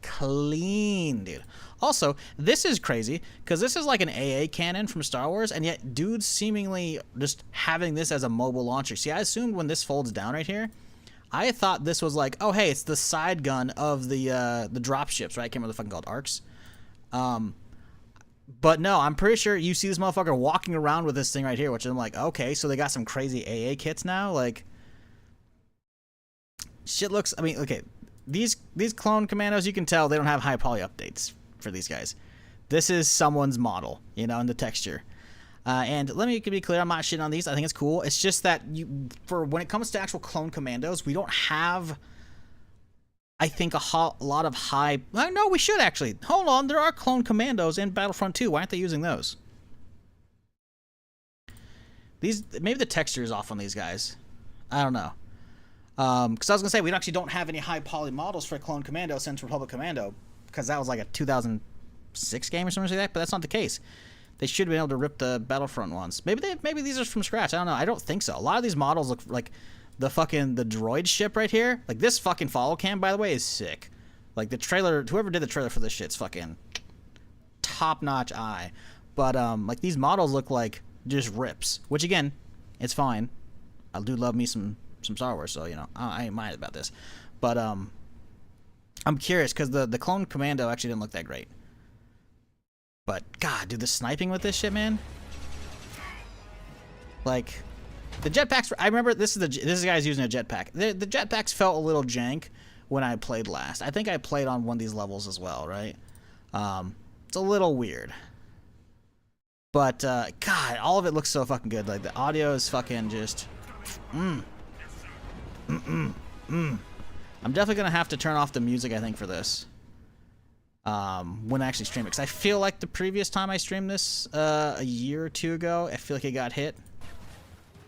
clean, dude. Also, this is crazy because this is like an AA cannon from Star Wars, and yet dude's seemingly just having this as a mobile launcher. See, I assumed when this folds down right here, I thought this was like, oh hey, it's the side gun of the drop ships, right? I can't remember what the fucking called, arcs. But no, I'm pretty sure you see this motherfucker walking around with this thing right here, which I'm like, okay, so they got some crazy AA kits now, like, shit looks, I mean, okay, these clone commandos, you can tell they don't have high poly updates for these guys. This is someone's model, you know, in the texture. And let me be clear, I'm not shitting on these. I think it's cool. It's just that for when it comes to actual clone commandos, we don't have, I think, a lot of high... No, we should actually. Hold on, there are clone commandos in Battlefront 2. Why aren't they using those? Maybe the texture is off on these guys. I don't know. Because I was going to say, we actually don't have any high poly models for Clone Commando since Republic Commando, because that was like a 2006 game or something like that, but that's not the case. They should have been able to rip the Battlefront ones. Maybe these are from scratch. I don't know. I don't think so. A lot of these models look like the droid ship right here. Like, this fucking follow cam, by the way, is sick. Like, the trailer, whoever did the trailer for this shit's fucking top-notch eye. But, like, these models look like just rips. Which, again, it's fine. I do love me some Star Wars, so, you know, I ain't mind about this. But, I'm curious, because the Clone Commando actually didn't look that great. But, God, dude, the sniping with this shit, man. Like... The jetpacks, I remember this is guy's using a jetpack. The jetpacks felt a little jank when I played last. I think I played on one of these levels as well, right? It's a little weird. But, God, all of it looks so fucking good. Like, the audio is fucking just... I'm definitely going to have to turn off the music, I think, for this. When I actually stream it. Because I feel like the previous time I streamed this, a year or two ago, I feel like it got hit.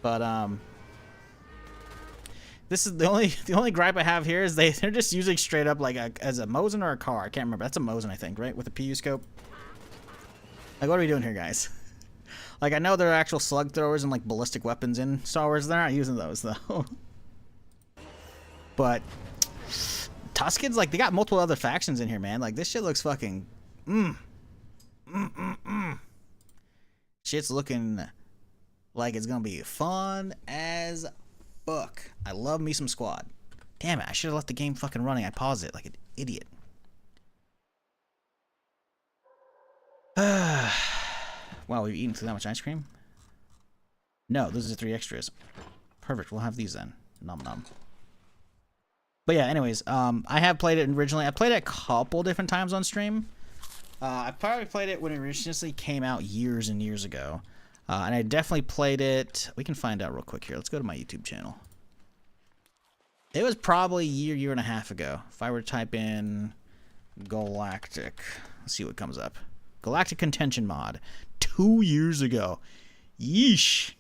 But this is the only gripe I have here is they're just using straight up like as a Mosin or a car. I can't remember. That's a Mosin, I think, right? With a PU scope. Like, what are we doing here, guys? Like, I know there are actual slug throwers and like ballistic weapons in Star Wars. They're not using those though. But Tuskens, like, they got multiple other factions in here, man. Like, this shit looks fucking shit's looking like it's gonna be fun as fuck. I love me some Squad. Damn it, I should have left the game fucking running. I paused it like an idiot. Wow, we've eaten through that much ice cream? No, those are 3 extras. Perfect, we'll have these then. Nom nom. But yeah, anyways, I have played it originally. I played it a couple different times on stream. I probably played it when it originally came out years and years ago. And I definitely played it. We can find out real quick here. Let's go to my YouTube channel. It was probably a year and a half ago. If I were to type in Galactic, let's see what comes up. Galactic Contention mod. 2 years ago. Yeesh.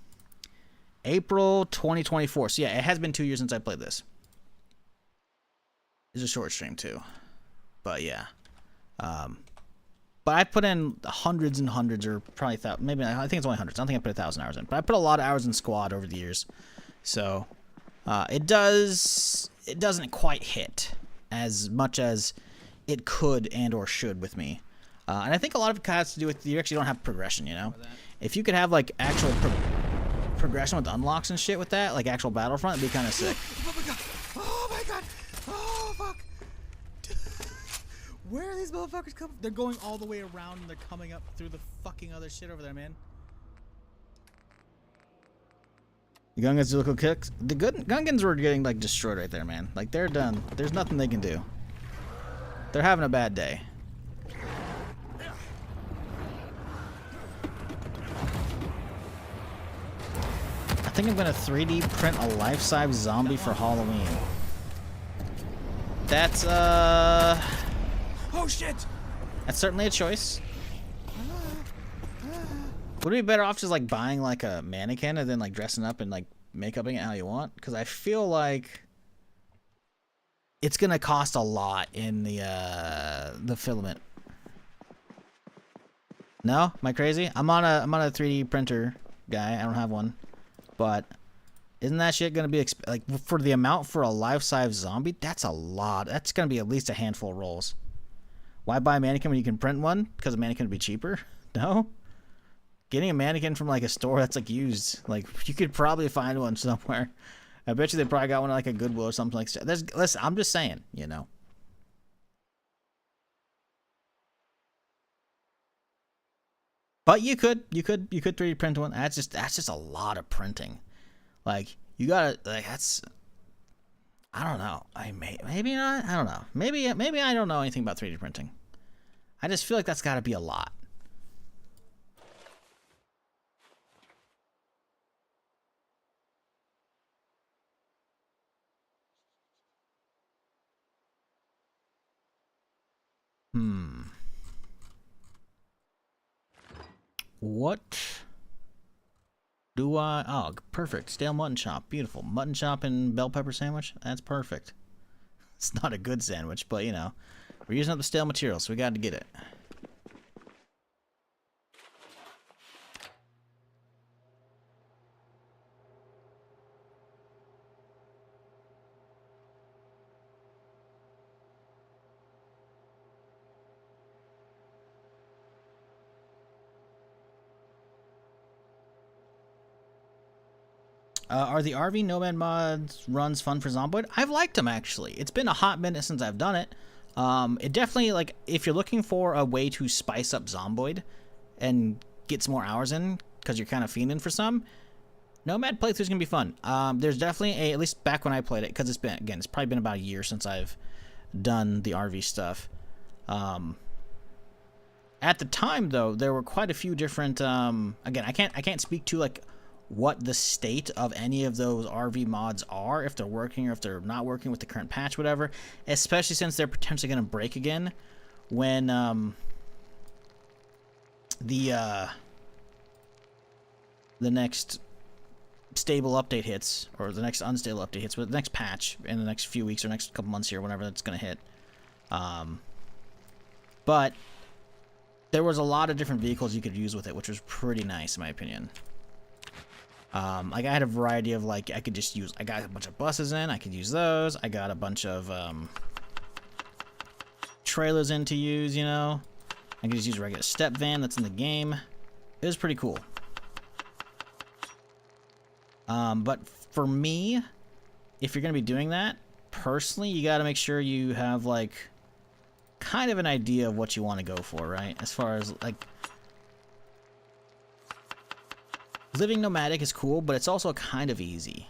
April 2024. So yeah, it has been 2 years since I played this. It's a short stream too. But yeah. But I put in hundreds and hundreds, or probably thousands. Maybe I think it's only hundreds. I don't think I put 1,000 hours in. But I put a lot of hours in Squad over the years, so it doesn't quite hit as much as it could and or should with me. And I think a lot of it has to do with you actually don't have progression. You know, if you could have like actual progression with unlocks and shit with that, like actual Battlefront, it'd be kind of sick. Oh my god! Oh my god! Oh fuck! Where are these motherfuckers coming? They're going all the way around and they're coming up through the fucking other shit over there, man. The Gungans look kicks. The Gungans were getting like destroyed right there, man. Like they're done. There's nothing they can do. They're having a bad day. I think I'm gonna 3D print a life-size zombie for Halloween. That's Oh shit! That's certainly a choice. Would it be better off just like buying like a mannequin and then like dressing up and like make-upping it how you want? Because I feel like it's gonna cost a lot in the filament. No? Am I crazy? I'm on a 3D printer guy. I don't have one. But isn't that shit gonna be like for the amount for a life-size zombie? That's a lot. That's gonna be at least a handful of rolls. Why buy a mannequin when you can print one? Because a mannequin would be cheaper? No? Getting a mannequin from like a store that's like used, like you could probably find one somewhere. I bet you they probably got one at like a Goodwill or something like that. Listen, I'm just saying, you know. But you could 3D print one. That's just a lot of printing. Like you gotta like that's. I don't know. Maybe not. I don't know. Maybe I don't know anything about 3D printing. I just feel like that's got to be a lot. What do I... Oh, perfect. Stale mutton chop. Beautiful. Mutton chop and bell pepper sandwich. That's perfect. It's not a good sandwich, but, you know. We're using up the stale material, so we got to get it. Are the RV Nomad mods runs fun for Zomboid? I've liked them, actually. It's been a hot minute since I've done it. It definitely, like, if you're looking for a way to spice up Zomboid and get some more hours in, because you're kind of fiending for some, Nomad playthrough is going to be fun. There's definitely at least back when I played it, because it's probably been about a year since I've done the RV stuff. At the time, though, there were quite a few different, again, I can't speak to, like, what the state of any of those RV mods are, if they're working or if they're not working with the current patch, whatever, especially since they're potentially going to break again when the next stable update hits, or the next unstable update hits, but the next patch in the next few weeks or next couple months here, whenever that's going to hit. But there was a lot of different vehicles you could use with it, which was pretty nice in my opinion. Like I had a variety of, like, I got a bunch of buses in, I could use those. I got a bunch of trailers in to use, you know. I could just use a regular step van that's in the game. It was pretty cool. But for me, if you're gonna be doing that, personally, you gotta make sure you have, like, kind of an idea of what you want to go for, right? As far as, like, living nomadic is cool, but it's also kind of easy.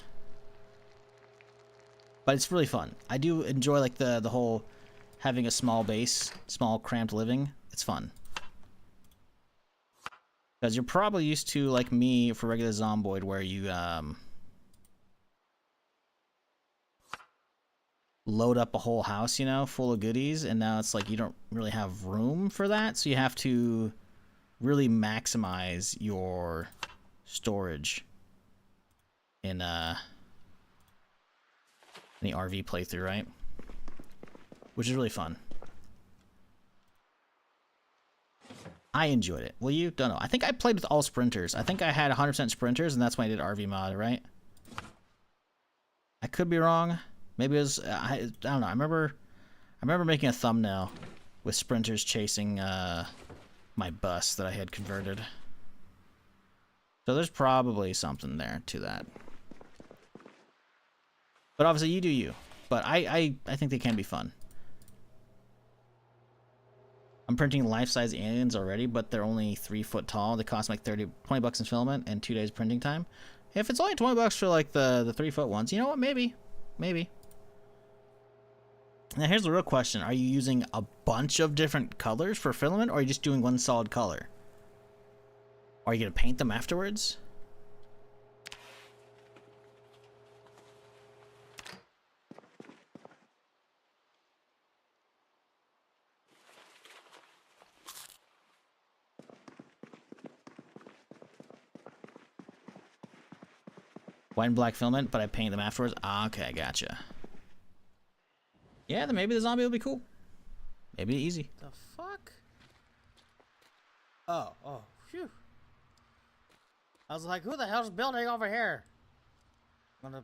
But it's really fun. I do enjoy, like, the whole having a small base, small cramped living. It's fun. Because you're probably used to, like me, for regular Zomboid, where you load up a whole house, you know, full of goodies, and now it's like you don't really have room for that, so you have to really maximize your storage in the RV playthrough, right? Which is really fun. I enjoyed it. Will you? Don't know. I think I played with all sprinters. I think I had 100% sprinters, and that's when I did RV mod, right? I could be wrong. Maybe it was. I don't know. I remember making a thumbnail with sprinters chasing my bus that I had converted. So there's probably something there to that. But obviously you do you. But I think they can be fun. I'm printing life-size aliens already, but they're only 3 foot tall. They cost like 20 bucks in filament and 2 days printing time. If it's only 20 bucks for like the 3 foot ones, you know what? Maybe. Now here's the real question. Are you using a bunch of different colors for filament, or are you just doing one solid color? Are you going to paint them afterwards? White and black filament, but I paint them afterwards? Ah, okay, gotcha. Yeah, then maybe the zombie will be cool. Maybe easy. The fuck? Oh, phew. I was like, who the hell's building over here? I'm gonna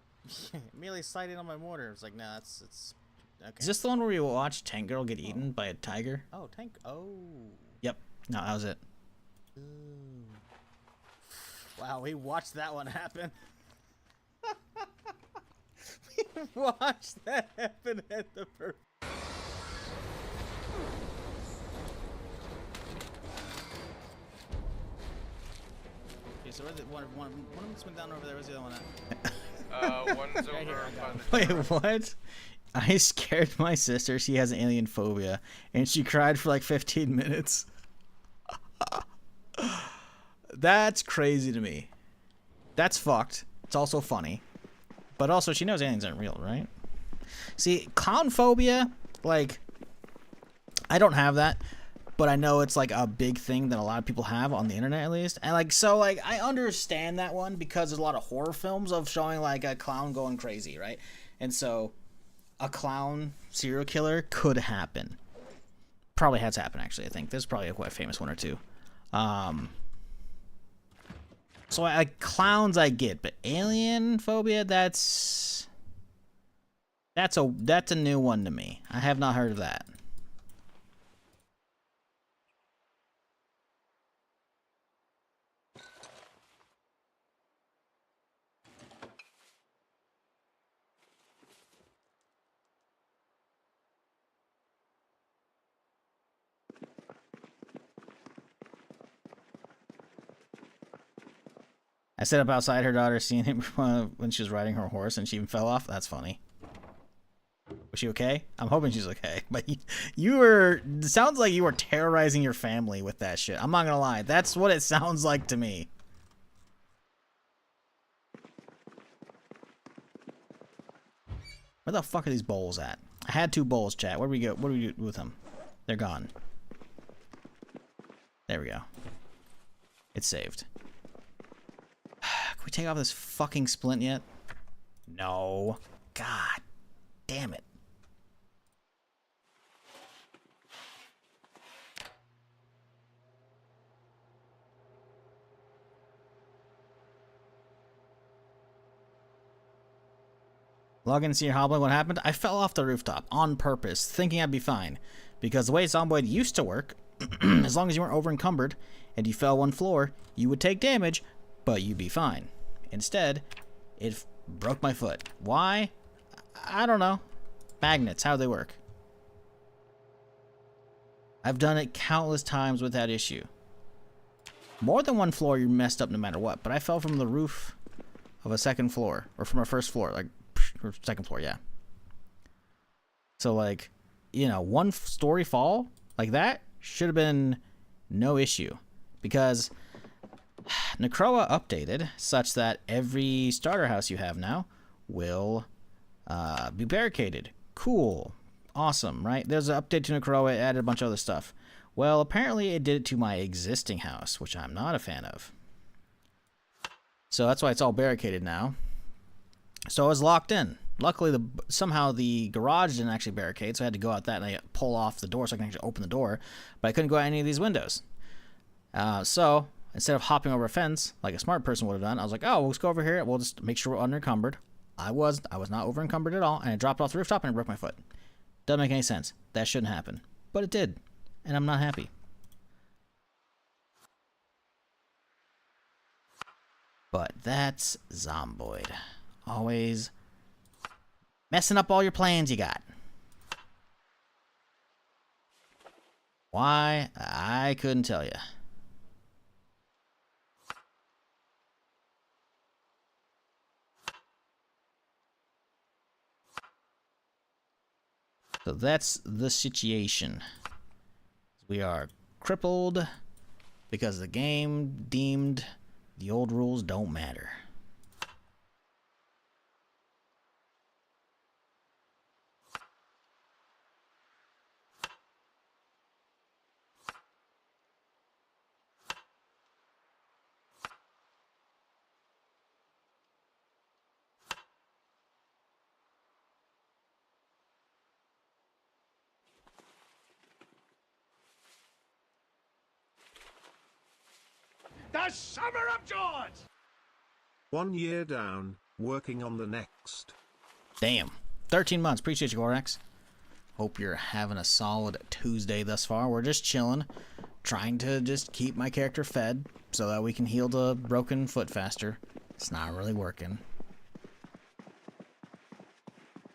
immediately sight in on my mortar. It's like, nah, it's okay. Is this the one where we watch Tank Girl get eaten by a tiger? Oh, tank. Oh. Yep. No, that was it. Ooh. Wow, we watched that one happen. We watched that happen at the first. Okay, so one of them just went down over there. Where's the other one at? One's Right here, over I got by it. the Wait, what? I scared my sister. She has alien phobia, and she cried for like 15 minutes. That's crazy to me. That's fucked. It's also funny. But also, she knows aliens aren't real, right? See, clown phobia, like, I don't have that, but I know it's like a big thing that a lot of people have on the internet, at least. And like, so like, I understand that one because there's a lot of horror films of showing like a clown going crazy, right? And so, a clown serial killer could happen. Probably has happened, actually. I think there's probably a quite famous one or two. So like clowns I get, but alien phobia, that's a new one to me. I have not heard of that. I set up outside her daughter, seeing him when she was riding her horse, and she even fell off. That's funny. Was she okay? I'm hoping she's okay. But you were... It sounds like you were terrorizing your family with that shit. I'm not gonna lie. That's what it sounds like to me. Where the fuck are these bowls at? I had 2 bowls, chat. Where do we go? What do we do with them? They're gone. There we go. It's saved. Can we take off this fucking splint yet? No. God damn it. Log in and see your hobbling. What happened? I fell off the rooftop on purpose, thinking I'd be fine. Because the way Zomboid used to work, as long as you weren't over encumbered and you fell 1 floor, you would take damage, but you'd be fine. Instead, it broke my foot. Why? I don't know. Magnets, how do they work? I've done it countless times with that issue. More than 1 floor, you're messed up no matter what. But I fell from the roof of a 2nd floor, or from a 1st floor, like, or 2nd floor, yeah. So, like, you know, 1-story fall like that should have been no issue, because Necroa updated such that every starter house you have now will be barricaded. Cool. Awesome, right? There's an update to Necroa. It added a bunch of other stuff. Well, apparently it did it to my existing house, which I'm not a fan of. So that's why it's all barricaded now. So I was locked in. Luckily, somehow the garage didn't actually barricade, so I had to go out that and I pull off the door so I can actually open the door. But I couldn't go out any of these windows. So instead of hopping over a fence like a smart person would have done, I was like, oh, let's go over here. We'll just make sure we're unencumbered. I was not over encumbered at all, and I dropped off the rooftop and I broke my foot. Doesn't make any sense. That shouldn't happen, but it did, and I'm not happy. But that's Zomboid. Always messing up all your plans you got. Why? I couldn't tell you. So that's the situation. We are crippled because the game deemed the old rules don't matter. The Summer of George! 1 year down, working on the next. Damn. 13 months. Appreciate you, Gorax. Hope you're having a solid Tuesday thus far. We're just chilling, trying to just keep my character fed so that we can heal the broken foot faster. It's not really working.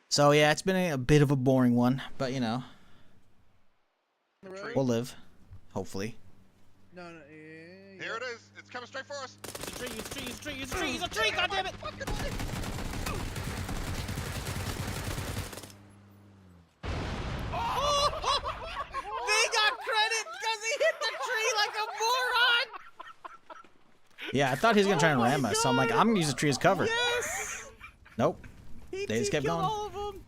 So yeah, it's been a bit of a boring one, but you know, we'll live, hopefully. No, no. Here it is. It's coming straight for us. He's a tree, he's a tree, he's a tree, he's a tree, he's a tree, goddammit! They got credit because he hit the tree like a moron! Yeah, I thought he was gonna try and ram us, so I'm like, I'm gonna use the tree as cover. Yes! Nope. He They just kept killed going. all of them.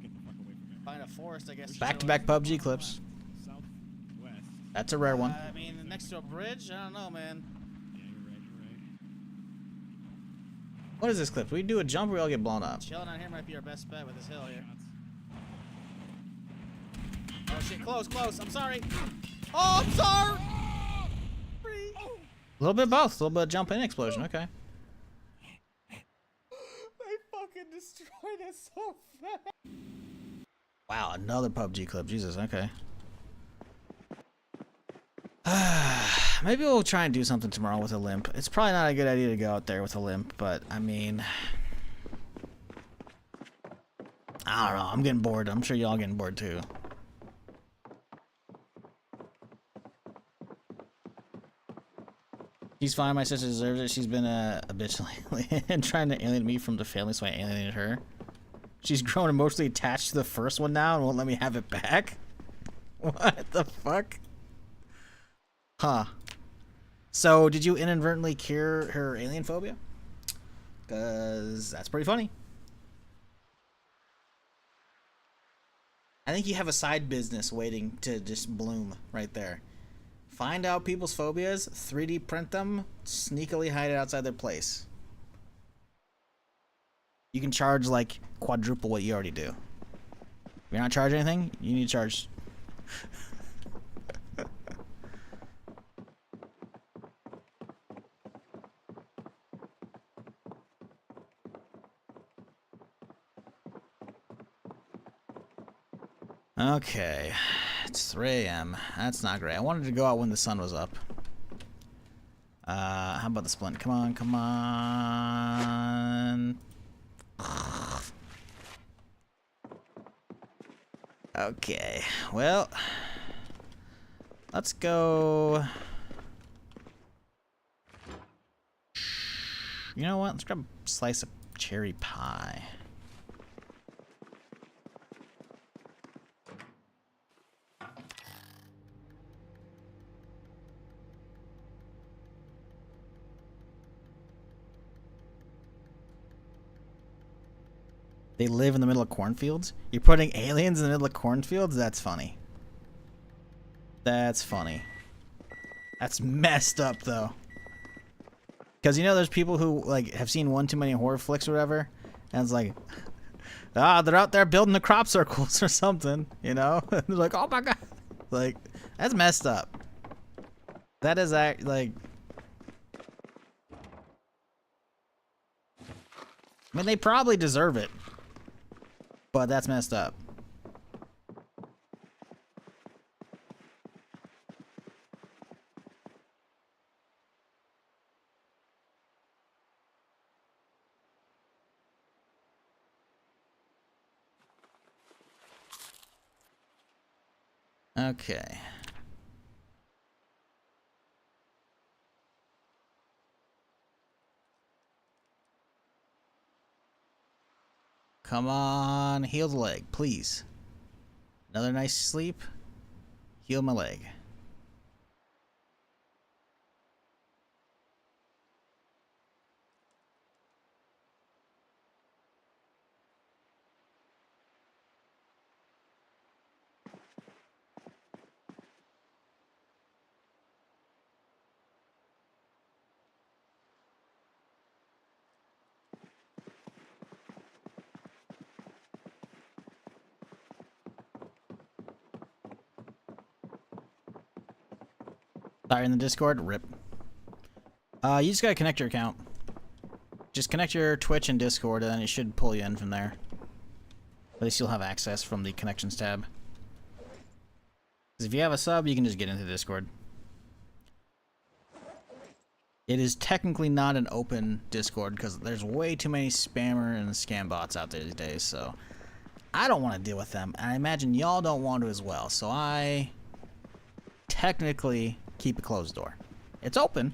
Get the fuck away from me. Find a forest, I guess. Back-to-back PUBG clips. Southwest. That's a rare one. I mean, next to a bridge? I don't know, man. Yeah, you're right, you're right. What is this clip? We do a jump or we all get blown up? Chilling out here might be our best bet with this hill here. Oh shit, close, close. I'm sorry. Oh, I'm sorry! A little bit of both. A little bit of jump and explosion. Okay. They fucking destroyed us so fast. Wow, another PUBG clip. Jesus, okay. Maybe we'll try and do something tomorrow with a limp. It's probably not a good idea to go out there with a limp, but I mean, I don't know. I'm getting bored. I'm sure y'all getting bored too. She's fine. My sister deserves it. She's been a bitch lately and trying to alienate me from the family, so I alienated her. She's grown emotionally attached to the first one now and won't let me have it back. What the fuck? Huh. So, did you inadvertently cure her alien phobia? Because that's pretty funny. I think you have a side business waiting to just bloom right there. Find out people's phobias, 3D print them, sneakily hide it outside their place. You can charge like quadruple what you already do. If you're not charging anything, you need to charge. Okay, it's 3 a.m. That's not great. I wanted to go out when the sun was up. How about the splint? Come on, come on. Okay, well, let's go. You know what? Let's grab a slice of cherry pie. They live in the middle of cornfields? You're putting aliens in the middle of cornfields? That's funny. That's funny. That's messed up, though. Because, you know, there's people who, like, have seen one too many horror flicks or whatever, and it's like, ah, they're out there building the crop circles or something, you know? They're like, oh my god. Like, that's messed up. That is, like... I mean, they probably deserve it. But that's messed up. Okay. Come on, heal the leg, please. Another nice sleep. Heal my leg. Sorry, in the Discord, rip. You just gotta connect your account. Just connect your Twitch and Discord, and then it should pull you in from there. At least you'll have access from the connections tab. Because if you have a sub, you can just get into Discord. It is technically not an open Discord because there's way too many spammer and scam bots out there these days, so I don't want to deal with them, and I imagine y'all don't want to as well, so I technically keep a closed door. It's open,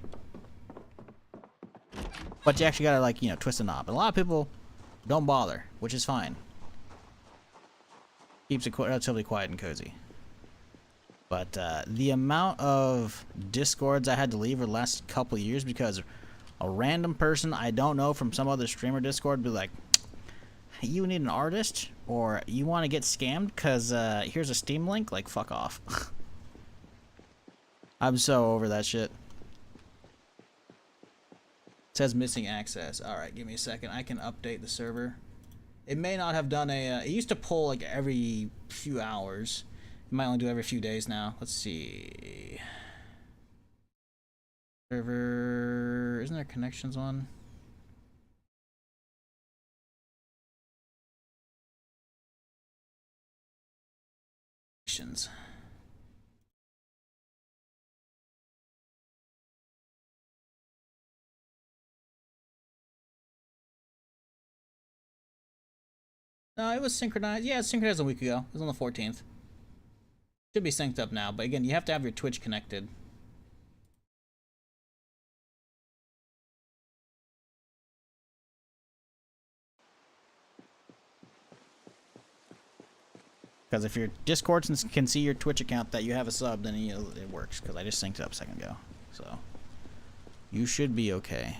but you actually gotta, like, you know, twist a knob. And a lot of people don't bother, which is fine. Keeps it relatively quiet and cozy. But the amount of Discords I had to leave over the last couple of years because a random person I don't know from some other streamer Discord be like, you need an artist, or you want to get scammed because here's a Steam link? Like, fuck off. I'm so over that shit. It says missing access. Alright, give me a second. I can update the server. It may not have done a... it used to pull like every few hours. It might only do every few days now. Let's see. Server... isn't there connections on? Connections. No, it was synchronized. Yeah, it was synchronized a week ago. It was on the 14th. Should be synced up now, but again, you have to have your Twitch connected. Because if your Discord can see your Twitch account that you have a sub, then you know, it works. Because I just synced it up a second ago. So, you should be okay.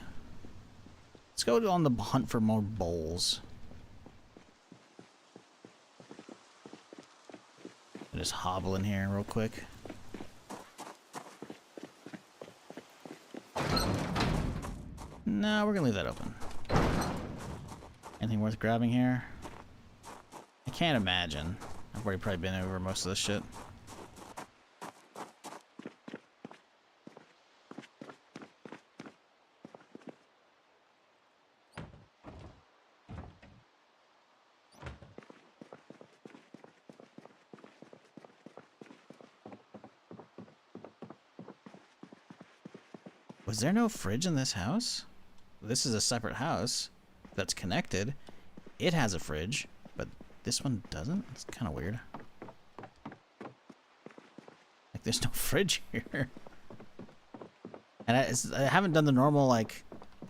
Let's go on the hunt for more bowls. I'll just hobble in here real quick. No, we're gonna leave that open. Anything worth grabbing here? I can't imagine. I've already probably been over most of this shit. Was there no fridge in this house? This is a separate house that's connected. It has a fridge, but this one doesn't? It's kind of weird. Like, there's no fridge here. And I haven't done the normal, like,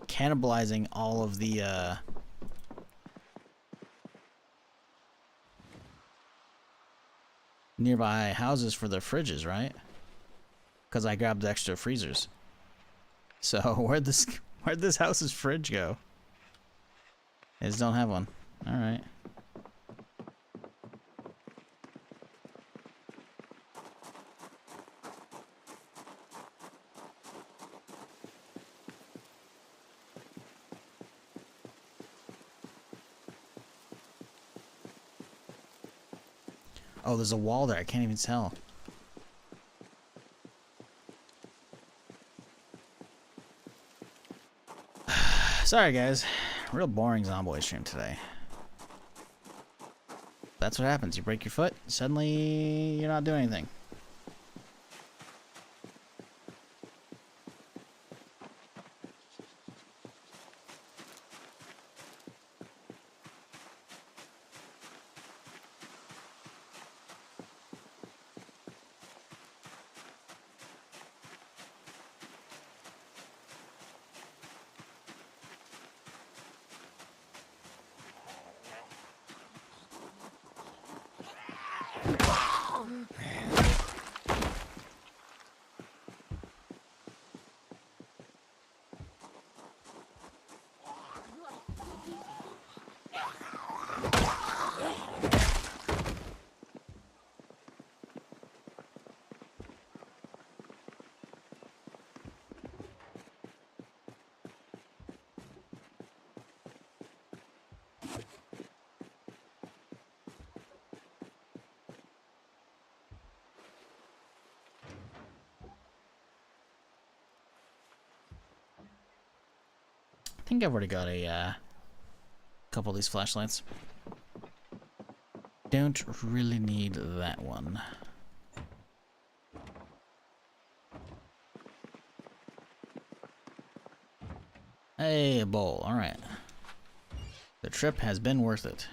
cannibalizing all of the, nearby houses for their fridges, right? Because I grabbed the extra freezers. So where'd this house's fridge go? They just don't have one. All right. Oh, there's a wall there. I can't even tell. Sorry, guys. Real boring Zomboid stream today. That's what happens. You break your foot, suddenly you're not doing anything. I think I've already got a couple of these flashlights. Don't really need that one. Hey, a bowl. Alright. The trip has been worth it.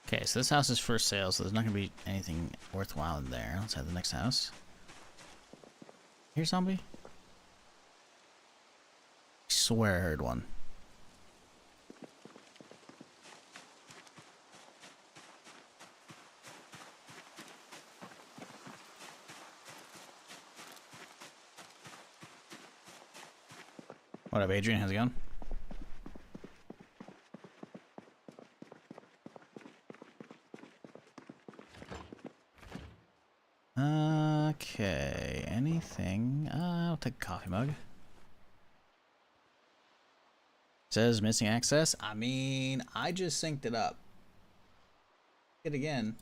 Okay, so this house is for sale, so there's not going to be anything worthwhile in there. Let's have the next house. Here, zombie? I swear I heard one. What up, Adrian? How's it going? Okay, anything? I'll take a coffee mug. Says missing access. I mean, I just synced it up. It again.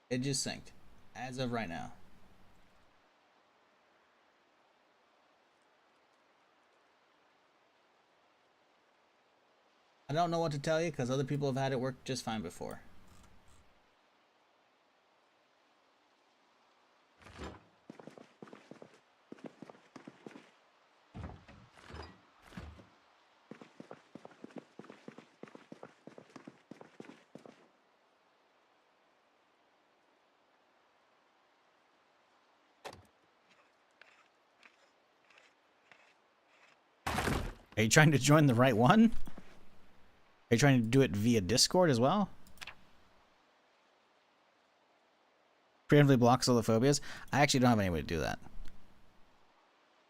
It just synced as of right now. I don't know what to tell you because other people have had it work just fine before. Are you trying to join the right one? Are you trying to do it via Discord as well? Preemptively blocks all the phobias? I actually don't have any way to do that.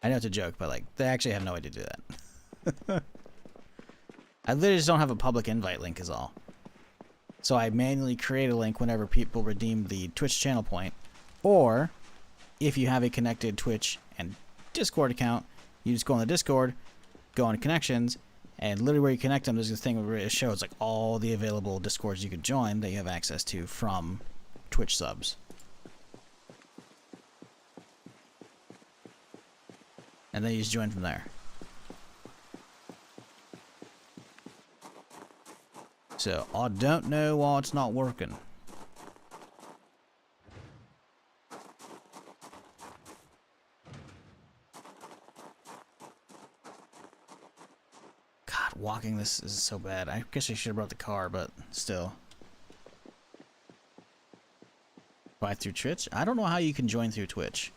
I know it's a joke, but like, they actually have no way to do that. I literally just don't have a public invite link is all. So I manually create a link whenever people redeem the Twitch channel point. Or, if you have a connected Twitch and Discord account, you just go on the Discord, go on connections, and literally where you connect them, there's a thing where it shows like all the available Discords you could join that you have access to from Twitch subs. And then you just join from there. So, I don't know why it's not working. Walking this is so bad. I guess I should have brought the car, but still. Buy through Twitch? I don't know how you can join through Twitch.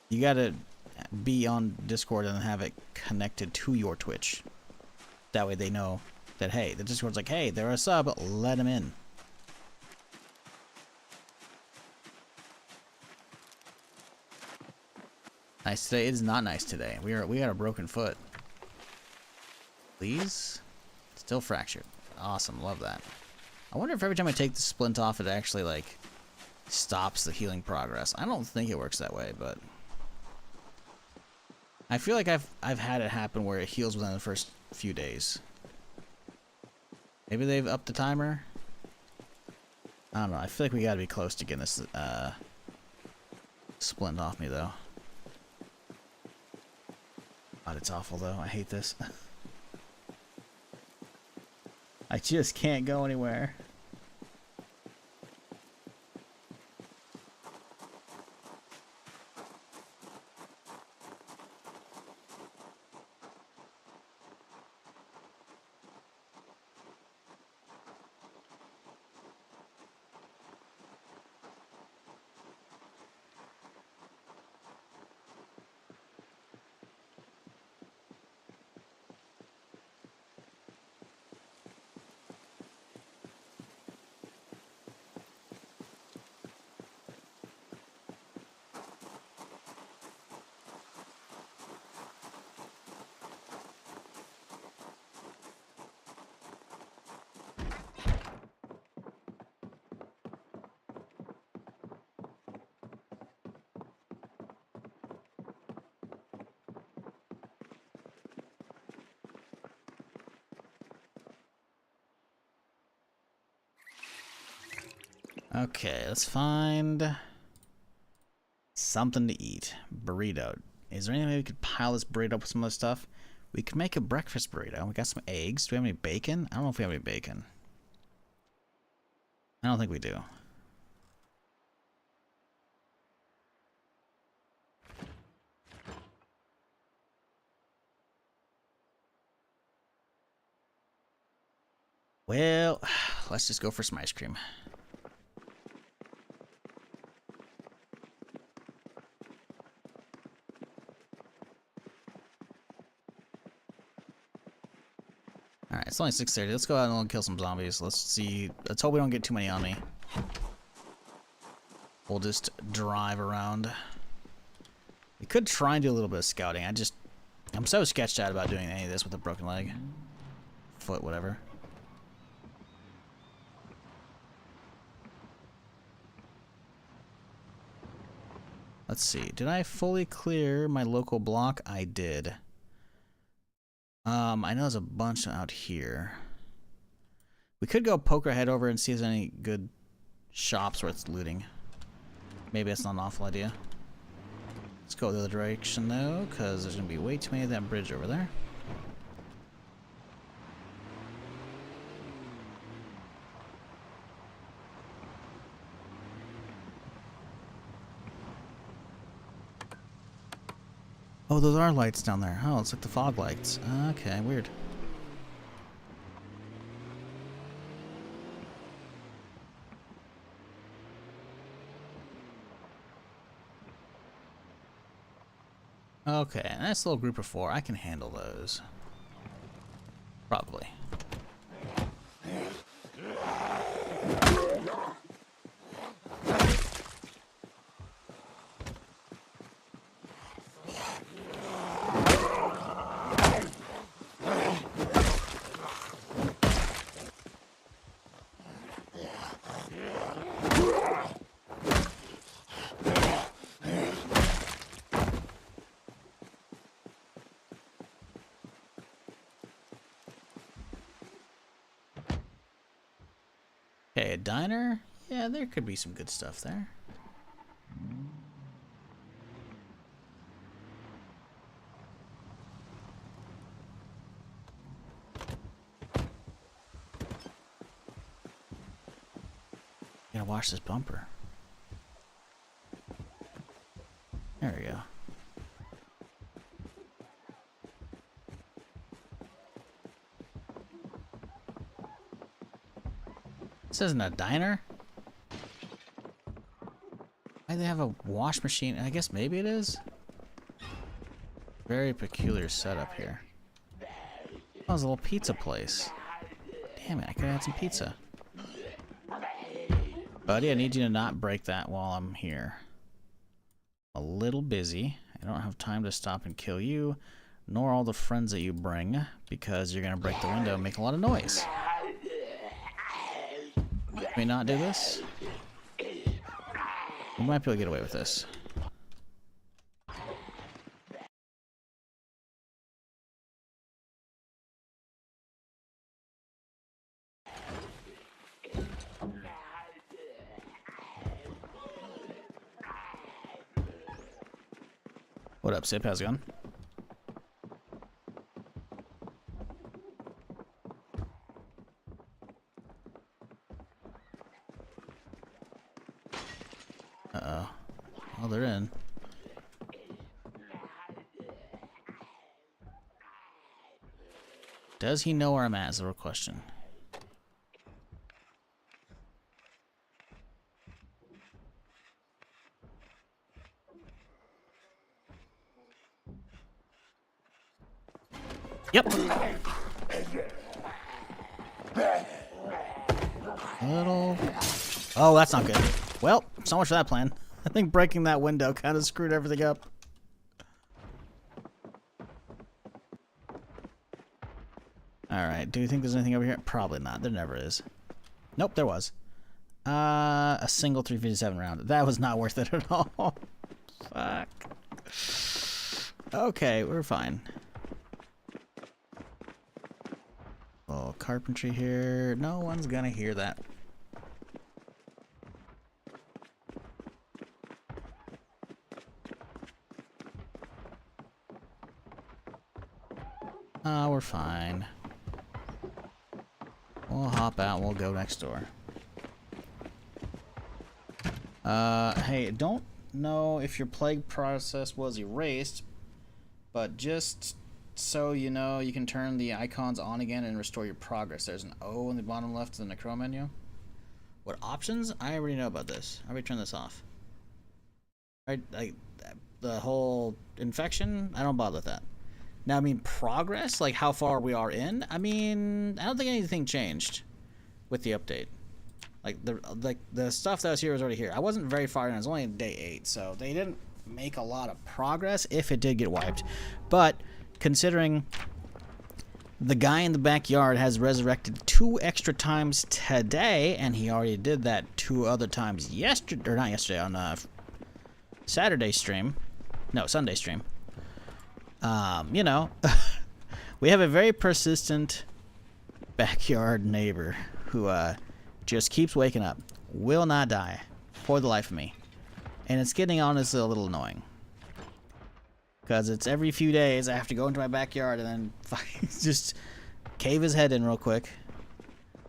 You gotta be on Discord and have it connected to your Twitch. That way they know that, hey, the Discord's like, hey, they're a sub, let them in. Nice today. It is not nice today. We got a broken foot. Please? Still fractured. Awesome. Love that. I wonder if every time I take the splint off, it actually, like, stops the healing progress. I don't think it works that way, but I feel like I've had it happen where it heals within the first few days. Maybe they've upped the timer. I don't know. I feel like we gotta be close to getting this splint off me, though. God, it's awful, though. I hate this. I just can't go anywhere. Okay, let's find something to eat. Burrito. Is there any way we could pile this burrito up with some other stuff? We could make a breakfast burrito. We got some eggs. Do we have any bacon? I don't know if we have any bacon. I don't think we do. Well, let's just go for some ice cream. Alright, it's only 6:30. Let's go out and kill some zombies. Let's see. Let's hope we don't get too many on me. We'll just drive around. We could try and do a little bit of scouting. I'm so sketched out about doing any of this with a broken leg. Foot, whatever. Let's see. Did I fully clear my local block? I did. I know there's a bunch out here. We could go poke our head over and see if there's any good shops worth looting. Maybe that's not an awful idea. Let's go the other direction though, because there's going to be way too many of that bridge over there. Oh, those are lights down there. Oh, it's like the fog lights. Okay, weird. Okay, nice little group of 4. I can handle those. Probably. Okay, a diner? Yeah, there could be some good stuff there. Gotta wash this bumper. There we go. This isn't a diner? Why do they have a wash machine? I guess maybe it is. Very peculiar setup here. Oh, it's a little pizza place. Damn it, I could have had some pizza. Buddy, I need you to not break that while I'm here. A little busy. I don't have time to stop and kill you, nor all the friends that you bring, because you're gonna break the window and make a lot of noise. Can we not do this? We might be able to get away with this. What up, Sip? How's it going? Uh-oh. Oh, they're in. Does he know where I'm at is the real question. Yep. Little. Oh, that's not good. Well, so much for that plan. I think breaking that window kind of screwed everything up. Alright, do you think there's anything over here? Probably not. There never is. Nope, there was. A single 357 round. That was not worth it at all. Fuck. Okay, we're fine. Oh, carpentry here. No one's gonna hear that. We're fine. We'll hop out and we'll go next door. Hey, don't know if your plague process was erased, but just so you know, you can turn the icons on again and restore your progress. There's an O in the bottom left of the Necroa menu. What options? I already know about this. I already turned this off. Right, like the whole infection, I don't bother with that. Now, I mean, progress, like how far we are in, I mean, I don't think anything changed with the update. Like the stuff that was here was already here. I wasn't very far in. I was only in day 8, so they didn't make a lot of progress if it did get wiped. But considering the guy in the backyard has resurrected 2 extra times today, and he already did that 2 other times yesterday, or not yesterday, on Saturday stream. No, Sunday stream. You know, we have a very persistent backyard neighbor who just keeps waking up, will not die for the life of me, and it's getting honestly a little annoying because it's every few days I have to go into my backyard and then just cave his head in real quick,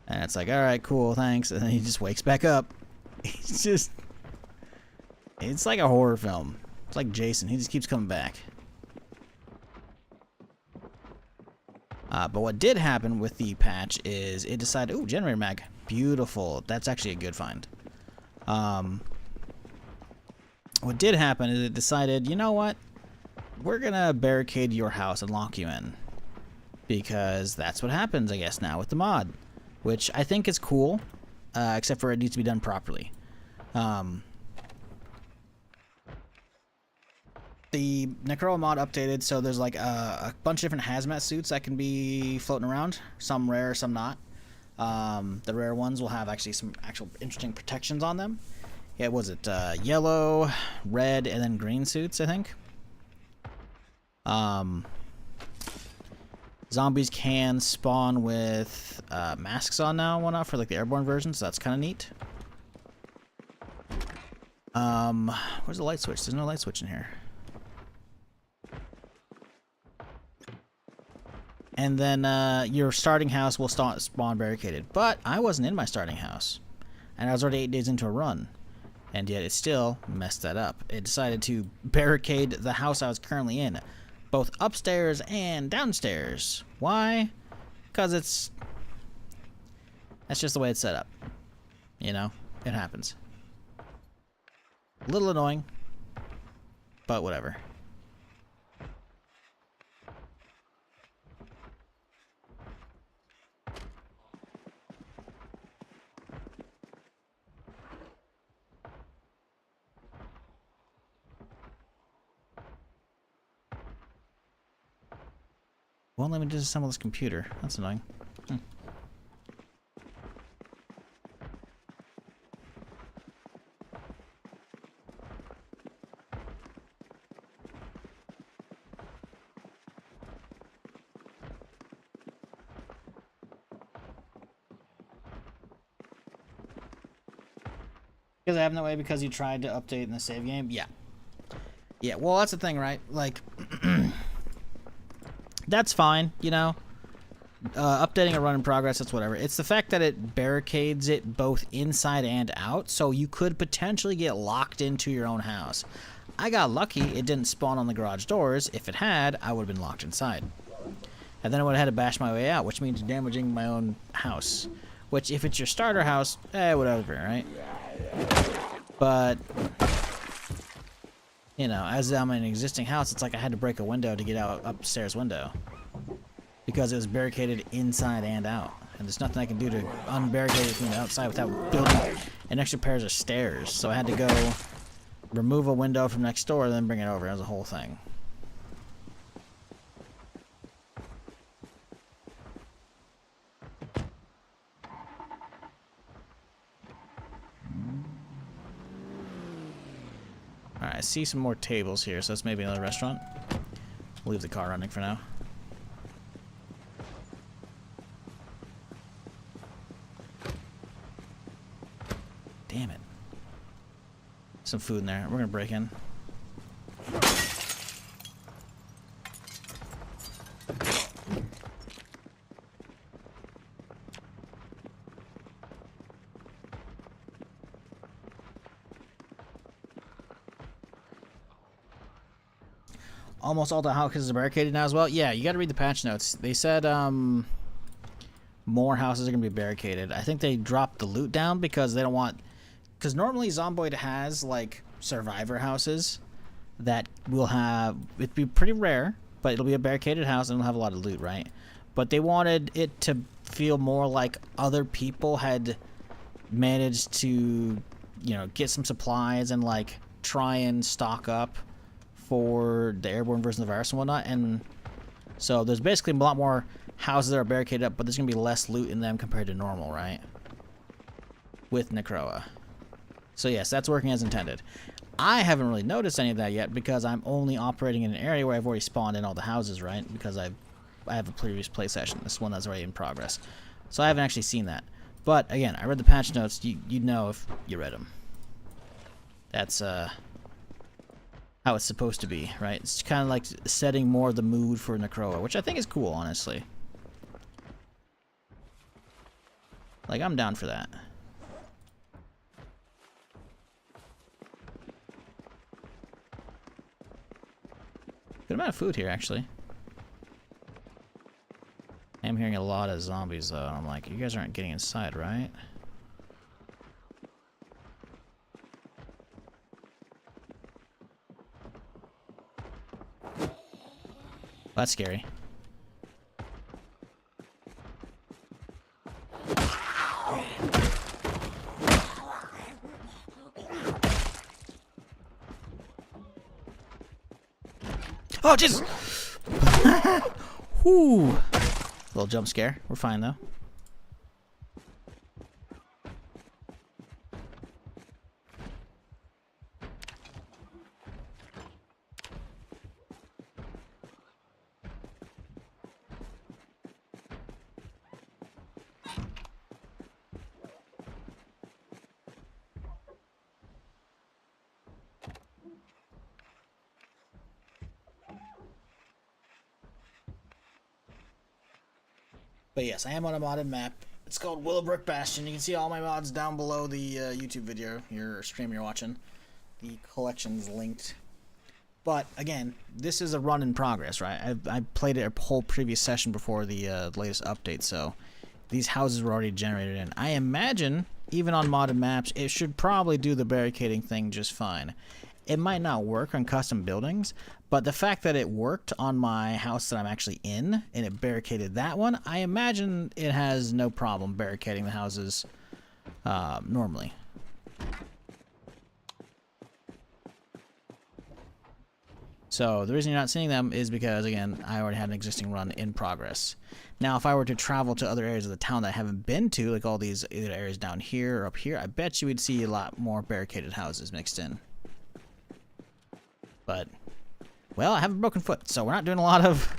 and it's like, all right, cool, thanks, and then he just wakes back up. It's like a horror film. It's like Jason. He just keeps coming back. But what did happen with the patch is it decided, ooh, generator mag, beautiful. That's actually a good find. What did happen is it decided, you know what? We're gonna barricade your house and lock you in. Because that's what happens, I guess, now with the mod. Which I think is cool, except for it needs to be done properly. The Necroa mod updated, so there's like a bunch of different hazmat suits that can be floating around. Some rare, some not. The rare ones will have actually some actual interesting protections on them. Yeah, was it yellow, red, and then green suits, I think. Zombies can spawn with masks on now and whatnot for like the airborne version, so that's kind of neat. Where's the light switch? There's no light switch in here. And then your starting house will spawn barricaded. But I wasn't in my starting house. And I was already 8 days into a run. And yet it still messed that up. It decided to barricade the house I was currently in. Both upstairs and downstairs. Why? Because that's just the way it's set up. You know? It happens. A little annoying. But whatever. Won't let me disassemble this computer. That's annoying. Because I have no way because you tried to update in the save game? Yeah. Yeah, well, that's the thing, right? Like, that's fine, you know? Updating a run in progress, that's whatever. It's the fact that it barricades it both inside and out, so you could potentially get locked into your own house. I got lucky, it didn't spawn on the garage doors. If it had, I would have been locked inside. And then I would have had to bash my way out, which means damaging my own house. Which, if it's your starter house, whatever, right? But, you know, as I'm in an existing house, it's like I had to break a window to get out upstairs window. Because it was barricaded inside and out. And there's nothing I can do to unbarricade it from the outside without building an extra pairs of stairs. So I had to go remove a window from next door and then bring it over. It was a whole thing. Alright, I see some more tables here, so that's maybe another restaurant. We'll leave the car running for now. Damn it. Some food in there. We're gonna break in. Almost all the houses are barricaded now as well. Yeah, you gotta read the patch notes. They said more houses are gonna be barricaded. I think they dropped the loot down because they don't want... Because normally Zomboid has, like, survivor houses that will have... It'd be pretty rare, but it'll be a barricaded house and it'll have a lot of loot, right? But they wanted it to feel more like other people had managed to, you know, get some supplies and, like, try and stock up for the airborne version of the virus and whatnot. And so there's basically a lot more houses that are barricaded up, but there's going to be less loot in them compared to normal, right? With Necroa. So yes, that's working as intended. I haven't really noticed any of that yet because I'm only operating in an area where I've already spawned in all the houses, right? Because I have a previous play session, this one that's already in progress. So I haven't actually seen that. But again, I read the patch notes. You'd know if you read them. That's how it's supposed to be, right? It's kind of like setting more of the mood for Necroa, which I think is cool, honestly. Like, I'm down for that. Good amount of food here, actually. I am hearing a lot of zombies, though. I'm like, you guys aren't getting inside, right? That's scary. Oh, Jesus! Whoo! Little jump scare. We're fine, though. But yes, I am on a modded map. It's called Willowbrook Bastion. You can see all my mods down below the YouTube video, your stream you're watching. The collection's linked. But again, this is a run in progress, right? I played it a whole previous session before the latest update, so these houses were already generated in. I imagine, even on modded maps, it should probably do the barricading thing just fine. It might not work on custom buildings, but the fact that it worked on my house that I'm actually in, and it barricaded that one, I imagine it has no problem barricading the houses normally. So the reason you're not seeing them is because, again, I already had an existing run in progress. Now, if I were to travel to other areas of the town that I haven't been to, like all these either areas down here or up here, I bet you would see a lot more barricaded houses mixed in. But, well, I have a broken foot, so we're not doing a lot of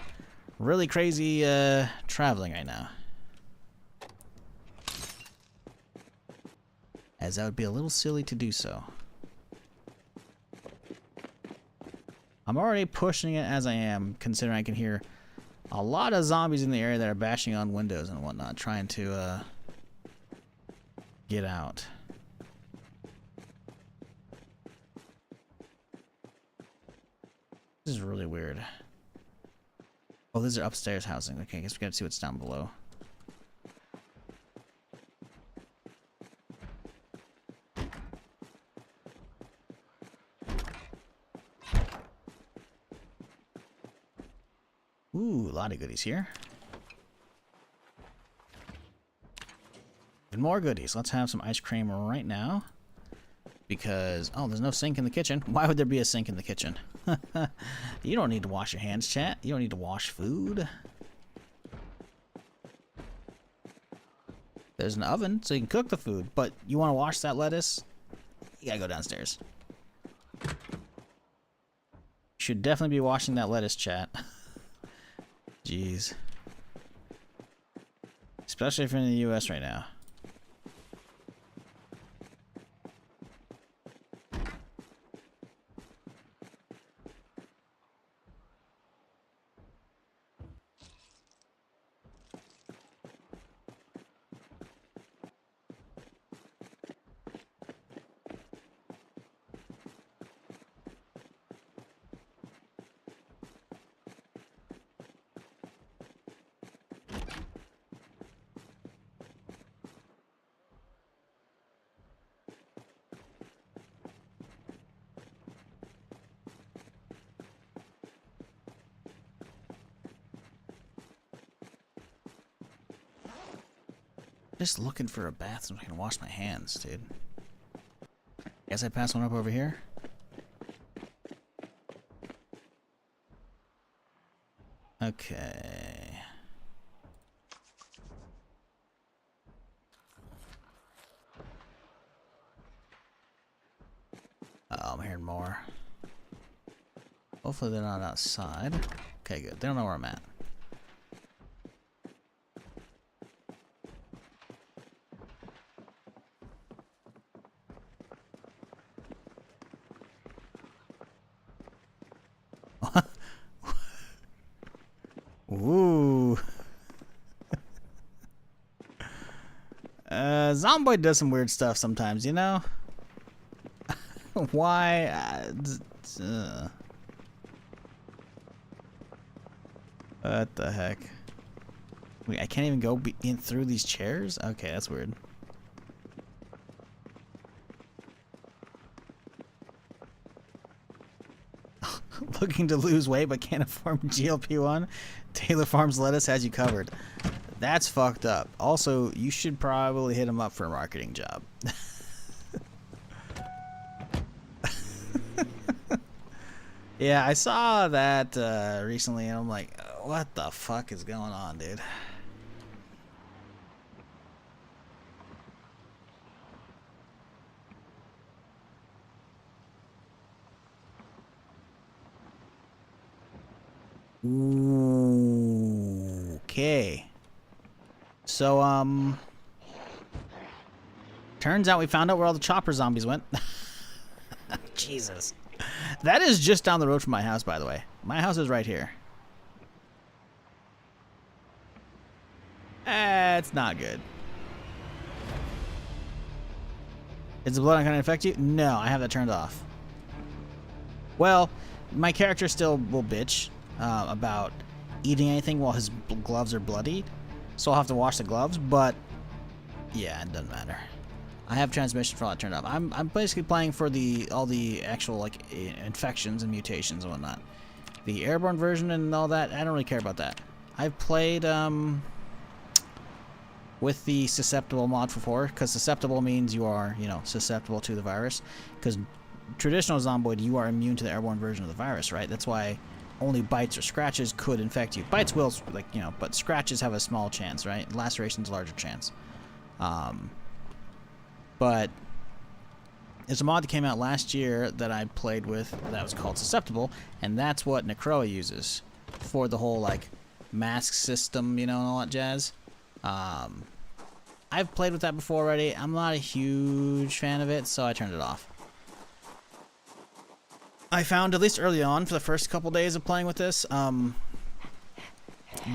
really crazy traveling right now. As that would be a little silly to do so. I'm already pushing it as I am, considering I can hear a lot of zombies in the area that are bashing on windows and whatnot, trying to get out. This is really weird. Oh, these are upstairs housing. Okay, I guess we gotta see what's down below. Ooh, a lot of goodies here. And more goodies. Let's have some ice cream right now. Because, oh, there's no sink in the kitchen. Why would there be a sink in the kitchen? You don't need to wash your hands, chat. You don't need to wash food. There's an oven, so you can cook the food. But you want to wash that lettuce? You gotta go downstairs. You should definitely be washing that lettuce, chat. Jeez. Especially if you're in the US right now. Just looking for a bathroom so I can wash my hands, dude. Guess I pass one up over here. Okay. Oh, I'm hearing more. Hopefully they're not outside. Okay, good. They don't know where I'm at. Ooh. Zomboid does some weird stuff sometimes, you know? Why? What the heck? Wait, I can't even go in through these chairs? Okay, that's weird. Looking to lose weight but can't afford GLP-1? Taylor Farms Lettuce has you covered. That's fucked up. Also, you should probably hit him up for a marketing job. Yeah, I saw that recently and I'm like, what the fuck is going on, dude? Ooh, okay. So, turns out we found out where all the chopper zombies went. Jesus. That is just down the road from my house, by the way. My house is right here. It's not good. Is the blood not going to affect you? No, I have that turned off. Well, my character still will bitch about eating anything while his gloves are bloody, so I'll have to wash the gloves, but yeah, it doesn't matter. I have transmission for all that turned off. I'm basically playing for all the actual like infections and mutations and whatnot. The airborne version and all that, I don't really care about that. I've played with the susceptible mod before, because susceptible means you are, you know, susceptible to the virus. Because traditional Zomboid, you are immune to the airborne version of the virus, right? That's why only bites or scratches could infect you. Bites will, like, you know, but scratches have a small chance, right? Laceration's a larger chance. But there's a mod that came out last year that I played with that was called Susceptible, and that's what Necroa uses for the whole, like, mask system, you know, and all that jazz. I've played with that before already. I'm not a huge fan of it, so I turned it off. I found, at least early on, for the first couple days of playing with this, the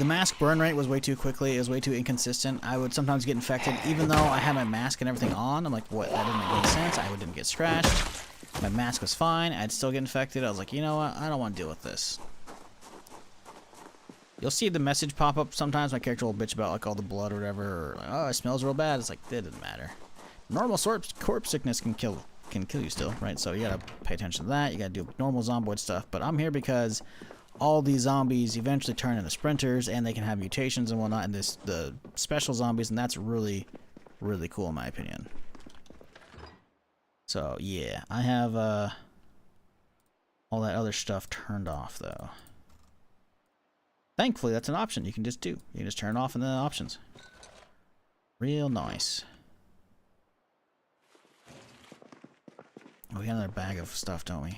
mask burn rate was way too quickly. It was way too inconsistent. I would sometimes get infected, even though I had my mask and everything on. I'm like, what? That didn't make any sense. I didn't get scratched. My mask was fine. I'd still get infected. I was like, you know what? I don't want to deal with this. You'll see the message pop up sometimes. My character will bitch about like all the blood or whatever. Or like, oh, it smells real bad. It's like, it doesn't matter. Normal corpse sickness can kill you still, right? So you gotta pay attention to that. You gotta do normal zomboid stuff. But I'm here because all these zombies eventually turn into sprinters, and they can have mutations and whatnot. And the special zombies, and that's really, really cool in my opinion. So yeah, I have all that other stuff turned off though. Thankfully, that's an option you can just do. You can just turn it off in the options. Real nice. Oh, we got another bag of stuff, don't we?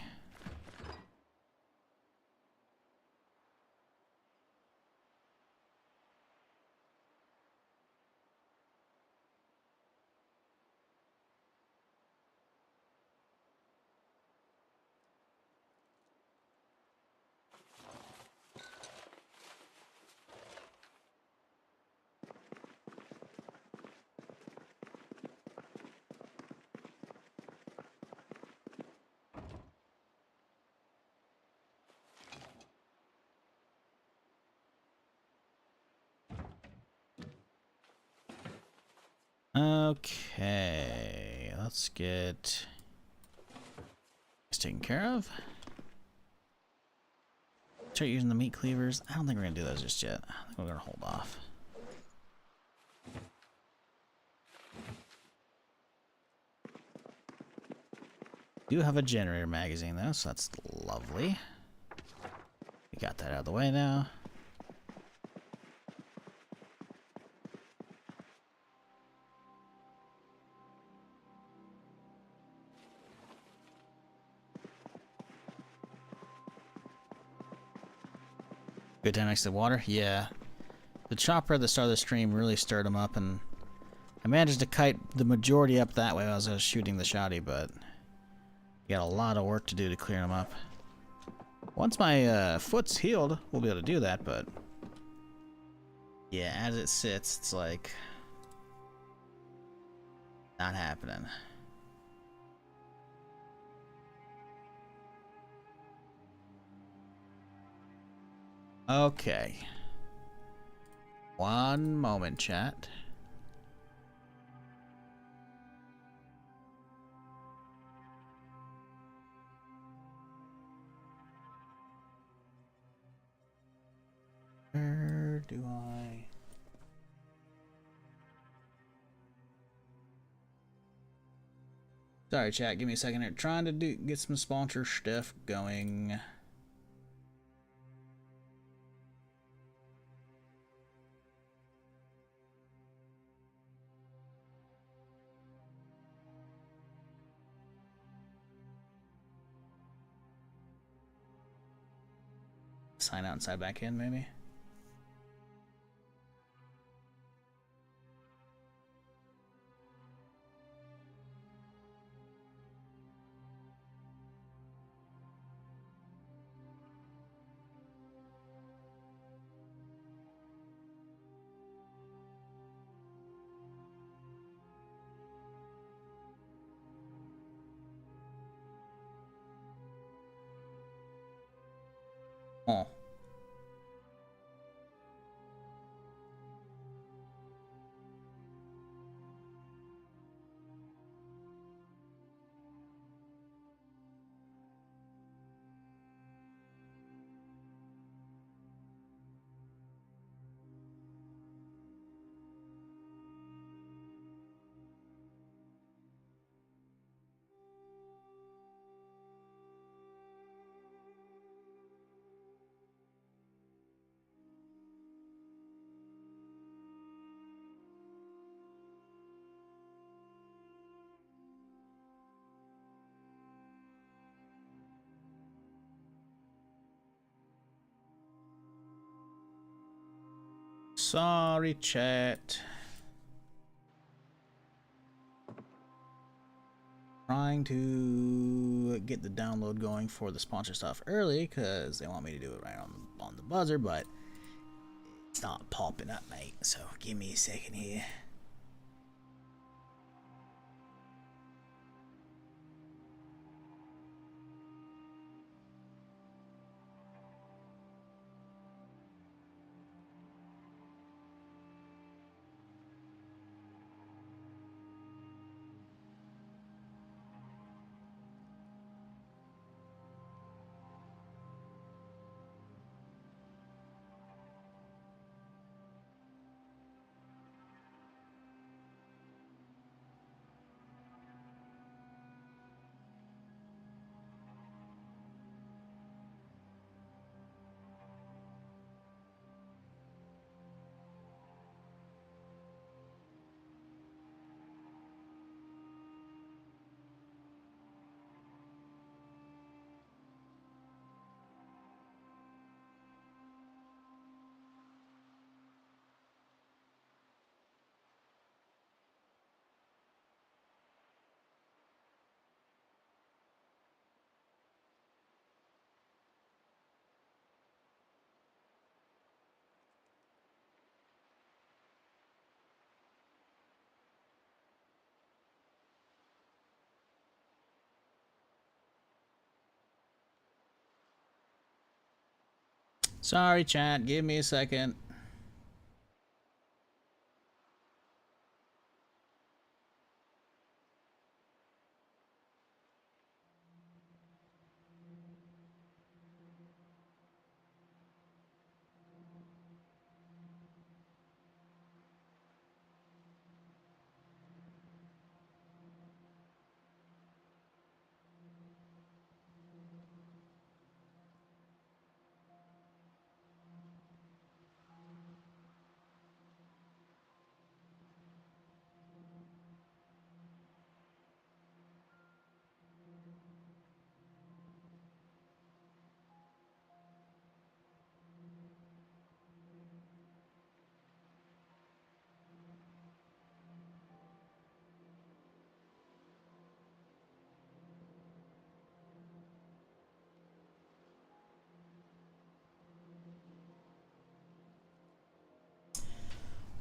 Okay, let's get this taken care of. Start using the meat cleavers. I don't think we're gonna do those just yet. I think we're gonna hold off. Do have a generator magazine though, so that's lovely. We got that out of the way now. Good time next to the water? Yeah. The chopper at the start of the stream really stirred him up, and I managed to kite the majority up that way as I was shooting the shotty, but you got a lot of work to do to clear him up. Once my foot's healed, we'll be able to do that, but yeah, as it sits, it's like not happening. Okay. One moment, chat. Where do I... Sorry, chat. Give me a second here. Trying to get some sponsor stuff going. Sign out and sign back in, maybe. Oh. Sorry, chat. trying to get the download going for the sponsor stuff early because they want me to do it right on the buzzer, but it's not popping up, mate. So give me a second here. Sorry, chat. Give me a second.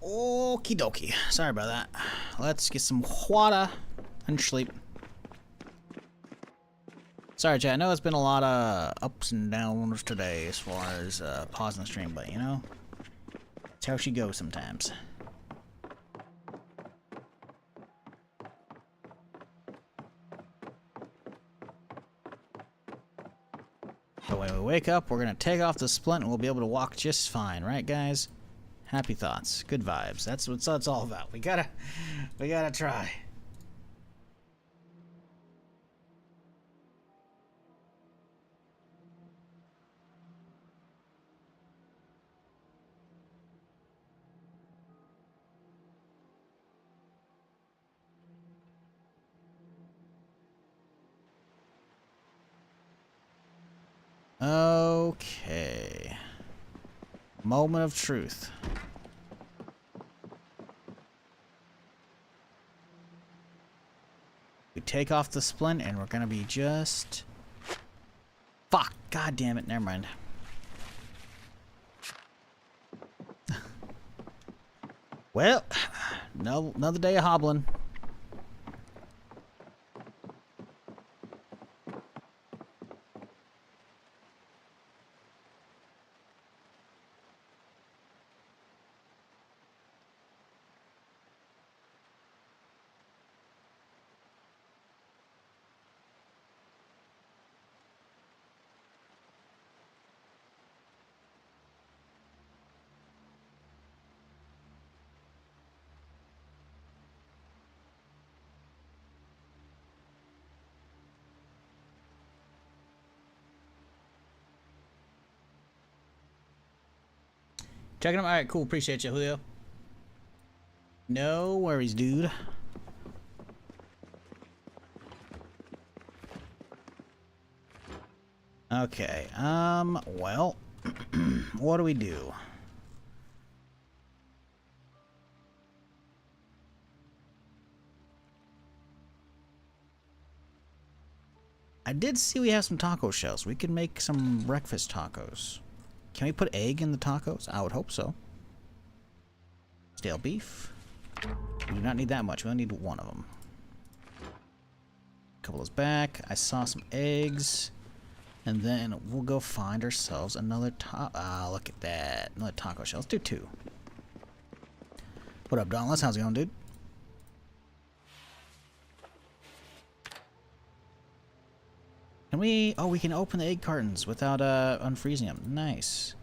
Okie dokie. Sorry about that. Let's get some water and sleep. Sorry, chat. I know it's been a lot of ups and downs today as far as pausing the stream, but you know, it's how she goes sometimes. But when we wake up, we're gonna take off the splint and we'll be able to walk just fine, right, guys? Happy thoughts, good vibes. That's what it's all about. We gotta try. Okay. Moment of truth. We take off the splint and we're gonna be just... Fuck! God damn it, never mind. Well, no, another day of hobbling. Checking them. Alright, cool. Appreciate you, Julio. No worries, dude. Okay, well, what do we do? I did see we have some taco shells. We can make some breakfast tacos. Can we put egg in the tacos? I would hope so. Stale beef. We do not need that much. We only need one of them. A couple of those back. I saw some eggs. And then we'll go find ourselves another taco. Ah, look at that. Another taco shell. Let's do 2. What up, Dauntless? How's it going, dude? Can we... Oh, we can open the egg cartons without unfreezing them. Nice.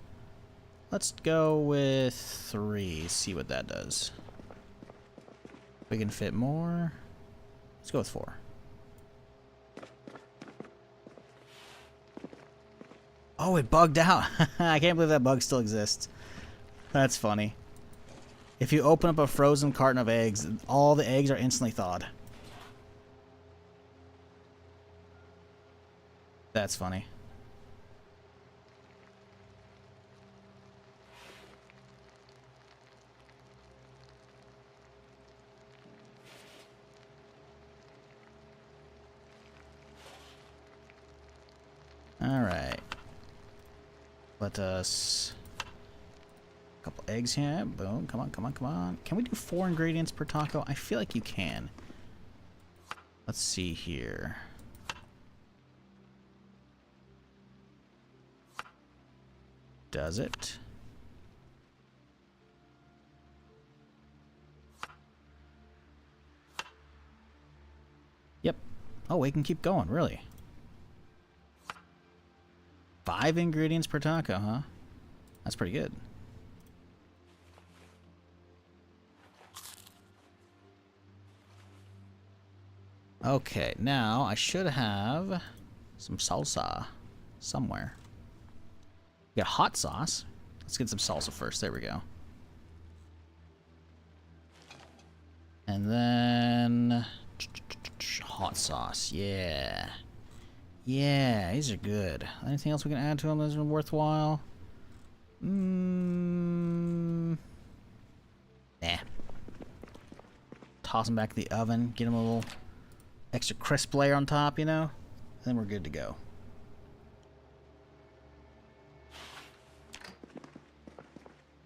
Let's go with 3. See what that does. We can fit more. Let's go with 4. Oh, it bugged out. I can't believe that bug still exists. That's funny. If you open up a frozen carton of eggs, all the eggs are instantly thawed. That's funny. Alright. Let us... A couple eggs here. Boom. Come on, come on, come on. Can we do 4 ingredients per taco? I feel like you can. Let's see here. Does it? Yep. Oh, we can keep going, really. 5 ingredients per taco, huh? That's pretty good. Okay, now I should have some salsa somewhere. We got hot sauce. Let's get some salsa first. There we go. And then hot sauce. Yeah. Yeah, these are good. Anything else we can add to them that's worthwhile? Nah. Toss them back in the oven. Get them a little extra crisp layer on top, you know? Then we're good to go.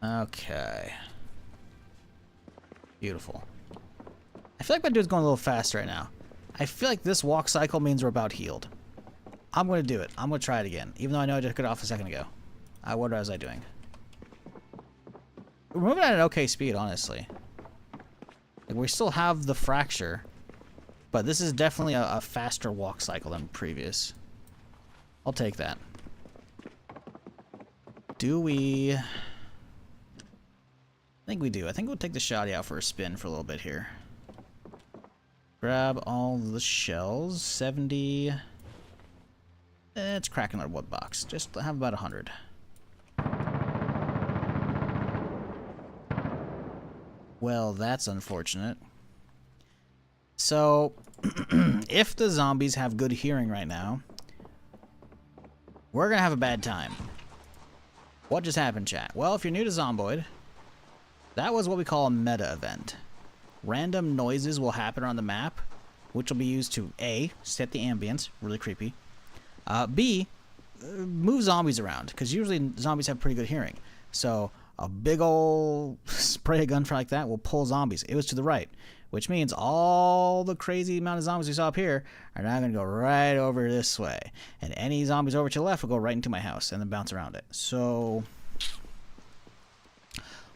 Okay. Beautiful. I feel like my dude's going a little faster right now. I feel like this walk cycle means we're about healed. I'm going to do it. I'm going to try it again. Even though I know I just got off a second ago. What was I doing? We're moving at an okay speed, honestly. Like, we still have the fracture. But this is definitely a faster walk cycle than previous. I'll take that. Do we... I think we do. I think we'll take the shoddy out for a spin for a little bit here. Grab all the shells. 70... It's cracking our wood box. Just have about 100. Well, that's unfortunate. So, if the zombies have good hearing right now, we're gonna have a bad time. What just happened, chat? Well, if you're new to Zomboid, that was what we call a meta event. Random noises will happen on the map, which will be used to A, set the ambience, really creepy. B, move zombies around, because usually zombies have pretty good hearing. So a big old spray of gunfire like that will pull zombies. It was to the right, which means all the crazy amount of zombies we saw up here are now going to go right over this way. And any zombies over to the left will go right into my house and then bounce around it. So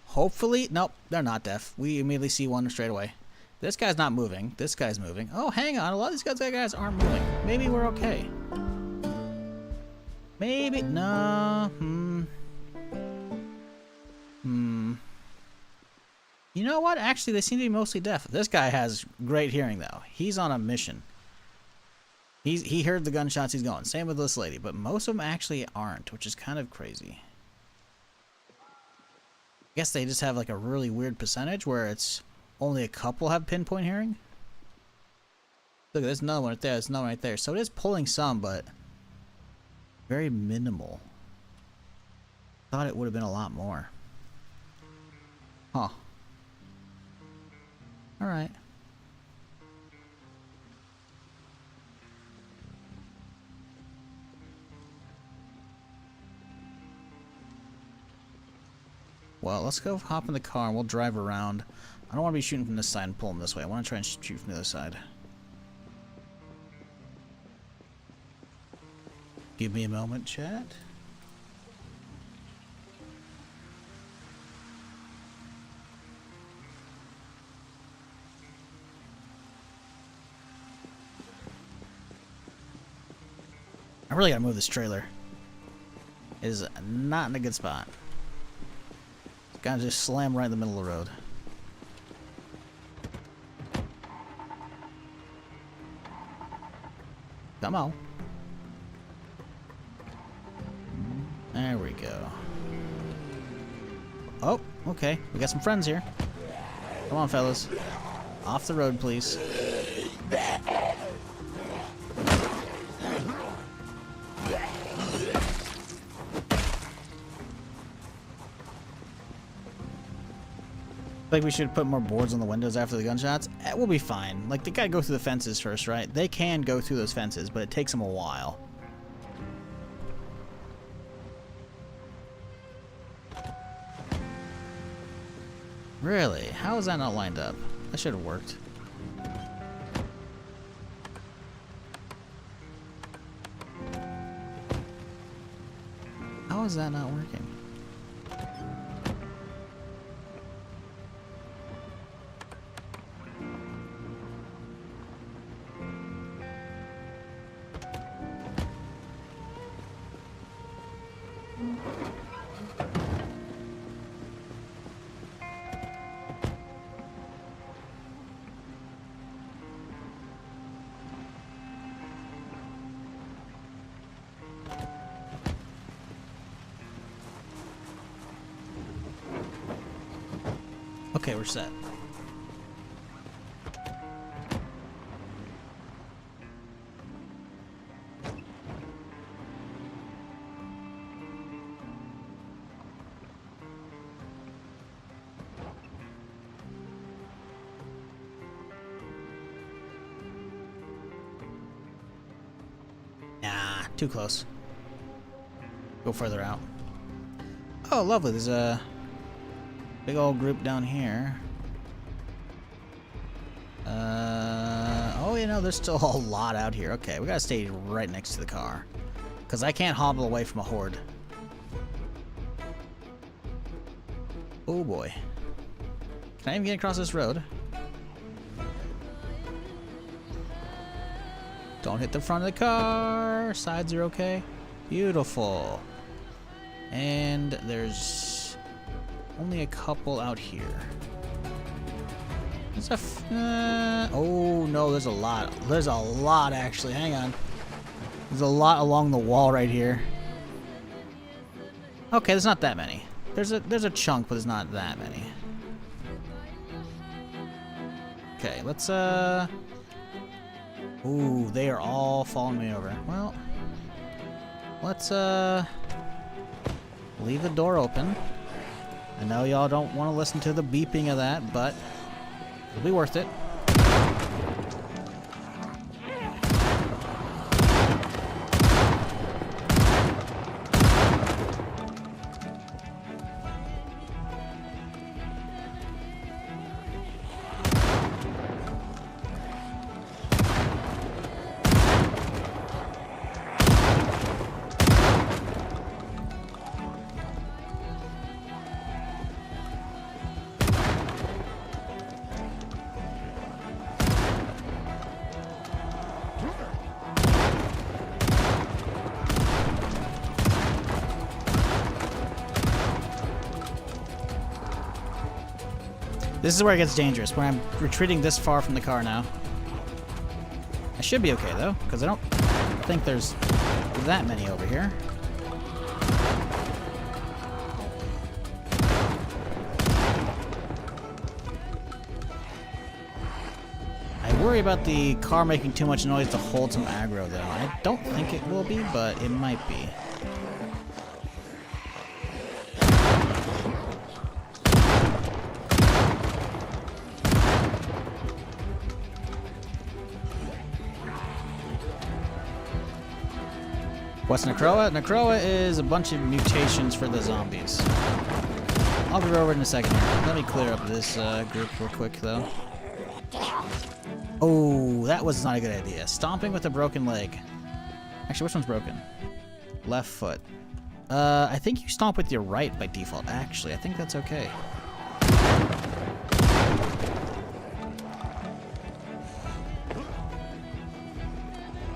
hopefully, nope, they're not deaf. We immediately see one straight away. This guy's not moving. This guy's moving. Oh, hang on. A lot of these guys aren't moving. Maybe we're okay. Maybe, no, You know what? Actually, they seem to be mostly deaf. This guy has great hearing, though. He's on a mission. He heard the gunshots, he's going. Same with this lady, but most of them actually aren't, which is kind of crazy. I guess they just have like a really weird percentage where it's only a couple have pinpoint hearing. Look, there's another one right there. There's another one right there. So it is pulling some, but very minimal. Thought it would have been a lot more. Huh. Alright. well, let's go hop in the car and we'll drive around. I don't want to be shooting from this side and pull them this way. I want to try and shoot from the other side. Give me a moment, chat. I really gotta move this trailer. It is not in a good spot. It's gotta just slam right in the middle of the road. Come on. There we go. Oh, okay. We got some friends here. Come on, fellas. Off the road, please. I think we should put more boards on the windows after the gunshots. We'll be fine. Like, they gotta go through the fences first, right? They can go through those fences, but it takes them a while. Really? How is that not lined up? That should have worked. How is that not working? Okay, we're set. Nah, too close. Go further out. Oh, lovely. There's a big old group down here. Oh, you know, there's still a lot out here. Okay, we gotta stay right next to the car. Because I can't hobble away from a horde. Oh boy. Can I even get across this road? Don't hit the front of the car. Sides are okay. Beautiful. And there's only a couple out here. There's a oh no, there's a lot. There's a lot actually. Hang on. There's a lot along the wall right here. Okay, there's not that many. There's a chunk, but there's not that many. Okay, let's ooh, they are all following me over. Well, let's leave the door open. I know y'all don't want to listen to the beeping of that, but it'll be worth it. This is where it gets dangerous, when I'm retreating this far from the car now. I should be okay, though, because I don't think there's that many over here. I worry about the car making too much noise to hold some aggro, though. I don't think it will be, but it might be. What's Necroa? Necroa is a bunch of mutations for the zombies. I'll be right over in a second here. Let me clear up this group real quick, though. Oh, that was not a good idea. Stomping with a broken leg. Actually, which one's broken? Left foot. I think you stomp with your right by default, actually. I think that's okay.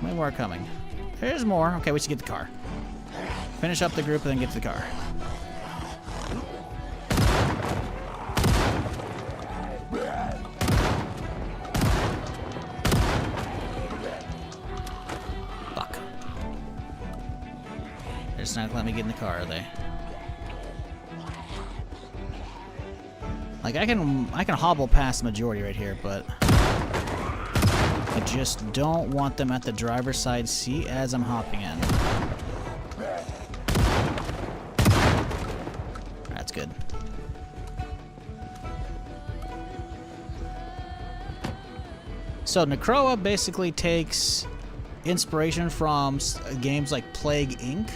How many more are coming? There's more. Okay, we should get the car. Finish up the group and then get to the car. Fuck. They're just not gonna let me get in the car, are they? Like I can hobble past the majority right here, but I just don't want them at the driver's side seat as I'm hopping in. That's good. So Necroa basically takes inspiration from games like Plague Inc.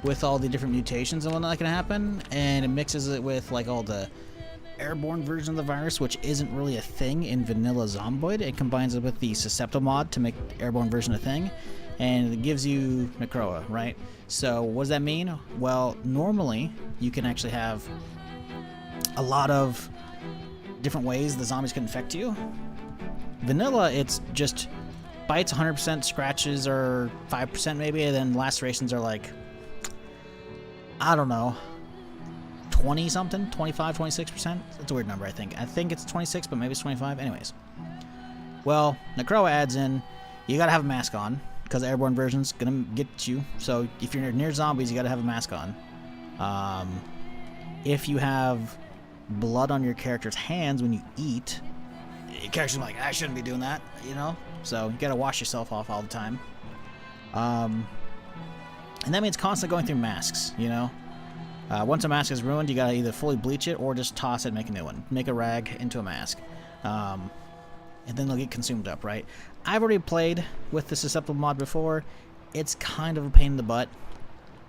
with all the different mutations and whatnot that can happen, and it mixes it with like all the airborne version of the virus, which isn't really a thing in vanilla Zomboid. It combines it with the susceptible mod to make the airborne version a thing, and it gives you Necroa, right? So what does that mean? Well, normally you can actually have a lot of different ways the zombies can infect you. Vanilla, it's just bites 100%, scratches are 5% maybe, and then lacerations are like, I don't know, 20 something, 25, 26%. That's a weird number, I think. I think it's 26, but maybe it's 25. Anyways. Well, Necroa adds in, you gotta have a mask on, because the airborne version's gonna get you. So if you're near zombies, you gotta have a mask on. If you have blood on your character's hands when you eat, your character's like, I shouldn't be doing that, you know? So you gotta wash yourself off all the time. And that means constantly going through masks, you know? Once a mask is ruined, you gotta either fully bleach it or just toss it and make a new one. Make a rag into a mask. And then they'll get consumed up, right? I've already played with the susceptible mod before. It's kind of a pain in the butt.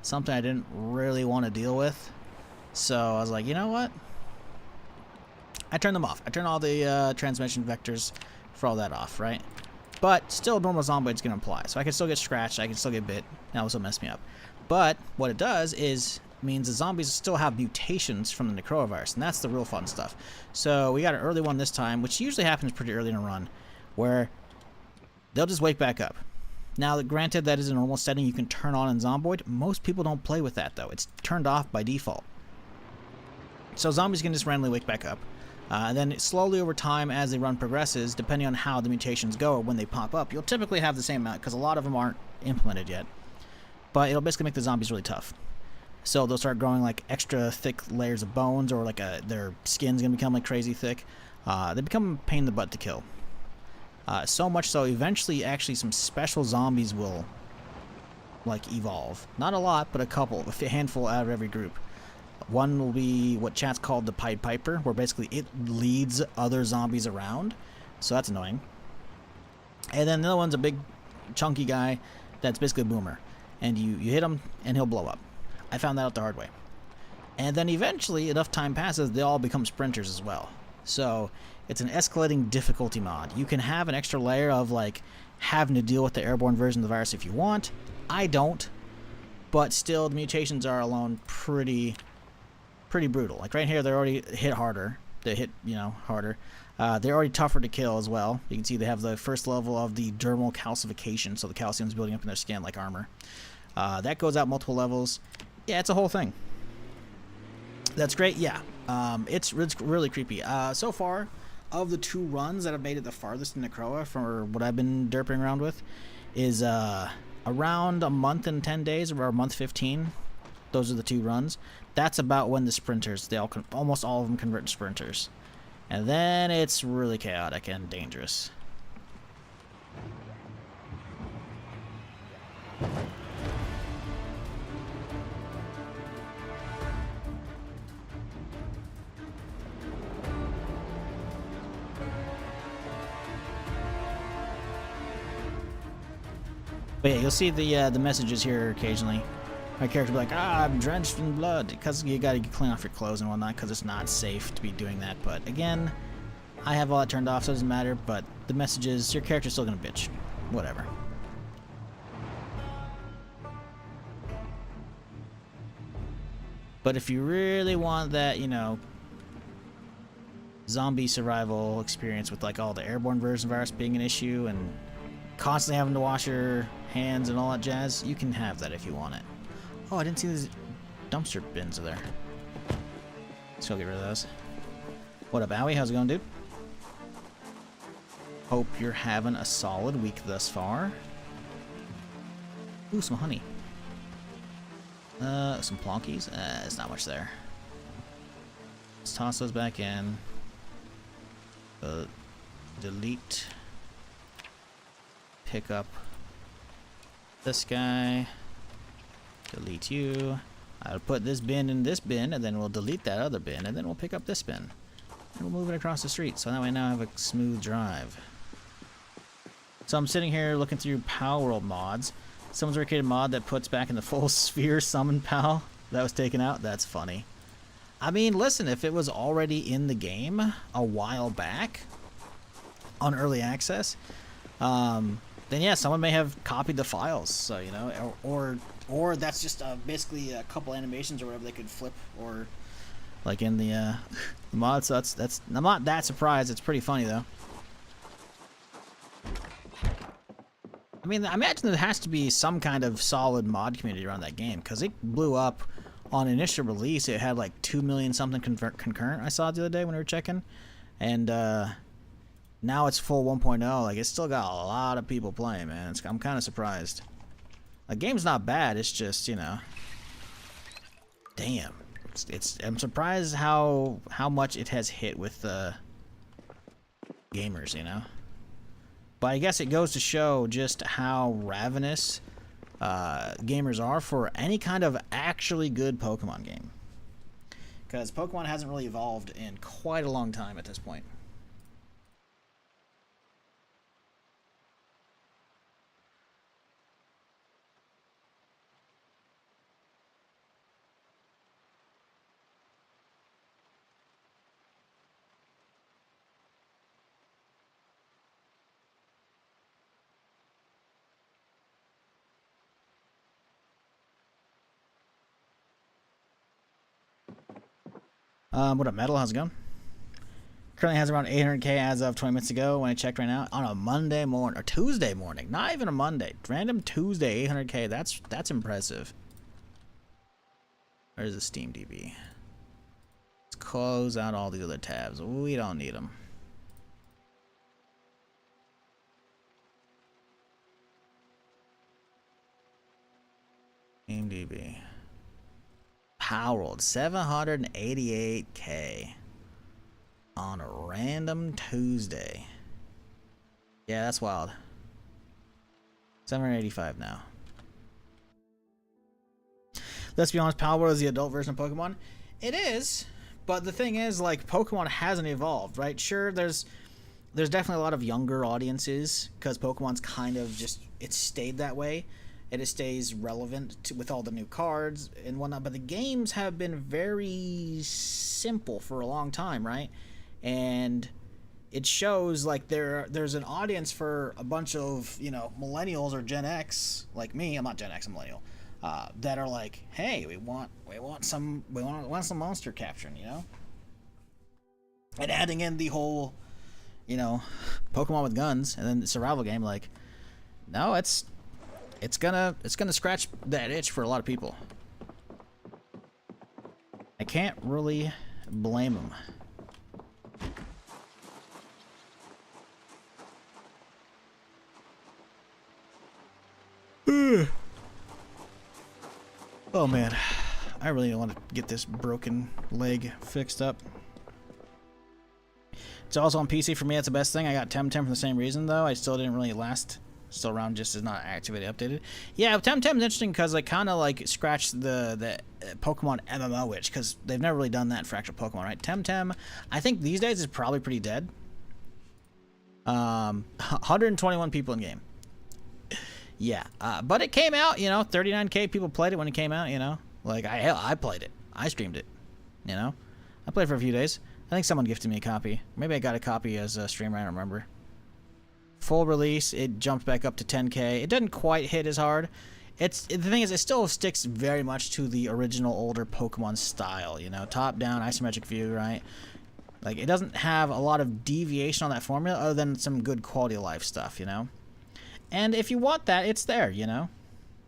Something I didn't really want to deal with. So I was like, you know what? I turned them off. I turned all the transmission vectors for all that off, right? But still, normal Zomboid's gonna apply. So I can still get scratched, I can still get bit. That also messed me up. But what it does is means the zombies still have mutations from the Necroa Virus, and that's the real fun stuff. So we got an early one this time, which usually happens pretty early in a run, where they'll just wake back up. Now, granted, that is a normal setting you can turn on in Zomboid. Most people don't play with that, though. It's turned off by default. So zombies can just randomly wake back up. And then slowly over time, as the run progresses, depending on how the mutations go or when they pop up, you'll typically have the same amount, because a lot of them aren't implemented yet. But it'll basically make the zombies really tough. So they'll start growing like extra thick layers of bones, or like their skin's gonna become like crazy thick. They become a pain in the butt to kill. So much so, eventually, actually, some special zombies will like evolve. Not a lot, but a couple, a handful out of every group. One will be what chat's called the Pied Piper, where basically it leads other zombies around. So that's annoying. And then the other one's a big, chunky guy that's basically a boomer, and you hit him and he'll blow up. I found that out the hard way. And then eventually, enough time passes, they all become sprinters as well. So it's an escalating difficulty mod. You can have an extra layer of like having to deal with the airborne version of the virus if you want. I don't, but still the mutations are alone pretty brutal. Like right here, they're already hit harder. They hit, harder. They're already tougher to kill as well. You can see they have the first level of the dermal calcification, so the calcium's building up in their skin like armor. That goes out multiple levels. Yeah, it's a whole thing. That's great. Yeah, it's really creepy. So far, of the 2 runs that have made it the farthest in Necroa for what I've been derping around with, is around a month and 10 days, or a month 15. Those are the 2 runs. That's about when the sprinters, almost all of them convert to sprinters. And then it's really chaotic and dangerous. But yeah, you'll see the messages here occasionally. My character will be like, ah, I'm drenched in blood, because you gotta clean off your clothes and whatnot, because it's not safe to be doing that. But again, I have all that turned off, so it doesn't matter. But the message is, your character's still gonna bitch. Whatever. But if you really want that, you know, zombie survival experience with like all the airborne version virus being an issue and constantly having to wash your hands and all that jazz, you can have that if you want it. Oh, I didn't see these dumpster bins there. Let's go get rid of those. What up, Owie? How's it going, dude? Hope you're having a solid week thus far. Ooh, some honey. Some plonkies. There's not much there. Let's toss those back in. Delete. Pick up this guy. Delete you. I'll put this bin in this bin, and then we'll delete that other bin, and then we'll pick up this bin. And we'll move it across the street, so that way now I have a smooth drive. So I'm sitting here looking through Power World mods. Someone's created a mod that puts back in the full sphere summon pal that was taken out. That's funny. I mean, listen, if it was already in the game a while back on early access, then yeah, someone may have copied the files. So, you know, or that's just basically a couple animations or whatever they could flip, or like in the mod. So that's I'm not that surprised. It's pretty funny though. I mean, I imagine there has to be some kind of solid mod community around that game, because it blew up on initial release. It had like 2 million something concurrent. I saw it the other day when we were checking, and now it's full 1.0. Like, it's still got a lot of people playing, man. I'm kind of surprised. The game's not bad. It's just, you know, damn. I'm surprised how much it has hit with gamers, you know. But I guess it goes to show just how ravenous gamers are for any kind of actually good Pokemon game. Because Pokemon hasn't really evolved in quite a long time at this point. What up, Metal? How's it going? Currently has around 800k as of 20 minutes ago when I checked right now. On a Monday morning, or Tuesday morning. Not even a Monday. Random Tuesday, 800k. That's impressive. Where's the Steam DB? Let's close out all these other tabs. We don't need them. Steam DB. Power World, 788k on a random Tuesday. Yeah, that's wild. 785 now. Let's be honest, Power World is the adult version of Pokemon. It is, but the thing is, like, Pokemon hasn't evolved, right? Sure, there's definitely a lot of younger audiences, because Pokemon's kind of just, it stayed that way. And it stays relevant with all the new cards and whatnot. But the games have been very simple for a long time, right? And it shows like there's an audience for a bunch of, you know, millennials or Gen X like me. I'm not Gen X, I'm millennial. That are like, hey, we want some monster capturing, you know? And adding in the whole, you know, Pokemon with guns and then the survival game, like, no, it's gonna scratch that itch for a lot of people. I can't really blame them. Oh man, I really want to get this broken leg fixed up. It's also on PC for me. That's the best thing. I got Temtem for the same reason though. I still didn't really last. Still around, just is not activated, updated. Yeah, Temtem's interesting because I kind of like scratched the Pokemon MMO itch, because they've never really done that for actual Pokemon, right? Temtem, I think these days is probably pretty dead. 121 people in game. Yeah, but it came out, you know, 39K people played it when it came out, you know. Like, I played it. I streamed it, you know. I played for a few days. I think someone gifted me a copy. Maybe I got a copy as a streamer, I don't remember. Full release, it jumped back up to 10K. It doesn't quite hit as hard. The thing is, it still sticks very much to the original older Pokemon style, you know. Top-down, isometric view, right? Like, it doesn't have a lot of deviation on that formula other than some good quality of life stuff, you know. And if you want that, it's there, you know.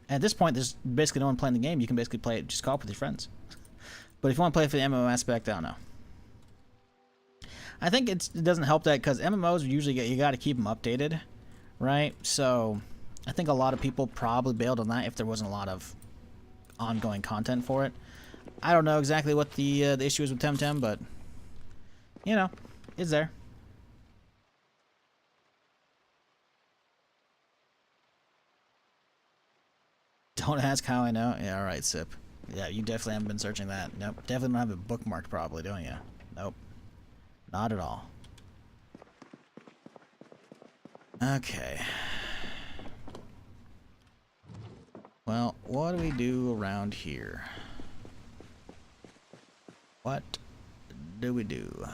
At this point, there's basically no one playing the game. You can basically play it, just co-op with your friends. But if you want to play it for the MMO aspect, I don't know. I think it doesn't help that because MMOs usually you got to keep them updated, right? So I think a lot of people probably bailed on that if there wasn't a lot of ongoing content for it. I don't know exactly what the issue is with Temtem, but you know, it's there. Don't ask how I know. Yeah, all right, Sip. Yeah, you definitely haven't been searching that. Nope. Definitely don't have it bookmarked probably, don't you? Nope. Not at all. Okay. Well, what do we do around here? What do we do?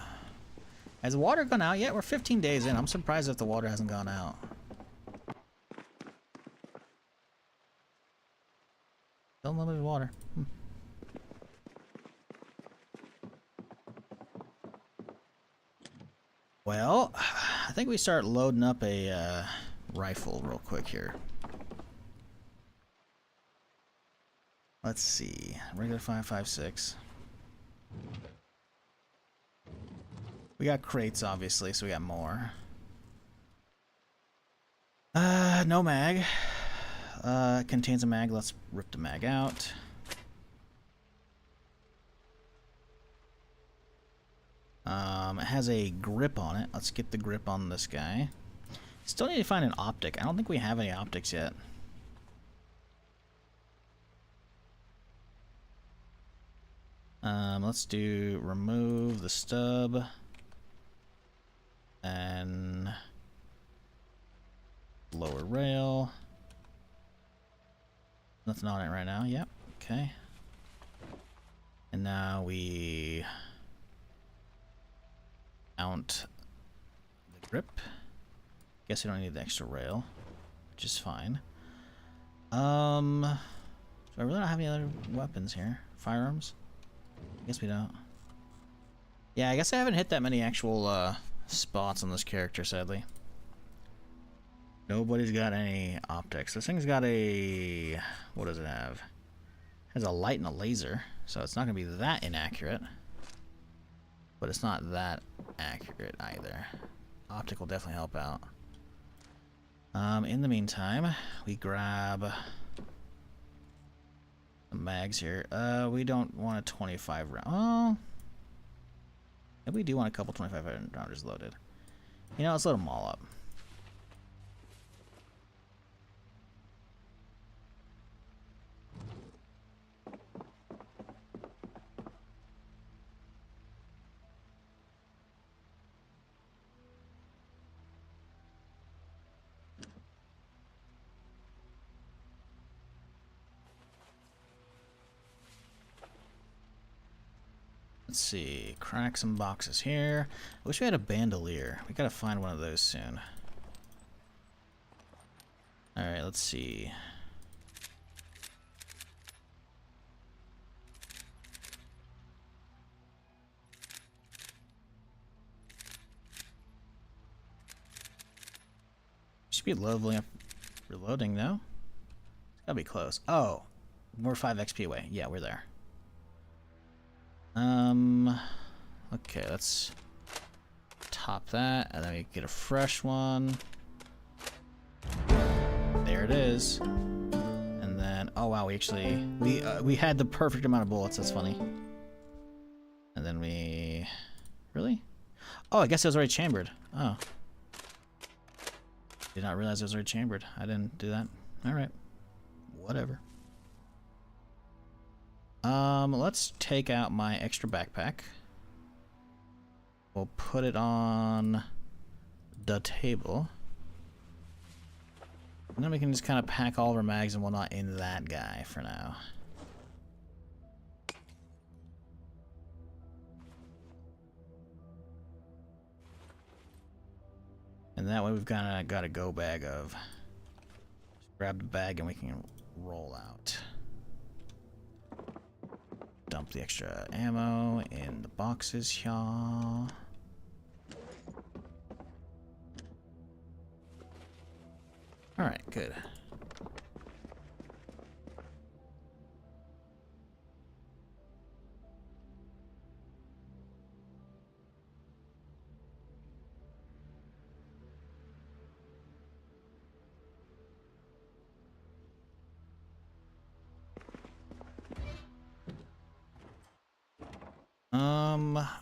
Has the water gone out yet? We're 15 days in. I'm surprised if the water hasn't gone out. Still unlimited water. Well, I think we start loading up a rifle real quick here. Let's see. Regular 5.56. We got crates, obviously, so we got more. No mag. Contains a mag. Let's rip the mag out. It has a grip on it. Let's get the grip on this guy. Still need to find an optic. I don't think we have any optics yet. Let's do remove the stub and lower rail. Nothing on it right now. Yep. Okay. And now we mount the grip. Guess we don't need the extra rail, which is fine. Do I really not have any other weapons here? Firearms? I guess we don't. Yeah, I guess I haven't hit that many actual spots on this character, sadly. Nobody's got any optics. This thing's got a... what does it have? It has a light and a laser, so it's not going to be that inaccurate. But it's not that accurate either. Optic will definitely help out. In the meantime, we grab the mags here. We don't want a 25 round. Oh, maybe we do want a couple 25 rounders loaded. You know, let's load them all up. Let's see, crack some boxes here. I wish we had a bandolier. We gotta find one of those soon. Alright, let's see. Should be leveling up, reloading, no? It's gotta be close. Oh, we're 5 XP away. Yeah, we're there. Okay, let's top that, and then we get a fresh one. There it is. And then, oh wow, we had the perfect amount of bullets. That's funny. And then we, really? Oh, I guess it was already chambered. Oh, did not realize it was already chambered. I didn't do that. All right, whatever. Let's take out my extra backpack. We'll put it on the table. And then we can just kind of pack all of our mags and whatnot in that guy for now. And that way we've kind of got a go bag of. Just grab the bag and we can roll out. Dump the extra ammo in the boxes here. Alright, good.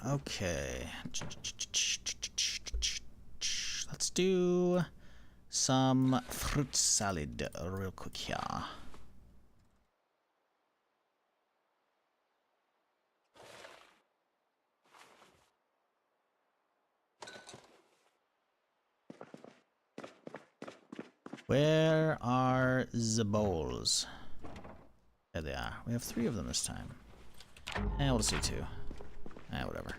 Okay. Let's do some fruit salad real quick here. Where are the bowls? There they are. We have 3 of them this time. And we'll just do 2. Whatever.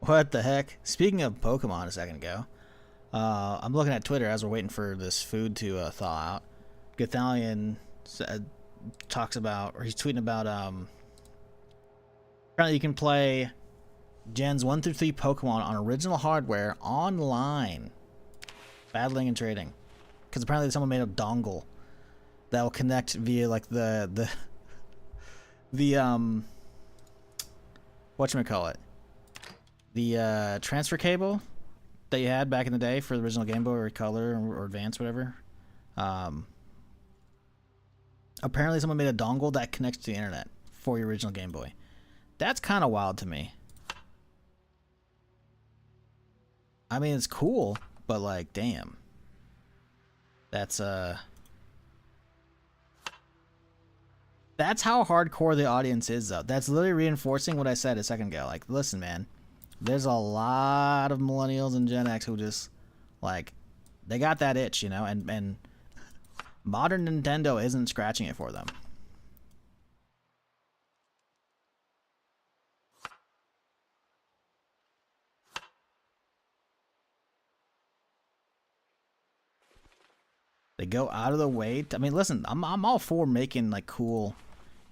What the heck? Speaking of Pokemon a second ago, I'm looking at Twitter as we're waiting for this food to thaw out. Gathalion talks about, or he's tweeting about, apparently you can play Gens 1 through 3 Pokemon on original hardware online, battling and trading. Because apparently someone made a dongle that will connect via like the whatchamacallit? The transfer cable that you had back in the day for the original Game Boy or Color or Advance, whatever. Apparently someone made a dongle that connects to the internet for your original Game Boy. That's kind of wild to me. I mean, it's cool, but like, damn. That's how hardcore the audience is, though. That's literally reinforcing what I said a second ago. Like, listen, man. There's a lot of millennials and Gen X who just, like, they got that itch, you know, and modern Nintendo isn't scratching it for them. They go out of the way. I mean, listen, I'm all for making, like, cool,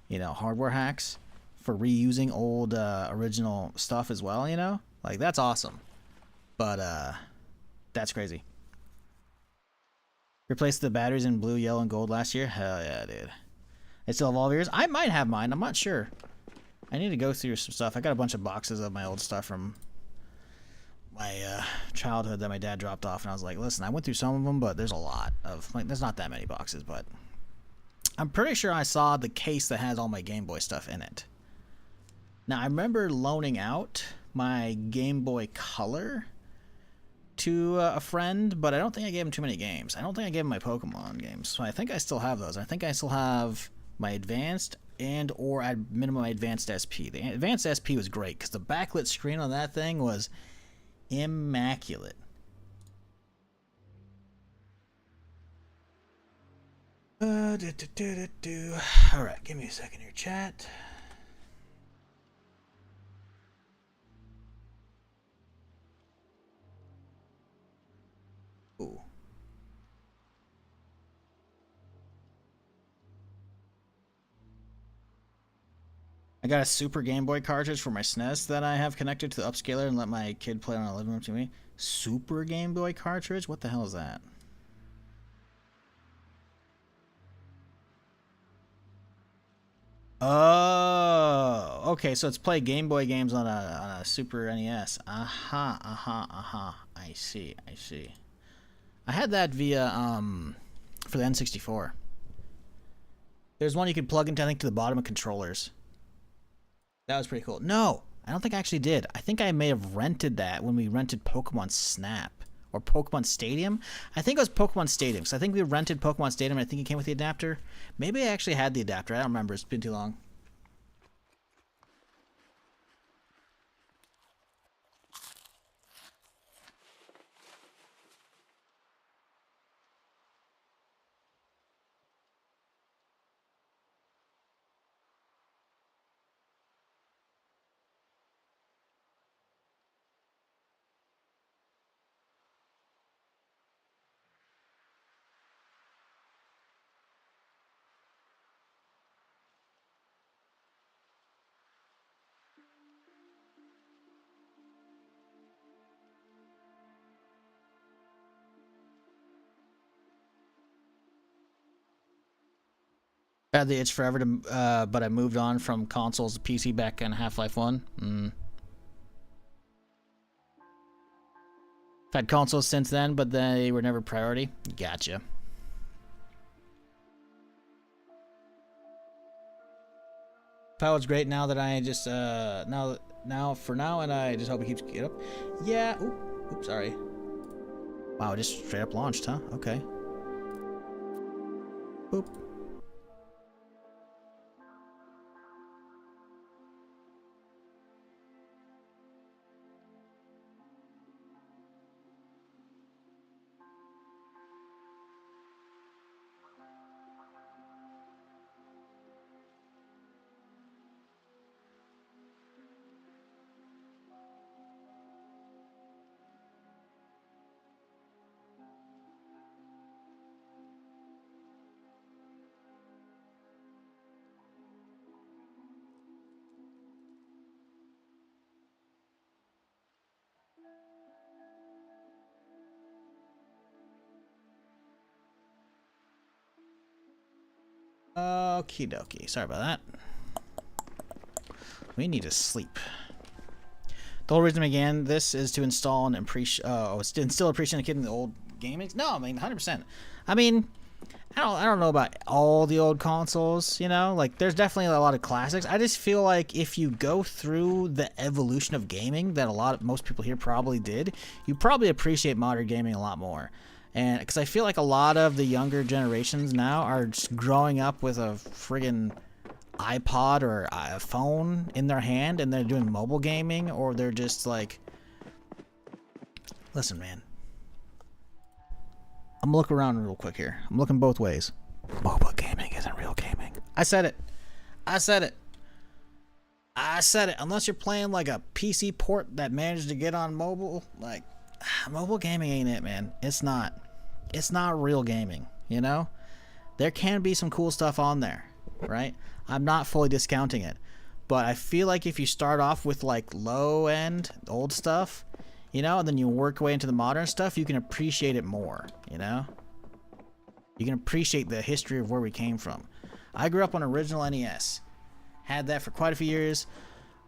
you know, hardware hacks for reusing old original stuff as well, you know? Like, that's awesome. But that's crazy. Replaced the batteries in blue, yellow, and gold last year? Hell yeah, dude. They still have all of yours? I might have mine. I'm not sure. I need to go through some stuff. I got a bunch of boxes of my old stuff from my childhood that my dad dropped off, and I was like, listen, I went through some of them, but there's a lot of, like, there's not that many boxes, but I'm pretty sure I saw the case that has all my Game Boy stuff in it. Now, I remember loaning out my Game Boy Color to a friend, but I don't think I gave him too many games. I don't think I gave him my Pokemon games, so I think I still have those. I think I still have my Advanced and or at minimum my Advanced SP. The Advanced SP was great because the backlit screen on that thing was immaculate. Alright, give me a second here, chat. Ooh. I got a Super Game Boy cartridge for my SNES that I have connected to the upscaler and let my kid play on a living room TV. Super Game Boy cartridge? What the hell is that? Oh, okay. So it's play Game Boy games on a Super NES. I see. I had that via for the N64. There's one you could plug into, I think, to the bottom of controllers. That was pretty cool. No, I don't think I actually did. I think I may have rented that when we rented Pokemon Snap or Pokemon Stadium. I think it was Pokemon Stadium. So I think we rented Pokemon Stadium. And I think it came with the adapter. Maybe I actually had the adapter. I don't remember. It's been too long. I had the itch forever to, but I moved on from consoles to PC back in Half-Life 1. I've had consoles since then, but they were never priority. Gotcha. Power's great now that I just, now for now, and I just hope it keeps it up. Yeah, oops, sorry. Wow, it just straight up launched, huh? Okay. Boop. Okie dokie. Sorry about that. We need to sleep. The whole reason I began this is to install and instill appreciation in the old gaming. No, I mean 100%. I mean, I don't know about all the old consoles. You know, like there's definitely a lot of classics. I just feel like if you go through the evolution of gaming that most people here probably did, you probably appreciate modern gaming a lot more. And because I feel like a lot of the younger generations now are just growing up with a friggin' iPod or a phone in their hand and they're doing mobile gaming, or they're just like, listen, man, I'm gonna look around real quick here. I'm looking both ways. Mobile gaming isn't real gaming. I said it. Unless you're playing like a PC port that managed to get on mobile, like, mobile gaming ain't it, man. It's not real gaming, you know? There can be some cool stuff on there, right? I'm not fully discounting it, but I feel like if you start off with like low end old stuff, you know, and then you work your way into the modern stuff, you can appreciate it more, you know? You can appreciate the history of where we came from. I grew up on original NES. Had that for quite a few years.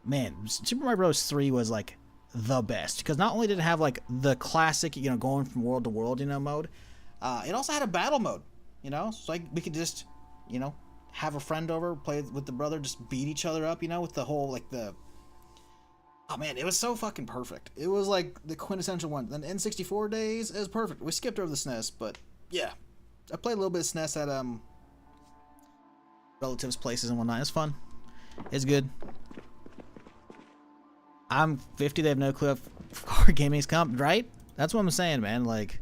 Man, Super Mario Bros. 3 was like the best, because not only did it have like the classic, you know, going from world to world, you know, mode, it also had a battle mode, you know, so like we could just, you know, have a friend over, play with the brother, just beat each other up, you know, with the whole like oh man, it was so fucking perfect. It was like the quintessential one. Then N64 days is perfect. We skipped over the SNES, but yeah, I played a little bit of SNES at relatives' places and whatnot. It's fun. It's good. I'm 50. They have no clue if car gaming's come, right? That's what I'm saying, man. Like,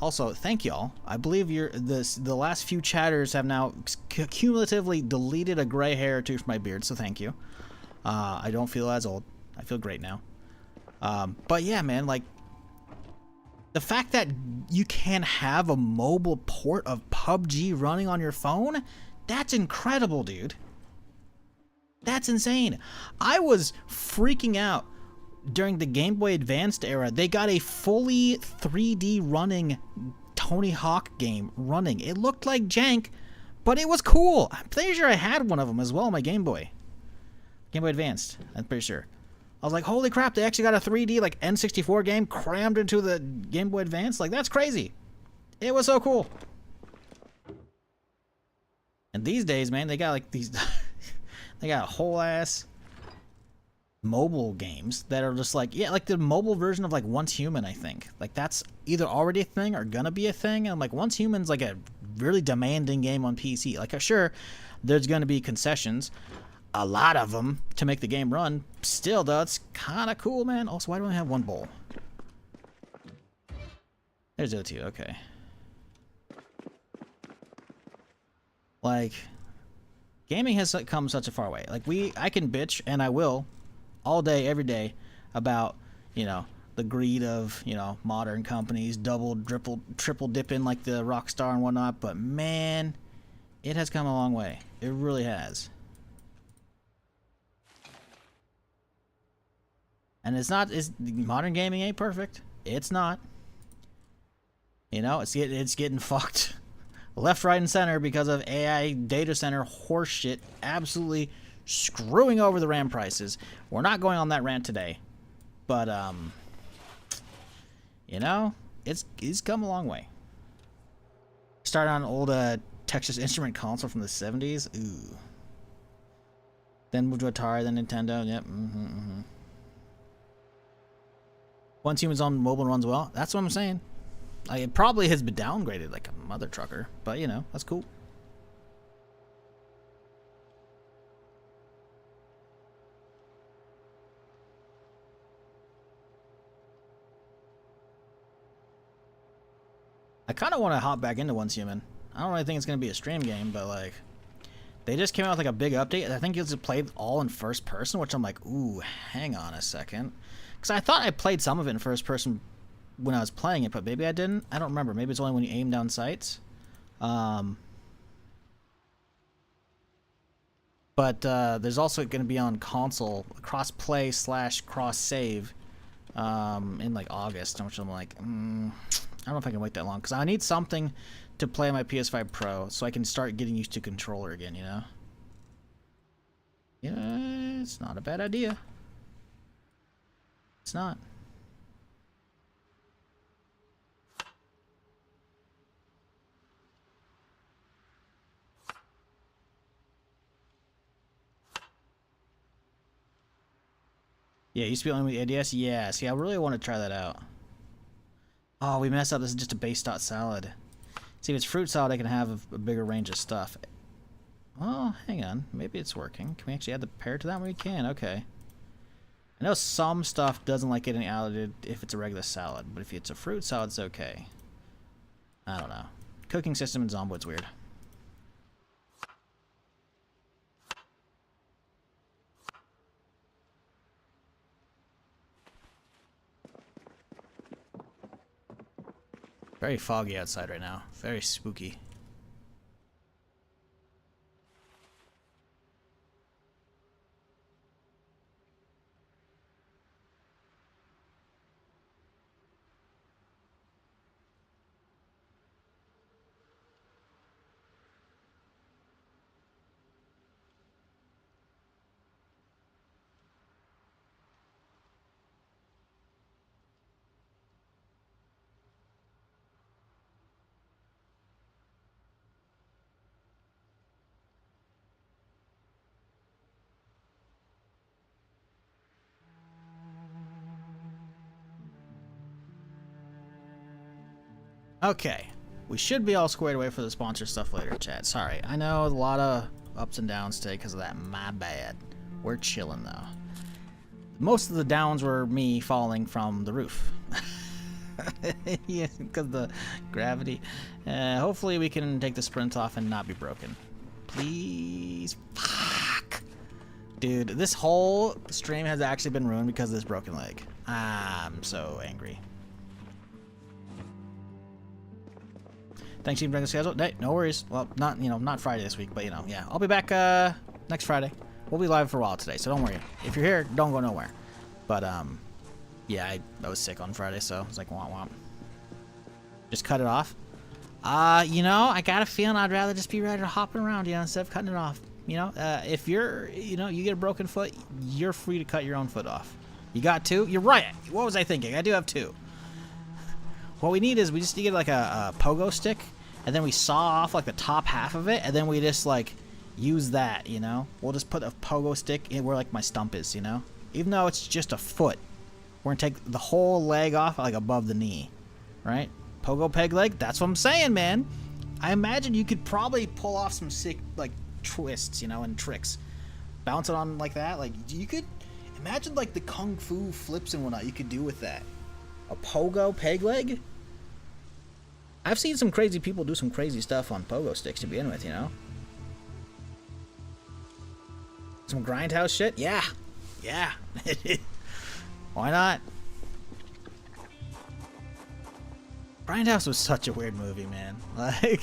also, thank y'all. I believe the last few chatters have now cumulatively deleted a gray hair or two from my beard, so thank you. I don't feel as old. I feel great now. But yeah, man, like, the fact that you can have a mobile port of PUBG running on your phone, that's incredible, dude. That's insane. I was freaking out during the Game Boy Advanced era. They got a fully 3D running Tony Hawk game running. It looked like jank, but it was cool. I'm pretty sure I had one of them as well on my Game Boy. Game Boy Advanced, I'm pretty sure. I was like, holy crap, they actually got a 3D like N64 game crammed into the Game Boy Advance? Like, that's crazy. It was so cool. And these days, man, they got like these... they got whole ass mobile games that are just like, yeah, like the mobile version of like Once Human, I think. Like that's either already a thing or gonna be a thing. And like Once Human's like a really demanding game on PC. Like sure, there's gonna be concessions, a lot of them to make the game run. Still though, it's kind of cool, man. Also, why do I have one bowl? There's O2, okay. Like, gaming has come such a far way. Like I can bitch, and I will, all day, every day, about, you know, the greed of, you know, modern companies, double, triple dipping like the Rockstar and whatnot, but man, it has come a long way. It really has. And modern gaming ain't perfect. It's not. You know, it's getting fucked left, right, and center because of AI data center horseshit absolutely screwing over the RAM prices. We're not going on that rant today, but you know, it's come a long way. Started on an old Texas Instrument console from the 70s. Ooh. Then moved to Atari, then Nintendo. Yep. Once Human's on mobile runs well. That's what I'm saying. Like, it probably has been downgraded like a mother trucker, but you know, that's cool. I kind of want to hop back into Once Human. I don't really think it's going to be a stream game, but like, they just came out with like a big update. I think it's played all in first person, which I'm like, ooh, hang on a second. Because I thought I played some of it in first person when I was playing it, but maybe I didn't. I don't remember. Maybe it's only when you aim down sights. But there's also going to be on console cross-play / cross-save in like August, which I'm like, I don't know if I can wait that long because I need something to play on my PS5 Pro so I can start getting used to controller again, you know? Yeah, it's not a bad idea. It's not. Yeah, it used to be only with ADS. Yeah, see, I really want to try that out. Oh, we messed up. This is just a base dot salad. See, if it's fruit salad, I can have a bigger range of stuff. Oh, hang on. Maybe it's working. Can we actually add the pear to that? We can. Okay. I know some stuff doesn't like getting added if it's a regular salad, but if it's a fruit salad, it's okay. I don't know. Cooking system in Zomboid's weird. Very foggy outside right now. Very spooky. Okay, we should be all squared away for the sponsor stuff later, chat. Sorry, I know a lot of ups and downs today because of that. My bad. We're chilling though. Most of the downs were me falling from the roof. Yeah, because the gravity. Hopefully we can take the sprint off and not be broken. Please. Fuck. Dude, this whole stream has actually been ruined because of this broken leg. I'm so angry. Thanks, Team Dragon Schedule. Hey, no worries. Well, not Friday this week, but yeah, I'll be back next Friday. We'll be live for a while today, so don't worry. If you're here, don't go nowhere. But, yeah, I was sick on Friday, so I was like, womp womp. Just cut it off. You know, I got a feeling I'd rather just be ready to hop around, you know, instead of cutting it off. You know, if you're, you know, you get a broken foot, you're free to cut your own foot off. You got 2? You're right. What was I thinking? I do have 2. What we need is we just need to get like a pogo stick, and then we saw off like the top half of it, and then we just like use that, you know? We'll just put a pogo stick in where like my stump is, you know? Even though it's just a foot, we're gonna take the whole leg off like above the knee, right? Pogo peg leg, that's what I'm saying, man. I imagine you could probably pull off some sick like twists, you know, and tricks. Bounce it on like that, like you could imagine like the kung fu flips and whatnot you could do with that. A pogo peg leg? I've seen some crazy people do some crazy stuff on pogo sticks to begin with, you know? Some grindhouse shit? Yeah. Yeah. Why not? Grindhouse was such a weird movie, man. Like,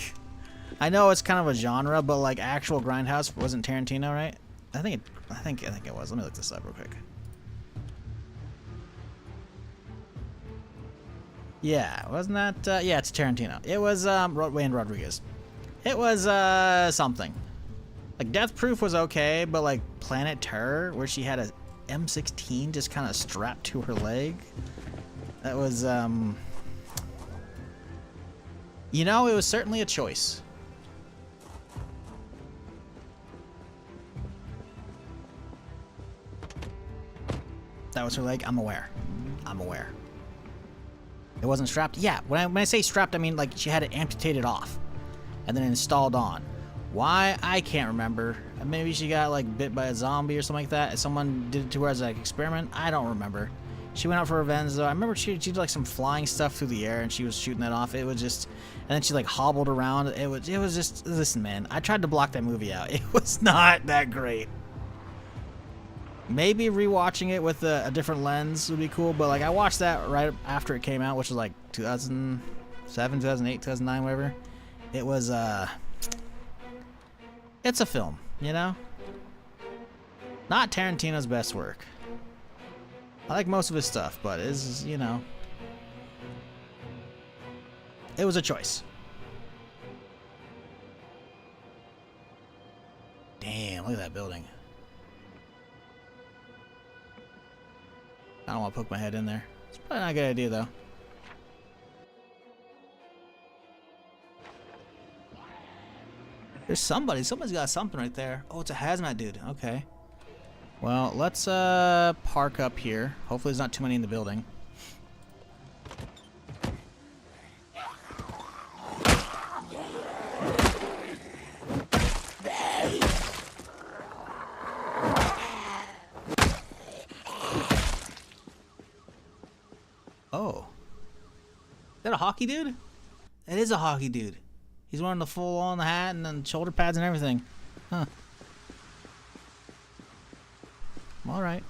I know it's kind of a genre, but like actual Grindhouse wasn't Tarantino, right? I think it was. Let me look this up real quick. Yeah, wasn't that? Yeah, it's Tarantino. It was Wayne Rodriguez. It was something. Like Death Proof was okay, but like Planet Terror, where she had a M16 just kind of strapped to her leg, that was you know, it was certainly a choice. That was her leg. I'm aware. I'm aware. It wasn't strapped. Yeah, when I say strapped, I mean like she had it amputated off and then installed on. Why? I can't remember. Maybe she got like bit by a zombie or something like that. Someone did it to her as like experiment. I don't remember. She went out for revenge though. I remember she did like some flying stuff through the air and she was shooting that off. It was just, and then she like hobbled around. It was just, listen, man, I tried to block that movie out. It was not that great. Maybe rewatching it with a different lens would be cool, but like I watched that right after it came out, which was like 2007, 2008, 2009, whatever. It was it's a film, you know? Not Tarantino's best work. I like most of his stuff, but it's, you know, it was a choice. Damn, look at that building. I don't want to poke my head in there. It's probably not a good idea, though. There's somebody. Somebody's got something right there. Oh, it's a hazmat dude. Okay. Well, let's park up here. Hopefully there's not too many in the building. Oh. Is that a hockey dude? That is a hockey dude. He's wearing the full-on hat and then shoulder pads and everything. Huh. All right.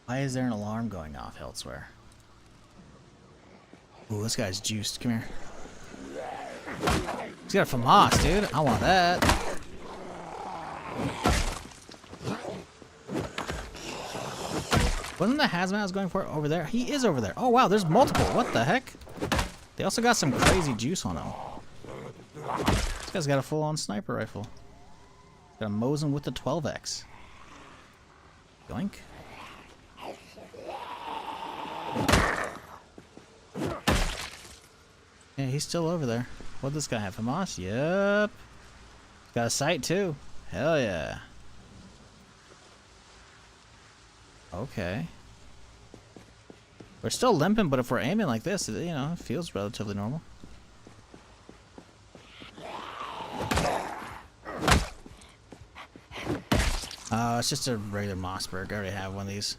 Why is there an alarm going off elsewhere? Ooh, this guy's juiced. Come here. He's got a FAMAS, dude. I want that. Wasn't the hazmat I was going for over there? He is over there. Oh, wow, there's multiple. What the heck? They also got some crazy juice on him. This guy's got a full-on sniper rifle. Got a Mosin with the 12X. Yoink. Yeah, he's still over there. What'd this guy have? FAMAS? Yep. Got a sight too. Hell yeah. Okay. We're still limping, but if we're aiming like this, you know, it feels relatively normal. Oh, it's just a regular Mossberg. I already have one of these.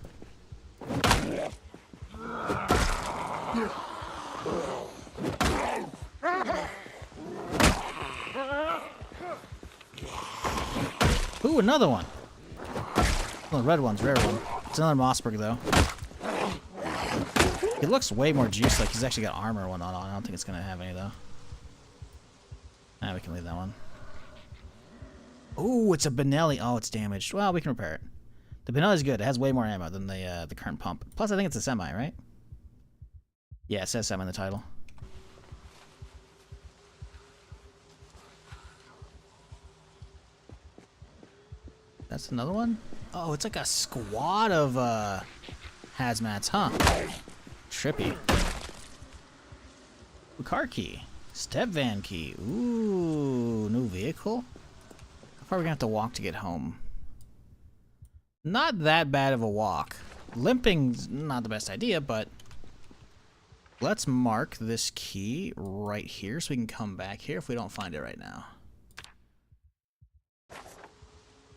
Ooh, another one. Oh, the red one's rare one. It's another Mossberg though. He looks way more juicy, like he's actually got armor and whatnot on. I don't think it's gonna have any though. Ah, we can leave that one. Ooh, it's a Benelli. Oh, it's damaged. Well, we can repair it. The Benelli's good. It has way more ammo than the current pump. Plus, I think it's a semi, right? Yeah, it says semi in the title. That's another one? Oh, it's like a squad of hazmats, huh? Trippy. Ooh, car key. Step van key. Ooh, new vehicle? How far are we gonna have to walk to get home? Not that bad of a walk. Limping's not the best idea, but let's mark this key right here so we can come back here if we don't find it right now. Do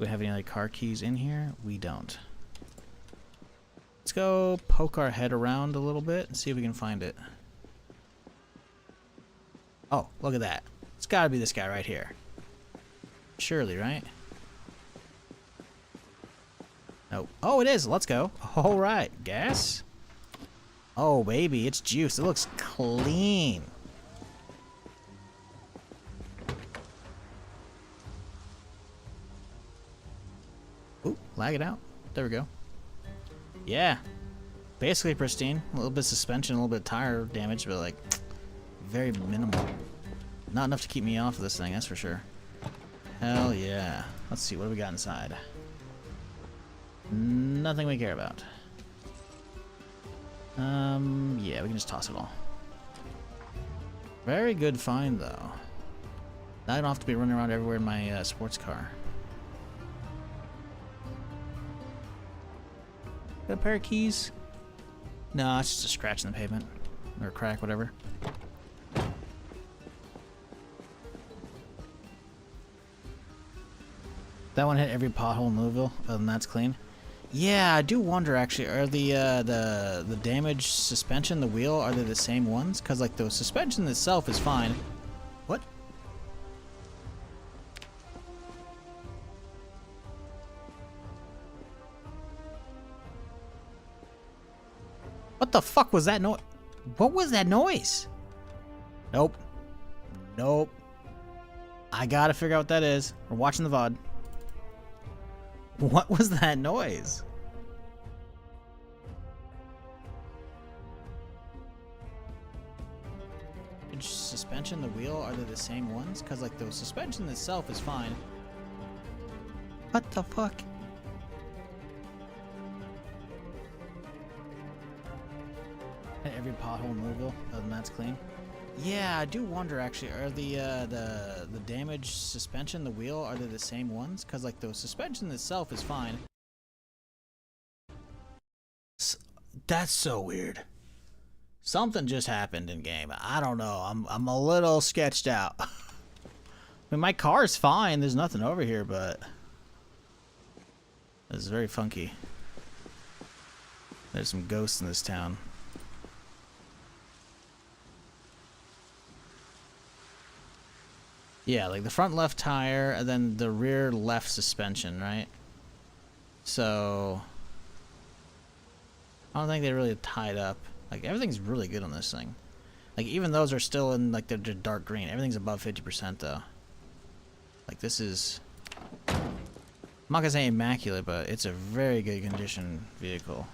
we have any other car keys in here? We don't. Let's go poke our head around a little bit and see if we can find it. Oh, look at that. It's gotta be this guy right here. Surely, right? Nope. Oh, it is. Let's go. All right. Gas? Oh, baby. It's juice. It looks clean. Ooh, lag it out. There we go. Yeah. Basically pristine. A little bit of suspension, a little bit of tire damage, but like very minimal. Not enough to keep me off of this thing, that's for sure. Hell yeah. Let's see, what do we got inside? Nothing we care about. Yeah, we can just toss it all. Very good find, though. Now I don't have to be running around everywhere in my sports car. Got a pair of keys? No, it's just a scratch in the pavement. Or a crack, whatever. That one hit every pothole in Louisville, other than that's clean. Yeah, I do wonder actually, are the damaged suspension, the wheel, are they the same ones? Because like the suspension itself is fine. What? What the fuck was that noise? What was that noise? Nope. Nope. I gotta figure out what that is. We're watching the VOD. What was that noise? Suspension, the wheel, are they the same ones? Because like the suspension itself is fine. What the fuck? Hit every pothole in Louisville, other than that's clean. Yeah, I do wonder actually, are the damaged suspension, the wheel, are they the same ones? Because like the suspension itself is fine. That's so weird. Something just happened in game. I don't know. I'm a little sketched out. I mean, my car's fine. There's nothing over here, but it's very funky. There's some ghosts in this town. Yeah, like the front left tire and then the rear left suspension, right? So I don't think they really tied up. Like everything's really good on this thing. Like even those are still in like they're dark green. Everything's above 50% though. Like this is, I'm not gonna say immaculate, but it's a very good condition vehicle.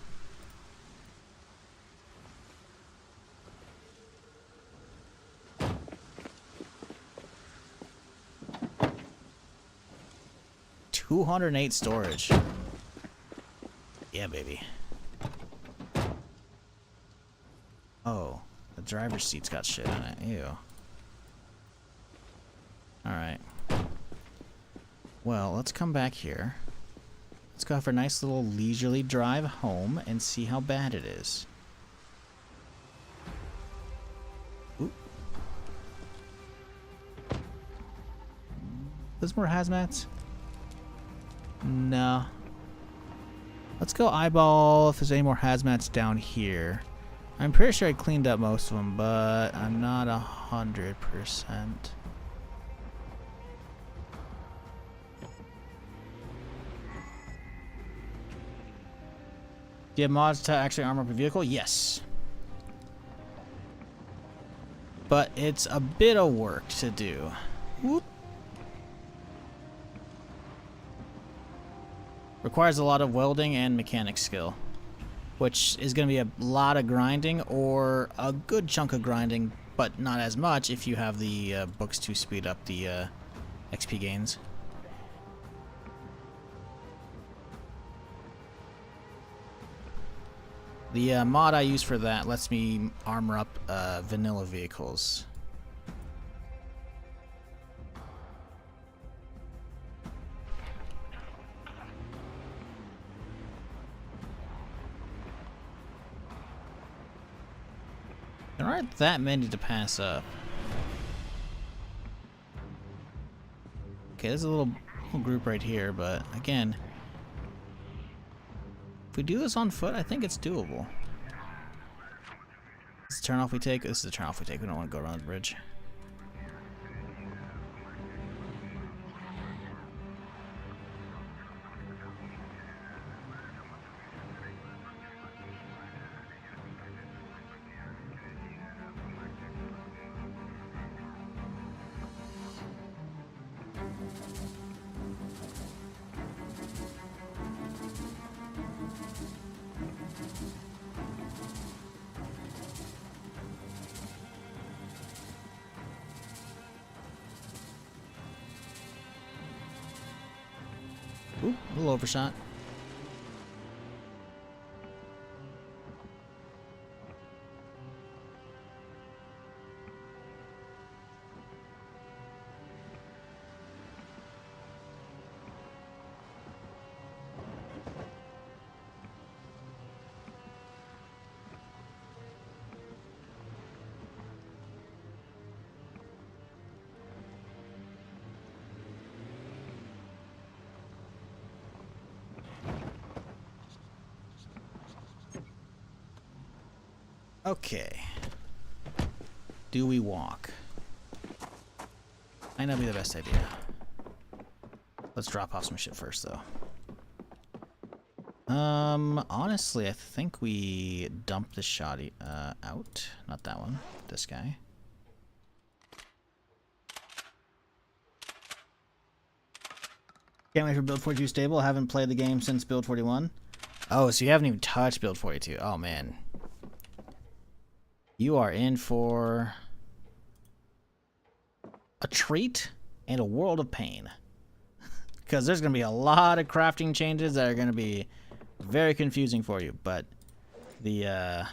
$208 storage. Yeah, baby. Oh, the driver's seat's got shit on it. Ew. Alright. Well, let's come back here. Let's go for a nice little leisurely drive home and see how bad it is. Ooh. There's more hazmats? No. Let's go eyeball if there's any more hazmats down here. I'm pretty sure I cleaned up most of them, but I'm not 100%. Do you have mods to actually armor up a vehicle? Yes. But it's a bit of work to do. Whoop. Requires a lot of welding and mechanic skill, which is going to be a lot of grinding, or a good chunk of grinding, but not as much if you have the books to speed up the XP gains. The mod I use for that lets me armor up vanilla vehicles. There aren't that many to pass up. Okay, there's a little group right here, but again, if we do this on foot, I think it's doable. This is the turnoff we take. This is the turnoff we take. We don't want to go around the bridge. Ooh, a little overshot. Okay. Do we walk? Might not be the best idea. Let's drop off some shit first, though. Honestly, I think we dump the shoddy out. Not that one. This guy. Can't wait for Build 42 stable. I haven't played the game since Build 41. Oh, so you haven't even touched Build 42. Oh, man. You are in for a treat and a world of pain. Because there's going to be a lot of crafting changes that are going to be very confusing for you. But the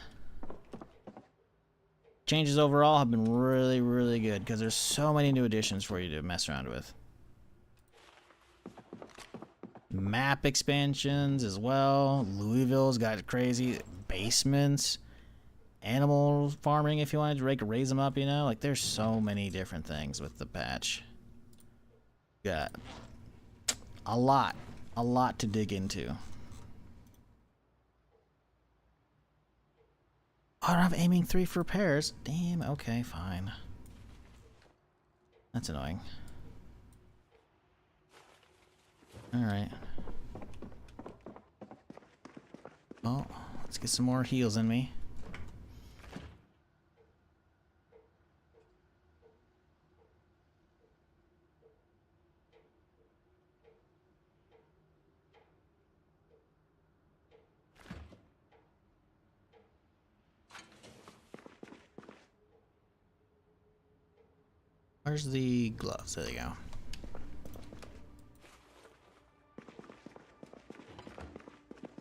changes overall have been really, really good. Because there's so many new additions for you to mess around with. Map expansions as well. Louisville's got crazy basements. Animal farming, if you wanted to raise them up, you know? Like, there's so many different things with the patch. Got a lot to dig into. Oh, I don't have aiming 3 for repairs. Damn, okay, fine. That's annoying. Alright. Oh, let's get some more heals in me. Where's the gloves? There they go.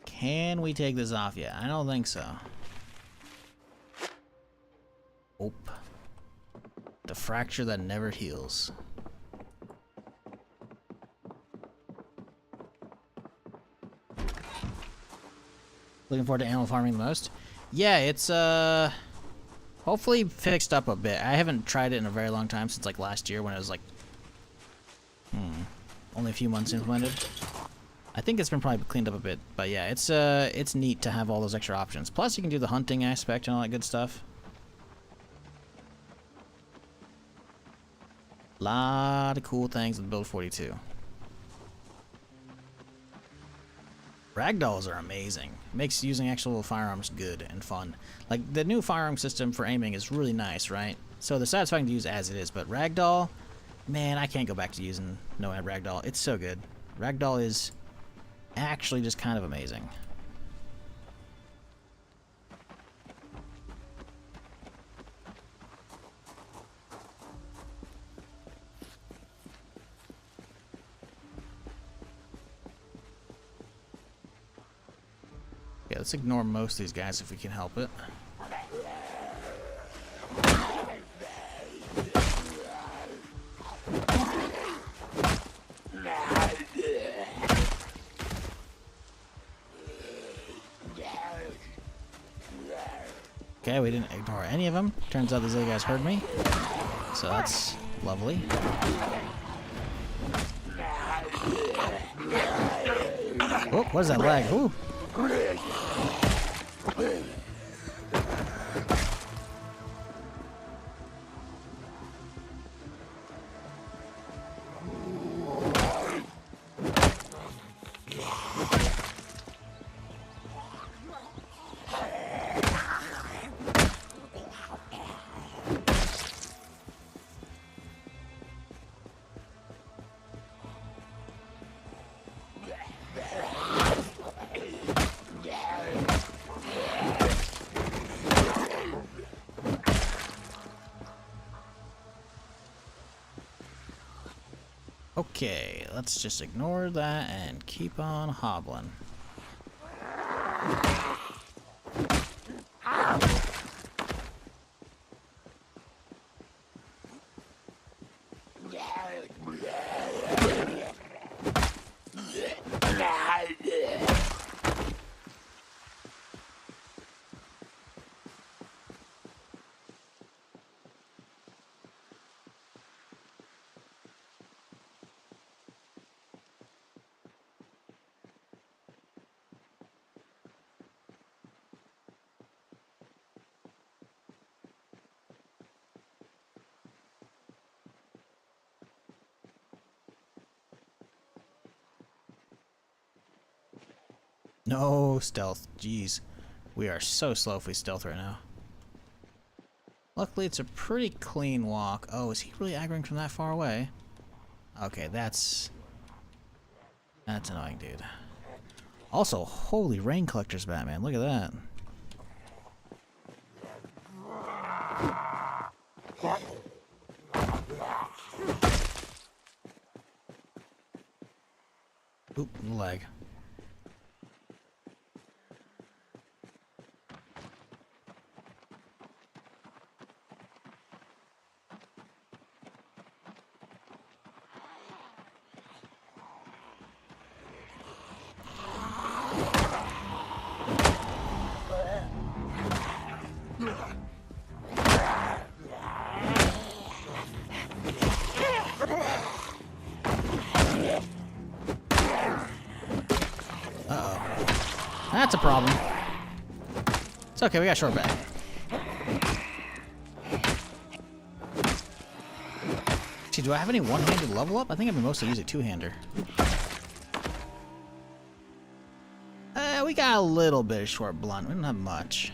Can we take this off yet? I don't think so. Oh. The fracture that never heals. Looking forward to animal farming the most? Yeah, it's hopefully fixed up a bit. I haven't tried it in a very long time, since like last year when it was like only a few months implemented. I think it's been probably cleaned up a bit, but yeah, it's neat to have all those extra options. Plus, you can do the hunting aspect and all that good stuff. Lot of cool things with Build 42. Ragdolls are amazing. It makes using actual firearms good and fun. Like, the new firearm system for aiming is really nice, right? So they're satisfying to use as it is, but Ragdoll, man, I can't go back to using no-ad Ragdoll. It's so good. Ragdoll is actually just kind of amazing. Yeah, let's ignore most of these guys if we can help it. Okay, we didn't ignore any of them. Turns out these other guys heard me. So that's lovely. Oh, what is that lag? Ooh. Okay, let's just ignore that and keep on hobbling. No stealth. Jeez. We are so slow if we stealth right now. Luckily, it's a pretty clean walk. Oh, is he really aggroing from that far away? Okay, that's annoying, dude. Also, holy rain collectors, Batman. Look at that. Oop, lag. That's a problem. It's okay, we got short back. Actually, do I have any one-handed level up? I think I've been mostly using two-hander. We got a little bit of short blunt. We don't have much.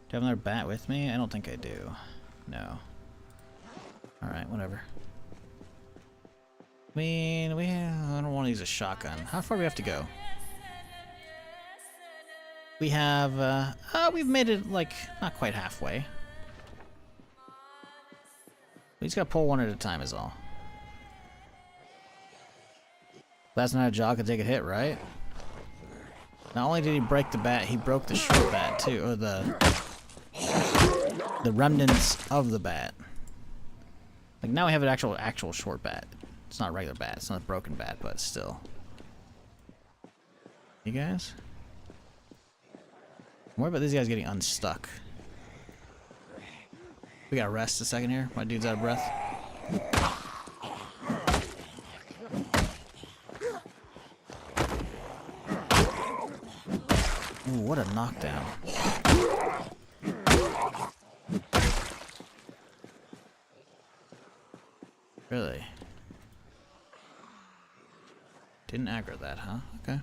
Do I have another bat with me? I don't think I do. No. Alright, whatever. I mean, I don't want to use a shotgun. How far do we have to go? We have, we've made it, like, not quite halfway. We just gotta pull one at a time is all. That's not a jog to take a hit, right? Not only did he break the bat, he broke the short bat, too, or the remnants of the bat. Like, now we have an actual short bat. It's not a regular bat, it's not a broken bat, but still. You guys? What about these guys getting unstuck? We gotta rest a second here. My dude's out of breath. Ooh, what a knockdown. Really? Didn't aggro that, huh? Okay.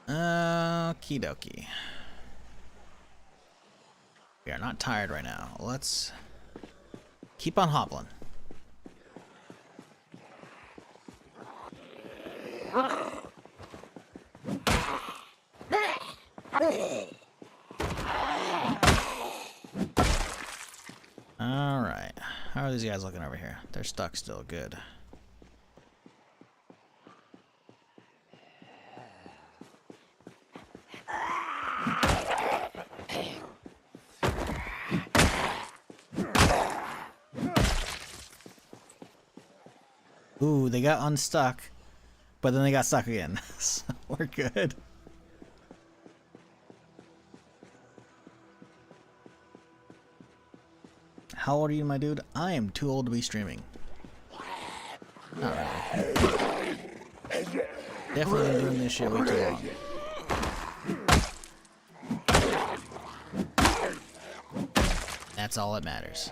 Okie dokie. We are not tired right now. Let's keep on hobbling. Alright. How are these guys looking over here? They're stuck still. Good. Ooh, they got unstuck, but then they got stuck again. So we're good. How old are you, my dude? I am too old to be streaming. Not really. Definitely been doing this shit way too long. That's all that matters.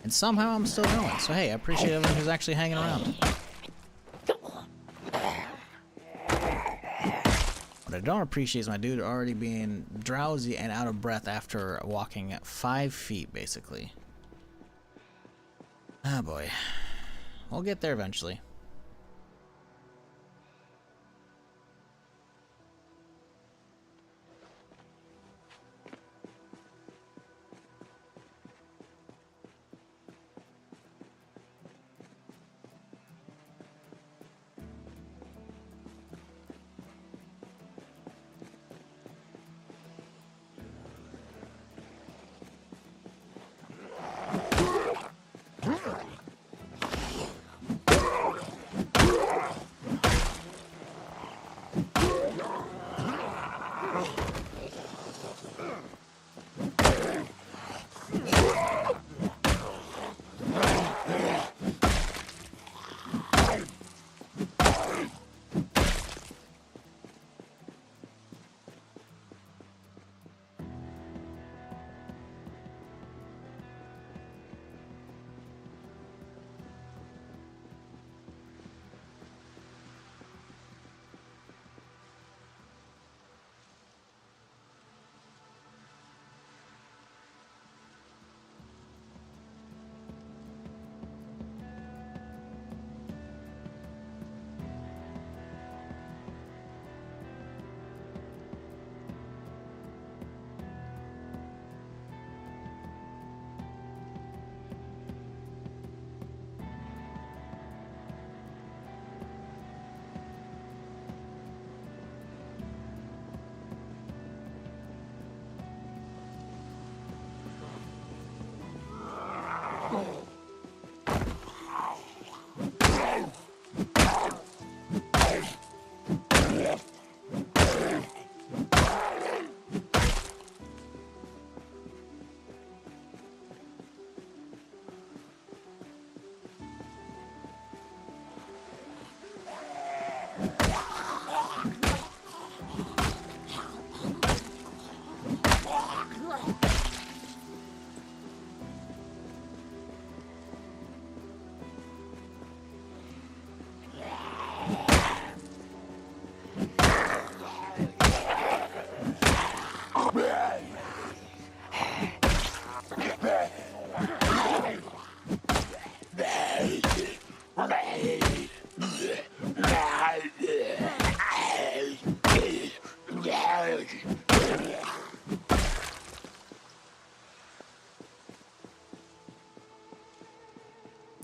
And somehow I'm still going. So hey, I appreciate everyone who's actually hanging around. What I don't appreciate is my dude already being drowsy and out of breath after walking 5 feet, basically. Ah, boy. We'll get there eventually.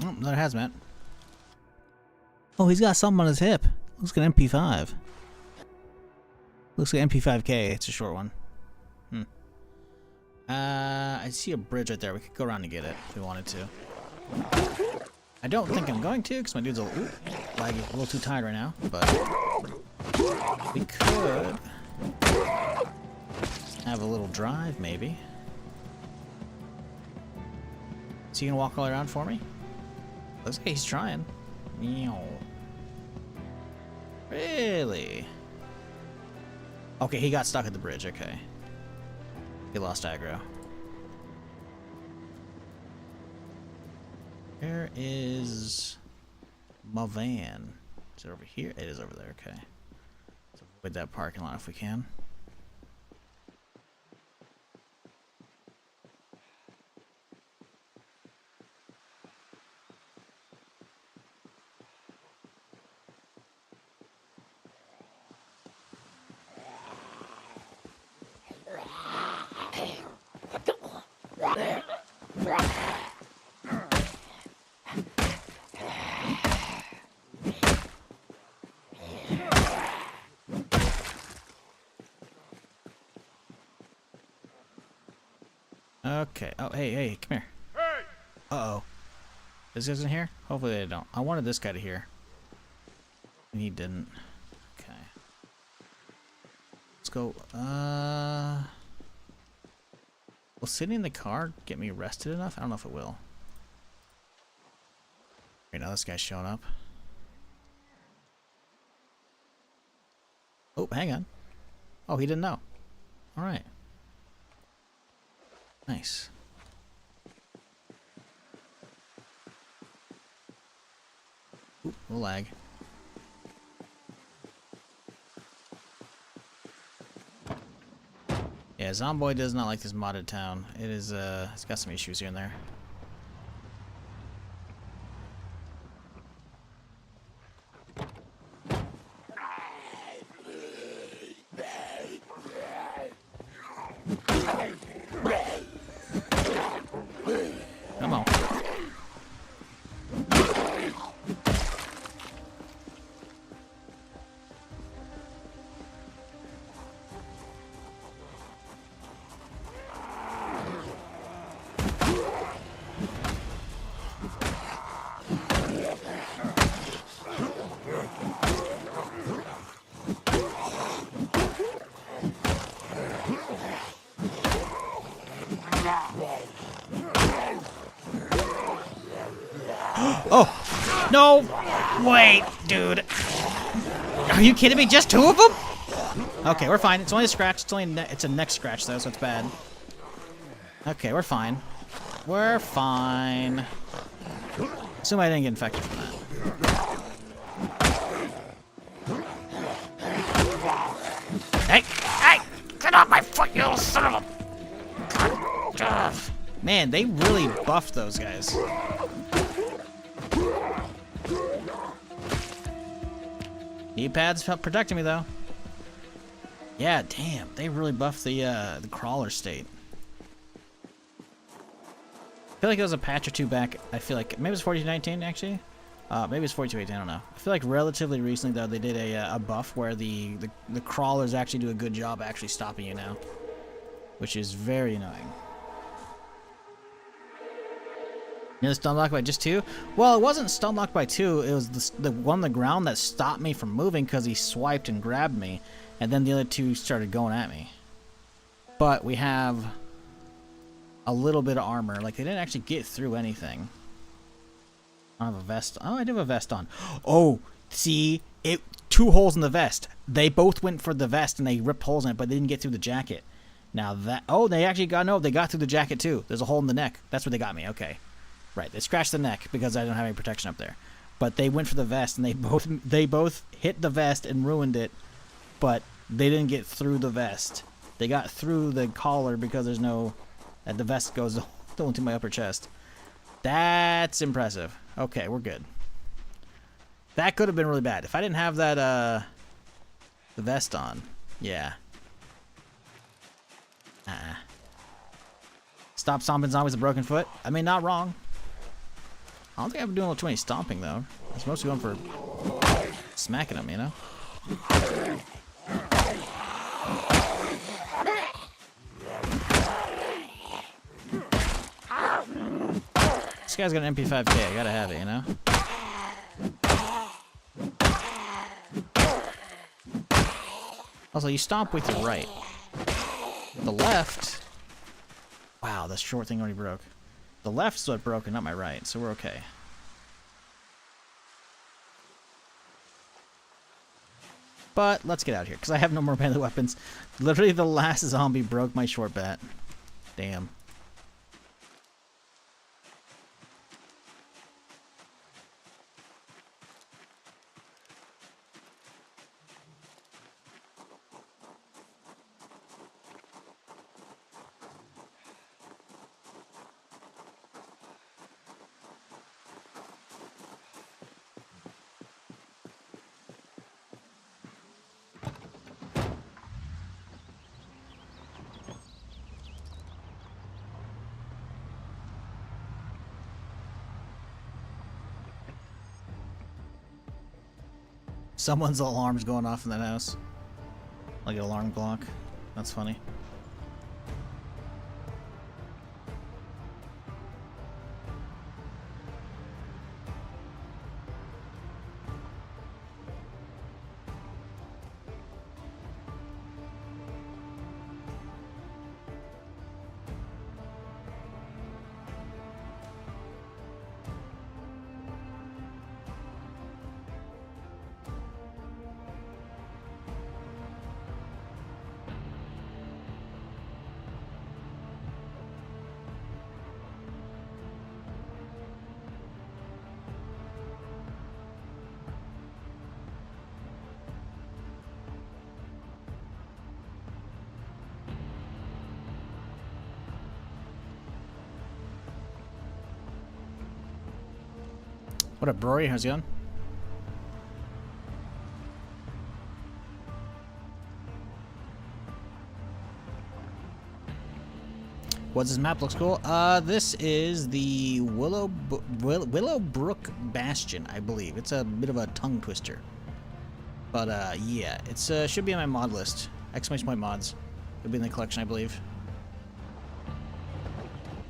Oh, another hazmat. Oh, he's got something on his hip. Looks like an MP5. Looks like MP5K. It's a short one. I see a bridge right there. We could go around and get it if we wanted to. I don't think I'm going to, because my dude's a little too tired right now. But we could have a little drive, maybe. Is he gonna walk all around for me? Looks like he's trying. Meow. Really? Okay, he got stuck at the bridge. Okay. He lost aggro. Where is my van? Is it over here? It is over there, okay. Let's avoid that parking lot if we can. Okay. Oh, hey, come here. Hey! Uh-oh. This guy's in here? Hopefully they don't. I wanted this guy to hear. And he didn't. Okay. Let's go. Will sitting in the car get me rested enough? I don't know if it will. Right now this guy's showing up. Oh, hang on. Oh, he didn't know. Alright. Nice. Oop, a lag. Yeah, Zomboid does not like this modded town. It is, it's got some issues here and there. Come on. Oh! No! Wait, dude. Are you kidding me? Just two of them? Okay, we're fine. It's only a scratch. It's only it's a neck scratch, though, so it's bad. Okay, we're fine. We're fine. Assume I didn't get infected from that. Hey! Hey! Get off my foot, you little son of a... God. Man, they really buffed those guys. Knee-pads help protecting me, though. Yeah, damn. They really buffed the crawler state. I feel like it was a patch or two back. I feel like maybe it's 4219 actually. Maybe it's 4218. I don't know. I feel like relatively recently though they did a buff where the crawlers actually do a good job actually stopping you now, which is very annoying. Nearly stun locked by just two? Well, it wasn't stun locked by two. It was the one on the ground that stopped me from moving because he swiped and grabbed me, and then the other two started going at me. But we have a little bit of armor. Like, they didn't actually get through anything. I don't have a vest. Oh, I do have a vest on. Oh, see? Two holes in the vest. They both went for the vest, and they ripped holes in it, but they didn't get through the jacket. Now that... Oh, they actually got... No, they got through the jacket, too. There's a hole in the neck. That's where they got me. Okay. Right, they scratched the neck because I don't have any protection up there. But they went for the vest, and they both hit the vest and ruined it, but they didn't get through the vest. They got through the collar because there's no... the vest goes into my upper chest. That's impressive. Okay, we're good. That could have been really bad. If I didn't have that, the vest on. Yeah. Stop stomping zombies with a broken foot. I mean, not wrong. I don't think I've been doing too many stomping, though. It's mostly going for smacking them, you know? This guy's got an MP5K. I gotta have it, you know? Also, you stomp with your right. The left... Wow, that short thing already broke. The left's what broke and not my right, so we're okay. But let's get out of here, because I have no more melee weapons. Literally the last zombie broke my short bat. Damn. Someone's alarm's going off in that house. Like an alarm clock. That's funny. What up, Brory? How's it going? What's this map? Looks cool. This is the Willowbrook Bastion, I believe. It's a bit of a tongue twister. But, yeah. It's, should be on my mod list. Exclamation point mods. It'll be in the collection, I believe.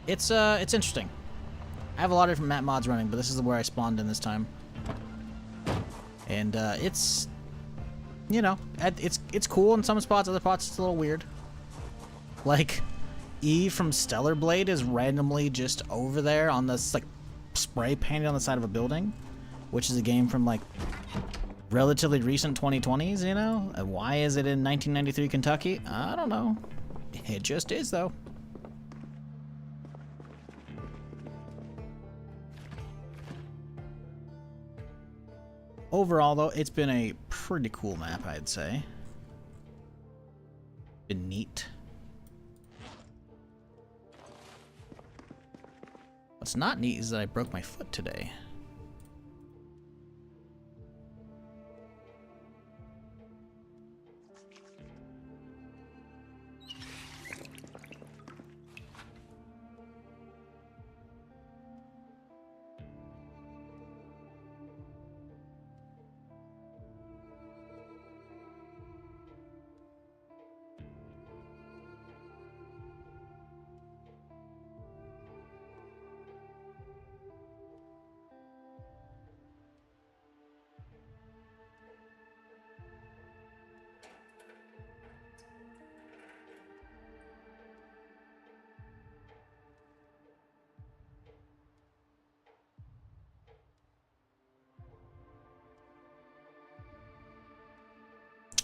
It's interesting. I have a lot of different map mods running, but this is where I spawned in this time. And, it's... You know, it's cool in some spots, other spots it's a little weird. Like... E from Stellar Blade is randomly just over there on this, like, spray painted on the side of a building, which is a game from, like, relatively recent 2020s, you know? And why is it in 1993 Kentucky? I don't know. It just is, though. Overall, though, it's been a pretty cool map, I'd say. Been neat. What's not neat is that I broke my foot today.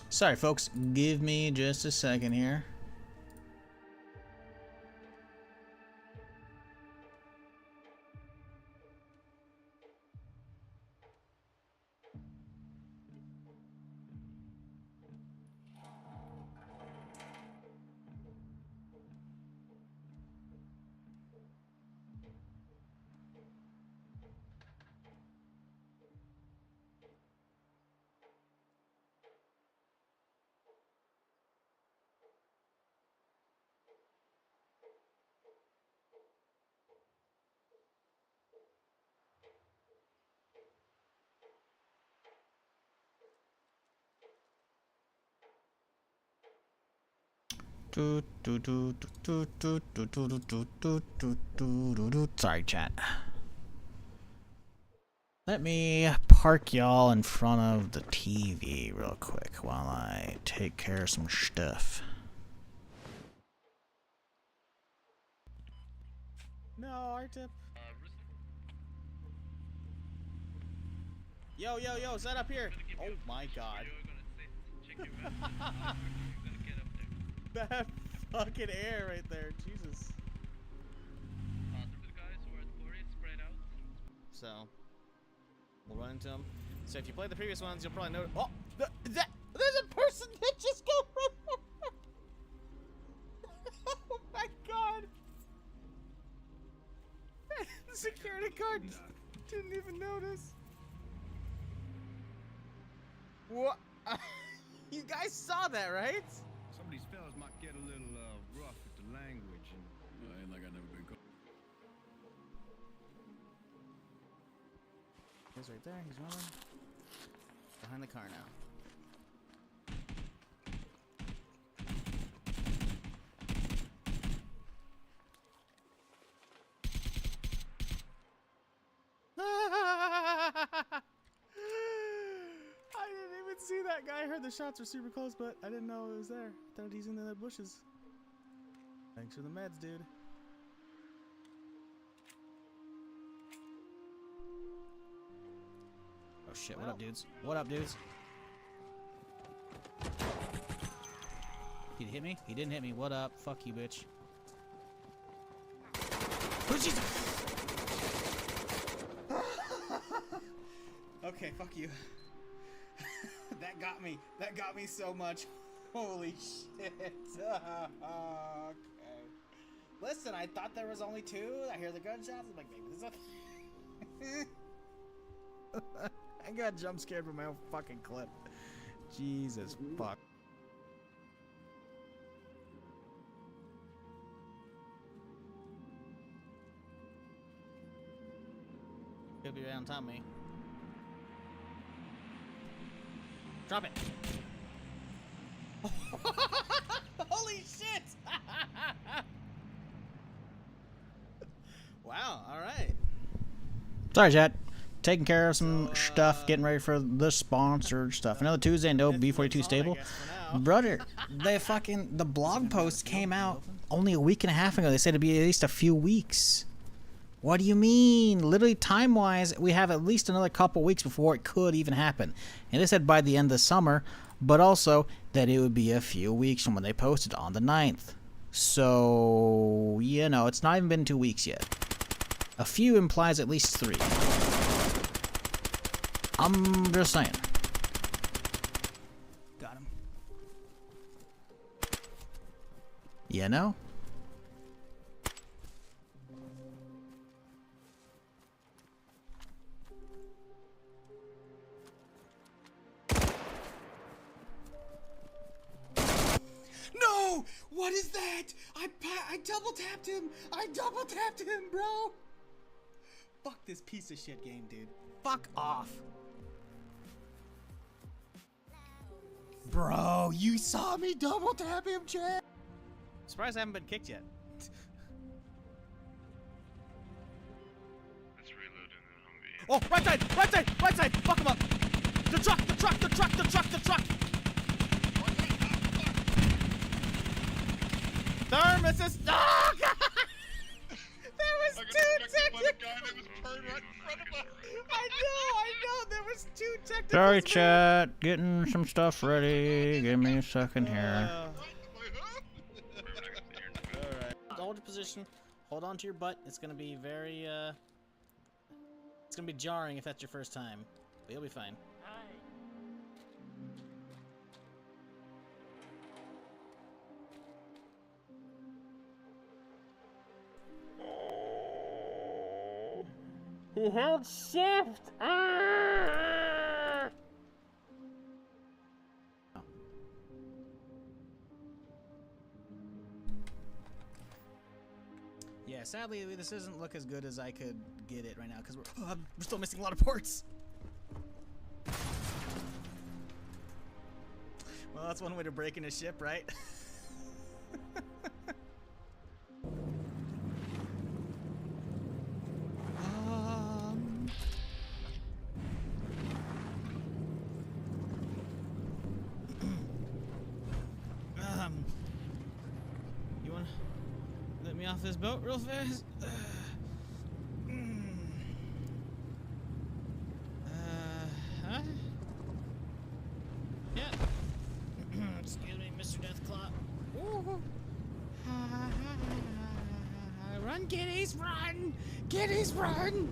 Sorry, folks. Give me just a second here. Sorry, chat. Let me park y'all in front of the TV real quick while I take care of some stuff. No, R-tip. Yo, set up here. Oh my god. That fucking air right there, Jesus. So, we'll run into them. So if you play the previous ones, you'll probably know. Oh, there's a person that just got run over. Oh my god. Security guard didn't even notice. What? You guys saw that, right? Some of these fellas might get a little rough with the language, and ain't like I never been caught. He's right there. He's running. Behind the car now. I didn't even see that guy. I heard the shots were super close, but I didn't know it was there. I thought he's in the bushes. Thanks for the meds, dude. Oh shit, what up, dudes? What up, dudes? He hit me? He didn't hit me. What up? Fuck you, bitch. Okay, fuck you. That got me. That got me so much. Holy shit. Okay. Listen, I thought there was only two. I hear the gunshots. I'm like, maybe there's a... I got jump scared from my own fucking clip. Jesus fuck. Could be right on top of me. Drop it. Holy shit! Wow, alright. Sorry, chat. Taking care of some stuff, getting ready for the sponsored stuff. Another Tuesday, no B42 stable. Brother, the blog post came out only a week and a half ago. They said it'd be at least a few weeks. What do you mean? Literally, time-wise, we have at least another couple weeks before it could even happen. And they said by the end of the summer, but also that it would be a few weeks from when they posted on the 9th. So, you know, it's not even been 2 weeks yet. A few implies at least 3. I'm just saying. Got him. You know? No! What is that? I double tapped him! I double tapped him, bro! Fuck this piece of shit game, dude. Fuck off. Bro, you saw me double tap him, Chad. Surprised I haven't been kicked yet. Let's reload in the Humvee. Oh, right side, right side, right side. Fuck him up. The truck, the truck, the truck, the truck, the truck. Thermos is. Oh, God. There was two technicals. I know. There was two technicals. Sorry, chat. Getting some stuff ready. Give me a second here. Alright. Hold your position. Hold on to your butt. It's gonna be very, it's gonna be jarring if that's your first time. But you'll be fine. He held shift. Ah! Yeah, sadly, this doesn't look as good as I could get it right now because we're still missing a lot of ports. Well, that's one way to break in a ship, right? You wanna let me off this boat real fast? Huh? Yeah. Excuse me, Mr. Deathclaw. Ooh. Run, kitties, run! Kitties, run!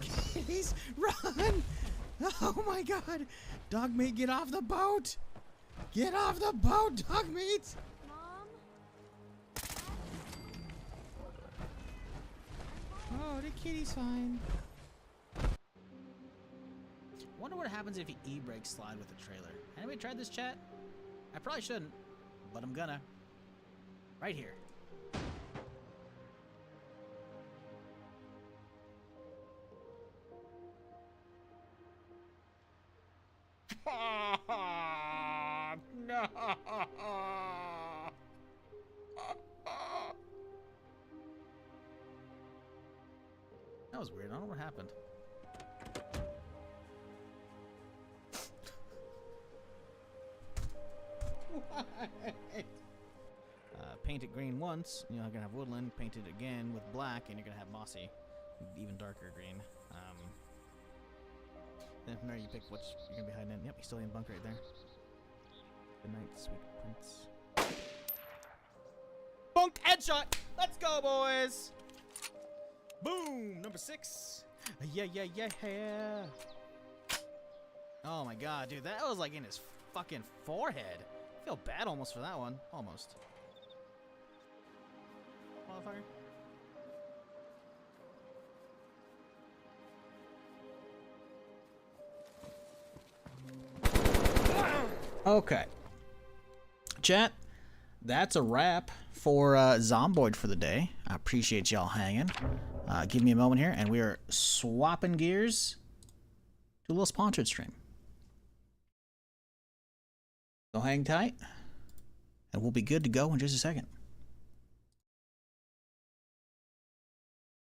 Kitties, run! Oh my God! Dogmeat, get off the boat! Get off the boat, Dogmeat! Oh, the kitty's fine. Wonder what happens if you e-brake slide with the trailer. Anybody tried this, chat? I probably shouldn't, but I'm gonna. Right here. No. That was weird. I don't know what happened. Paint it green once, you're gonna have woodland. Paint it again with black, and you're gonna have mossy, even darker green. Then from there you pick which you're gonna be hiding in. Yep, he's still in the bunker right there. Good night, sweet prince. Bunk headshot! Let's go, boys! Boom! Number 6. Yeah. Oh my god, dude, that was like in his fucking forehead. I feel bad almost for that one. Almost. Motherfucker. Okay. Chat, that's a wrap for Zomboid for the day. I appreciate y'all hanging. Give me a moment here, and we are swapping gears to a little sponsored stream. So hang tight, and we'll be good to go in just a second.